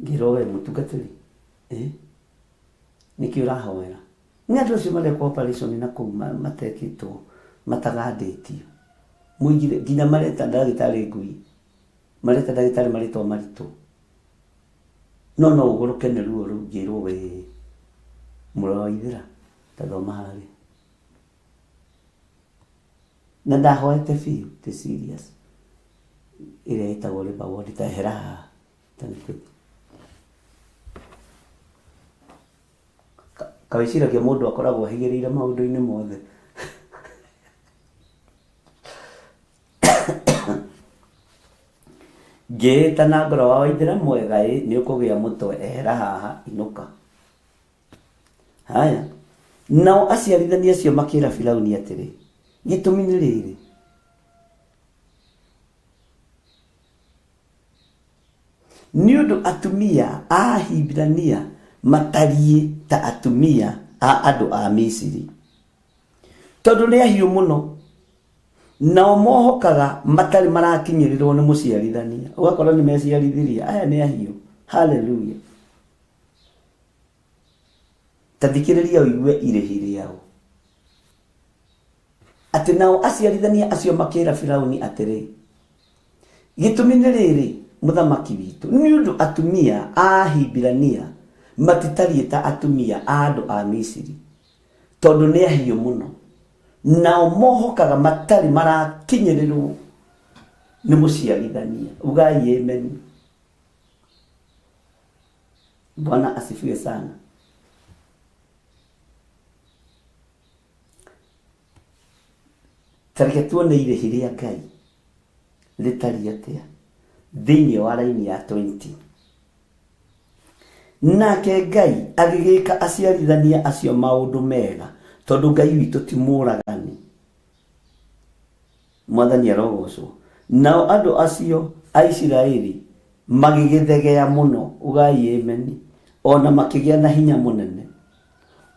Speaker 3: Ngĩrwo we mũtungatĩri. Niki urahoera. Ni andu acio mareka operation na kuu matekitwo matagadĩtio. Muigire nginya mareta ndagĩtarĩ ngui. Mareta ndagĩtarĩ maritwa maritũ. No ũgũrũke nĩ ruo rũu ngĩrwo we mũra wa ithera tathoma harĩ. Na ndahoete biũ ti serious. Ĩrĩa ĩtagwo liver ward ta hera tanĩtũ. Kawĩciragia mũndũ akoragwo ahigĩrĩire maũndũ-inĩ mothe. Ngĩĩta na ngoro wa Waithĩra mwega nĩ ũkũgĩa mũtwe ehera haha inuka. Haya. Nao aciarithania acio makĩra Firaũni atĩrĩ, gĩtũmi nĩ rĩrĩ. Nĩ ũndũ atumia a Hibirania matariĩ ta atumia a andũ a Misiri. Tondũ nĩ ahiũ mũno. Nao mohokaga matarĩ marakinyĩrĩrwo nĩ mũciarithania. Ũgakora nĩ meciarithirie. Aya nĩ ahiũ. Hallelujah. Tathikĩrĩria ũigue irĩhi rĩao. Atĩ nao aciarithania acio makĩra Firaũni atĩrĩ, gĩtũmi nĩ rĩrĩ mũthamaki witũ, nĩ ũndũ atumia a Hibirania matitariĩ ta atumia a andũ a Misiri. Tondũ nĩ ahiũ mũno. Nao mohokaga matarĩ marakinyĩrĩrwo nĩ mũciarithania. Ugai amen. Bwana asifiwe sana. Tareke tuone irĩhi rĩa Ngai rĩtariĩ atĩa thĩinĩ wa raini ya 20. Nake Ngai agĩgĩka aciarithania acio maũndũ mega, tondũ Ngai witũ ti mũragani. Mwathani arogocwo. Nao andũ acio a Isiraeli magĩgĩthegea mũno. Ugai amen. Ona makĩgĩa na hinya mũnene.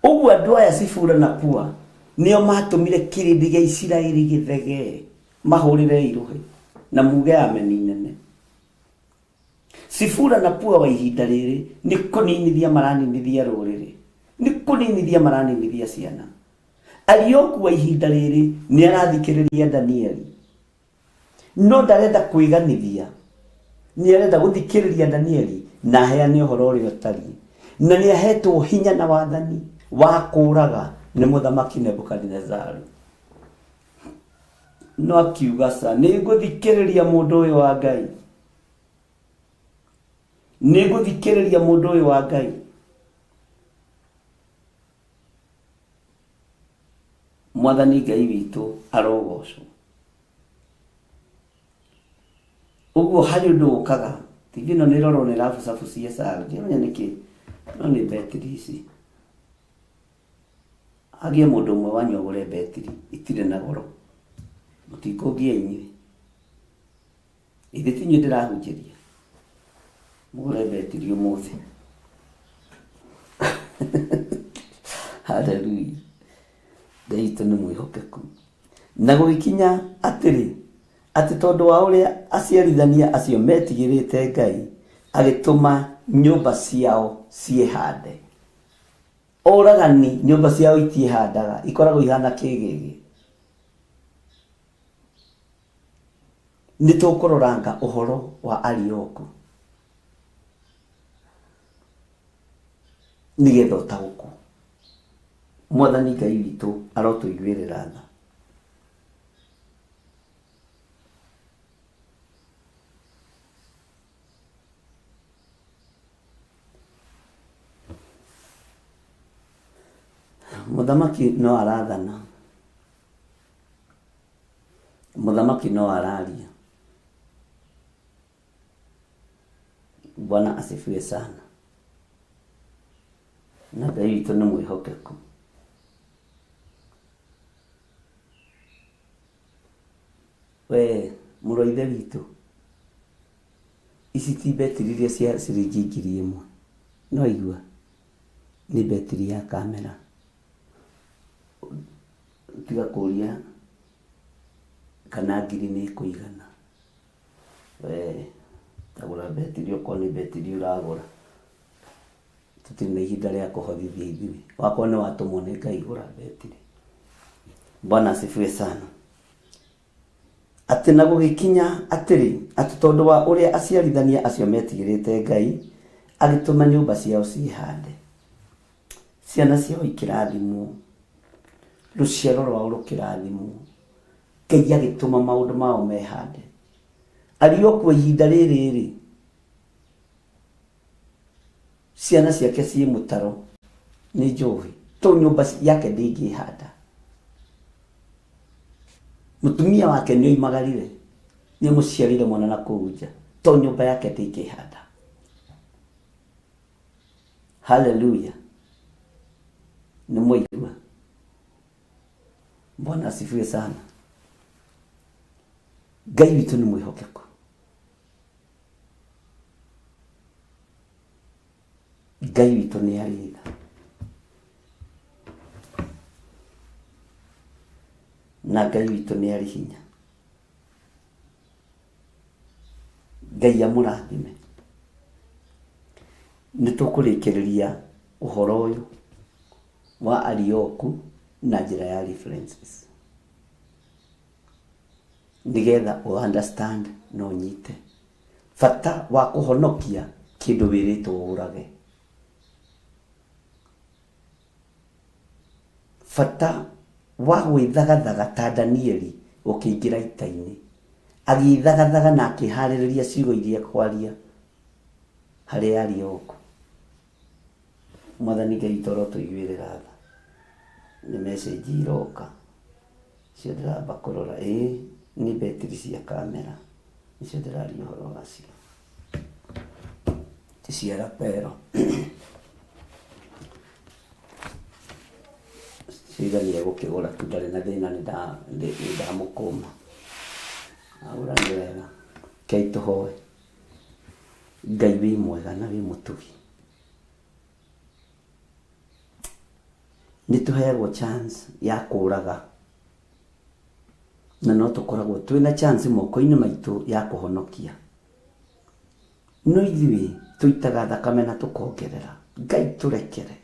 Speaker 3: Ũguo andũ aya Sifura na Pua nĩo matũmire kĩrĩndĩ gĩa Isiraeli gĩthegee, mahũrĩre irũhĩ na muge ameni nene. Sifura na Pua wa ihinda rĩrĩ nĩ kũninithia maraninithia rũrĩrĩ, nĩ kũninithia maraninithia ciana. Arioku wa ihinda rĩrĩ nĩ arathikĩrĩria Danieli, no ndarenda kwĩganithia. Nĩ arenda gũthikĩrĩria Danieli na aheane ũhoro ũrĩa ũtariĩ, na nĩ ahetwo hinya na wathani wa kũũraga nĩ mũthamaki Nebukadinezaru. No akiuga sa nĩ ngũthikĩrĩria mũndũ ũyũ wa Ngai, nĩ ngũthikĩrĩria mũndũ ũyũ wa Ngai. Mwathani Ngai witũ arogocwo. Ũguo harĩ ũndũ ũkaga, tingĩ no nĩ rorwo nĩ rabucabucia Sara, ndĩmenya nĩkĩ, no nĩ betiri ici. Agie mũndũ ũmwe wanyu agũre betiri, itirĩ na goro. Mũtikũngia inyuĩ. Ithe ti inyuĩ ndĩrahunjĩria. Mũgũre betiri ũmũthĩ. Hallelujah. Ngai witũ nĩ mwĩhokeku. Na gũgĩkinya atĩrĩ, atĩ tondũ wa ũrĩa aciarithania acio metigĩrĩte Ngai, agĩtũma nyũmba ciao ciĩhande. Oragani nyũmba ciao itiĩhandaga, ikoragwo ihana kĩgĩgĩ. Nĩ tũkũroranga ũhoro wa Arioku nĩgetha ũtaũkwo. Mwathani Ngai witũ arotũiguĩrĩra tha. Mũthamaki no arathana, mũthamaki no araria. Bwana asifiwe sana. Na Ngai witũ nĩ mwĩhokeku. We mũrũ wa ithe witũ, ici ti betiri iria cia ciringi 1000. No igua nĩ betiri ya kamera. Tiga kũria kana ngiri nĩ kũigana. We tagũra betiri okorwo nĩ betiri ũragũra. tutiri na ihinda rĩa kũhothithia ithuĩ. Wakwa nĩ watũmwo nĩ Ngai gũra betiri. Bwana asifiwe sana. Atĩ na gũgĩkinya atĩrĩ, atĩ tondũ wa ũrĩa aciarithania acio metigĩrĩte Ngai, agĩtũma nyũmba ciao cihande. Ciana ciao ikĩrathimwo, rũciaro rwao rũkĩrathimwo. Ngai agĩtũma maũndũ mao mehande. Arĩ o kwa ihinda rĩrĩ, ciana ciake ciĩ mũtaro nĩ njohi, to nyũmba yake ndĩngĩhanda. Mũtumia wake nĩ oimagarire, nĩ mũciarire mwana na kũu nja, to nyũmba yake ndĩngĩhanda. Hallelujah. Nĩ mwaigua. Bwana asifiwe sana. Ngai witũ nĩ mwĩhokeku. Ngai witũ nĩ arĩ tha. Na Ngai witũ nĩ arĩ hinya. Ngai amũrathime. Nĩ tũkũrĩkĩrĩria ũhoro ũyũ wa Arioku na njĩra ya references. Nĩgetha understand no nyite bata wa kũhonokia kĩndũ wĩrĩtwo ũrage. Bata wa gwĩthagathaga ta Danieli ũkĩingĩra ita-inĩ, agĩthagathaga na akĩharĩrĩria ciugo iria kwaria harĩ Arioku. Mwathani Ngai toro tũiguĩrĩra tha. Nĩ message iroka cio ndĩramba kũrora. Nĩ betiri cia kamera nicio ndĩraria ũhoro wacio. Ti cia rapero. Cigania gũkĩgũra tu ndarĩ na thĩna nĩndamũkũma. Agũra nĩ wega. Kei tũhoe. Ngai wĩ mwega na wĩ mũtugi. Nĩ tũheagwo chance ya kũũraga, na no tũkoragwo twĩna chance moko-inĩ maitũ ya kũhonokia. No ithuĩ tũitaga thakame na tũkongerera. Ngai tũrekere.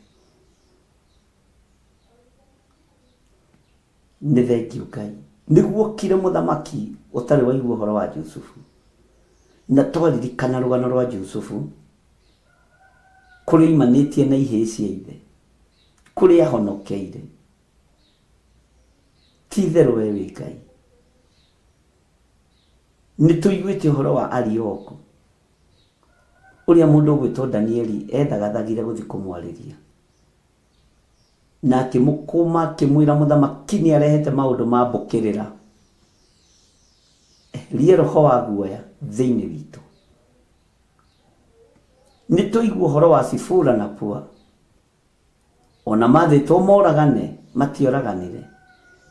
Speaker 3: Nĩ thengiũ Ngai. Nĩguo kire mũthamaki ũtarĩ waigua ũhoro wa Jusufu, na twaririkana rũgano rwa Jusufu kũrĩa imanĩtie na ihĩĩ cia ithe, kũrĩa ahonokeire. Ti-itherũ we wĩ Ngai. Nĩ tũiguĩte ũhoro wa Arioku ũrĩa mũndũ ũgwĩtwo Danieli ethagathagire gũthiĩ kũmwarĩria, na akĩmũkũma akĩmwĩra mũthamaki nĩ arehete maũndũ ma mbũkĩrĩra. Rie roho wa guoya thĩinĩ witũ. Nĩ tũigua ũhoro wa Sifura na Pua. Ona mathĩtwo moragane matioraganire,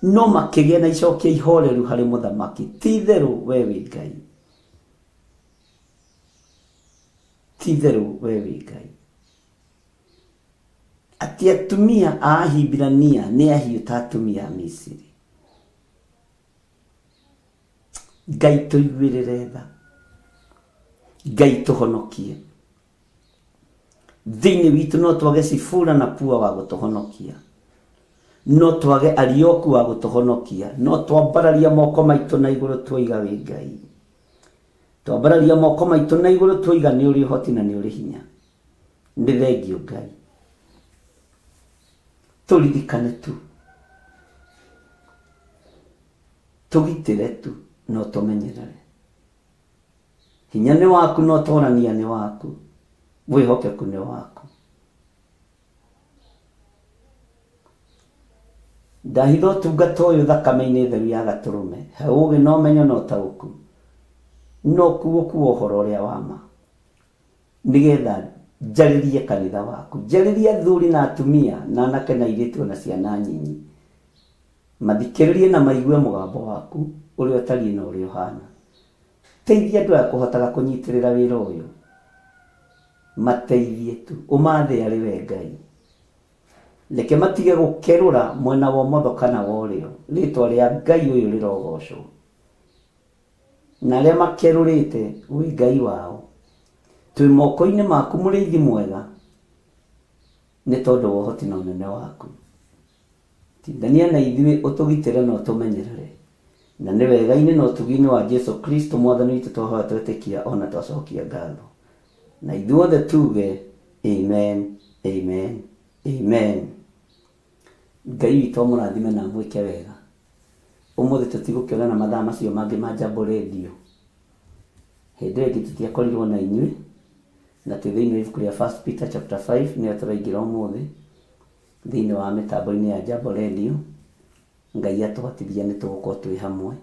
Speaker 3: no makĩgĩa na icokio ihoreru harĩ mũthamaki. Ti-itherũ we wĩ Ngai. Ti-itherũ we wĩ Ngai. Atĩ atumia a Ahibirania nĩ ahiũ ta atumia a Misiri. Ngai tũiguĩrĩre tha. Ngai tũhonokie. Thĩinĩ witũ no twage Sifura na Pua wa gũtũhonokia, no twage Arioku wa gũtũhonokia. No twambararia moko maitũ na igũrũ twoiga wĩ Ngai. Twambararia moko maitũ na igũrũ twoiga nĩ ũrĩ ũhoti na nĩ ũrĩ hinya. Nĩ thengiũ Ngai. Tũririkane tu, tũgitĩre tu, no tũmenyerere. Hinya nĩ waku, no tũrania nĩ waku. Wĩhokeku nĩ waku. Ndahitha ũtungata ũyũ thakame-inĩ theru ya Gatũrũme, he ũũgĩ na ũmenyo na ũtaũku, no kuo ũhoro ũrĩa wa ma, nĩgetha njarĩrie kanitha waku, njarĩrie athuri na atumia na anake na airĩtu na ciana nyinyi, mathikĩrĩrie na maigue mũgambo waku ũrĩa ũtariĩ na ũrĩa ũhana. Teithia andũ aya kũhotaga kũnyitĩrĩra wĩra ũyũ. Mateithie tu, ũmathe arĩ we Ngai. Reke matige gũkerũra mwena wa ũmotho kana wa ũrĩo. Rĩĩtwa rĩa Ngai ũyũ rĩrogocwo. Na arĩa makerũrĩte wĩ Ngai wao, twĩ moko-inĩ maku mũrĩithi mwega. nĩ tondũ wa ũhoti na ũnene waku. Tindania na ithuĩ ũtũgitĩre na ũtũmenyerere, na nĩ wega-inĩ na ũtugi-inĩ wa Jesu Kristo Mwathani witũ twahoya twĩtĩkia ona twacokia ngatho. Na ithuothe tuge amen, amen, amen. Ngai witũ amũrathime na mwĩke wega. Ũmũthĩ tũtigũkĩonana mathaa macio mangĩ ma Jambo Radio. Hĩndĩ ĩngĩ tũtiakorirwo na inyuĩ, na twĩ thĩinĩ wa ibuku rĩa 1 Peter chapter 5 nĩyo tũraingĩra ũmũthĩ thĩinĩ wa mĩtambo-inĩ ya Jambo Radio. Ngai atũhotithia nĩ tũgũkorwo twĩ hamwe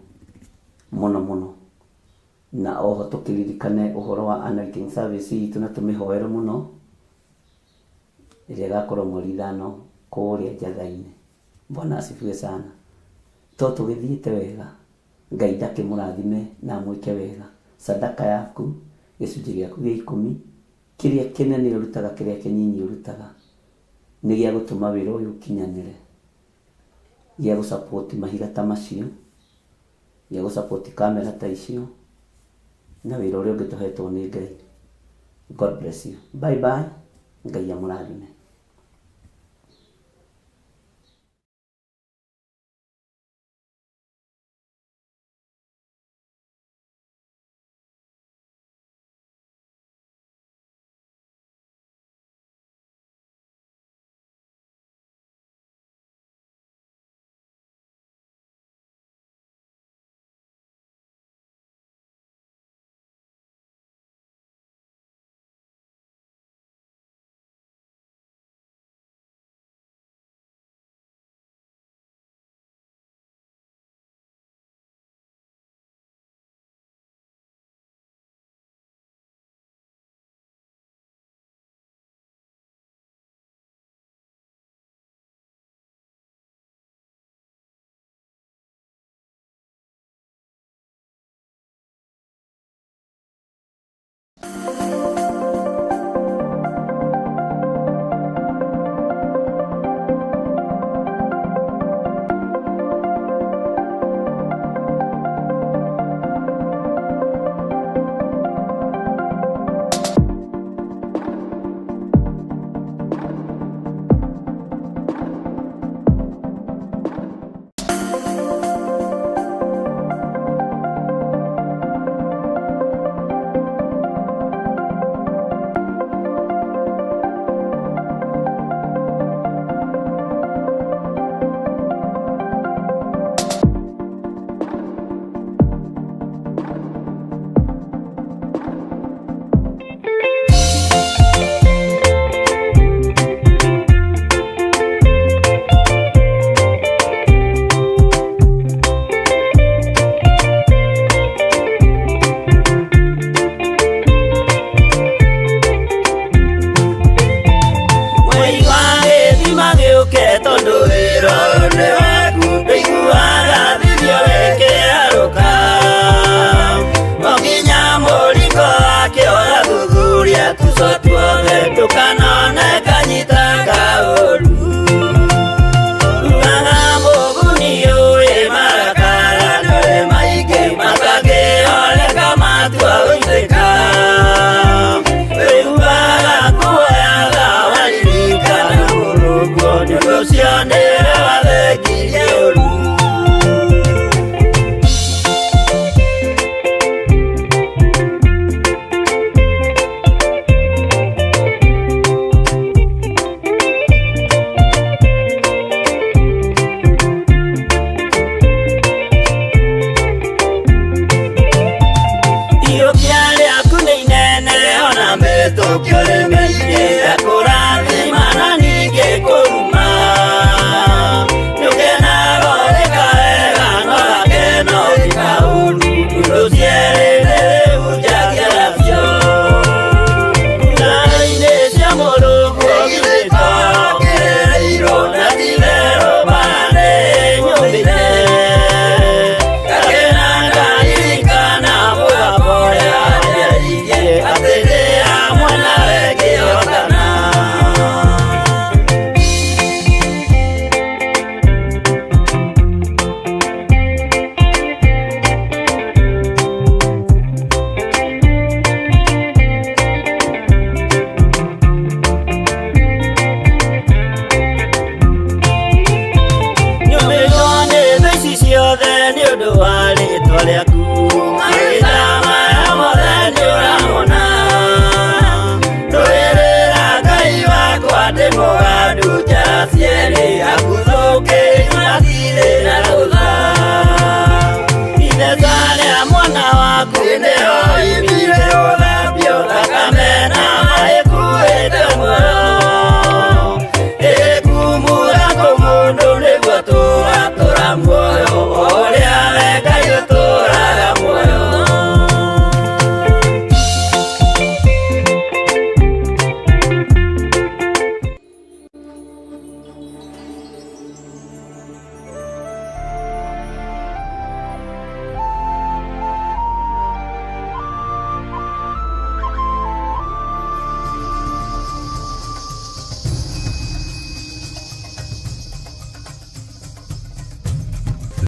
Speaker 3: mũno mũno, na oho tũkĩririkane ũhoro wa anointing service itũ na tũmĩhoere mũno ĩrĩa ĩgakorwo mweri 5 kũrĩa Njatha-inĩ. Bwana asifiwe sana. To tũgĩthiĩte wega, Ngai ndakĩmũrathime na mwĩke wega. Sadaka yaku, gĩcunjĩ gĩaku gĩa 10, kĩrĩa kĩnene ũrutaga, kĩrĩa kĩnyinyi ũrutaga, nĩ gĩa gũtũma wĩra ũyũ ũkinyanĩre, gĩa gũsupport mahiga ta macio, gĩa gũsupport kamera ta icio, na wĩra ũrĩa ũngĩ tũhetwo nĩ Ngai. God bless you. Bye bye. Ngai amũrathime.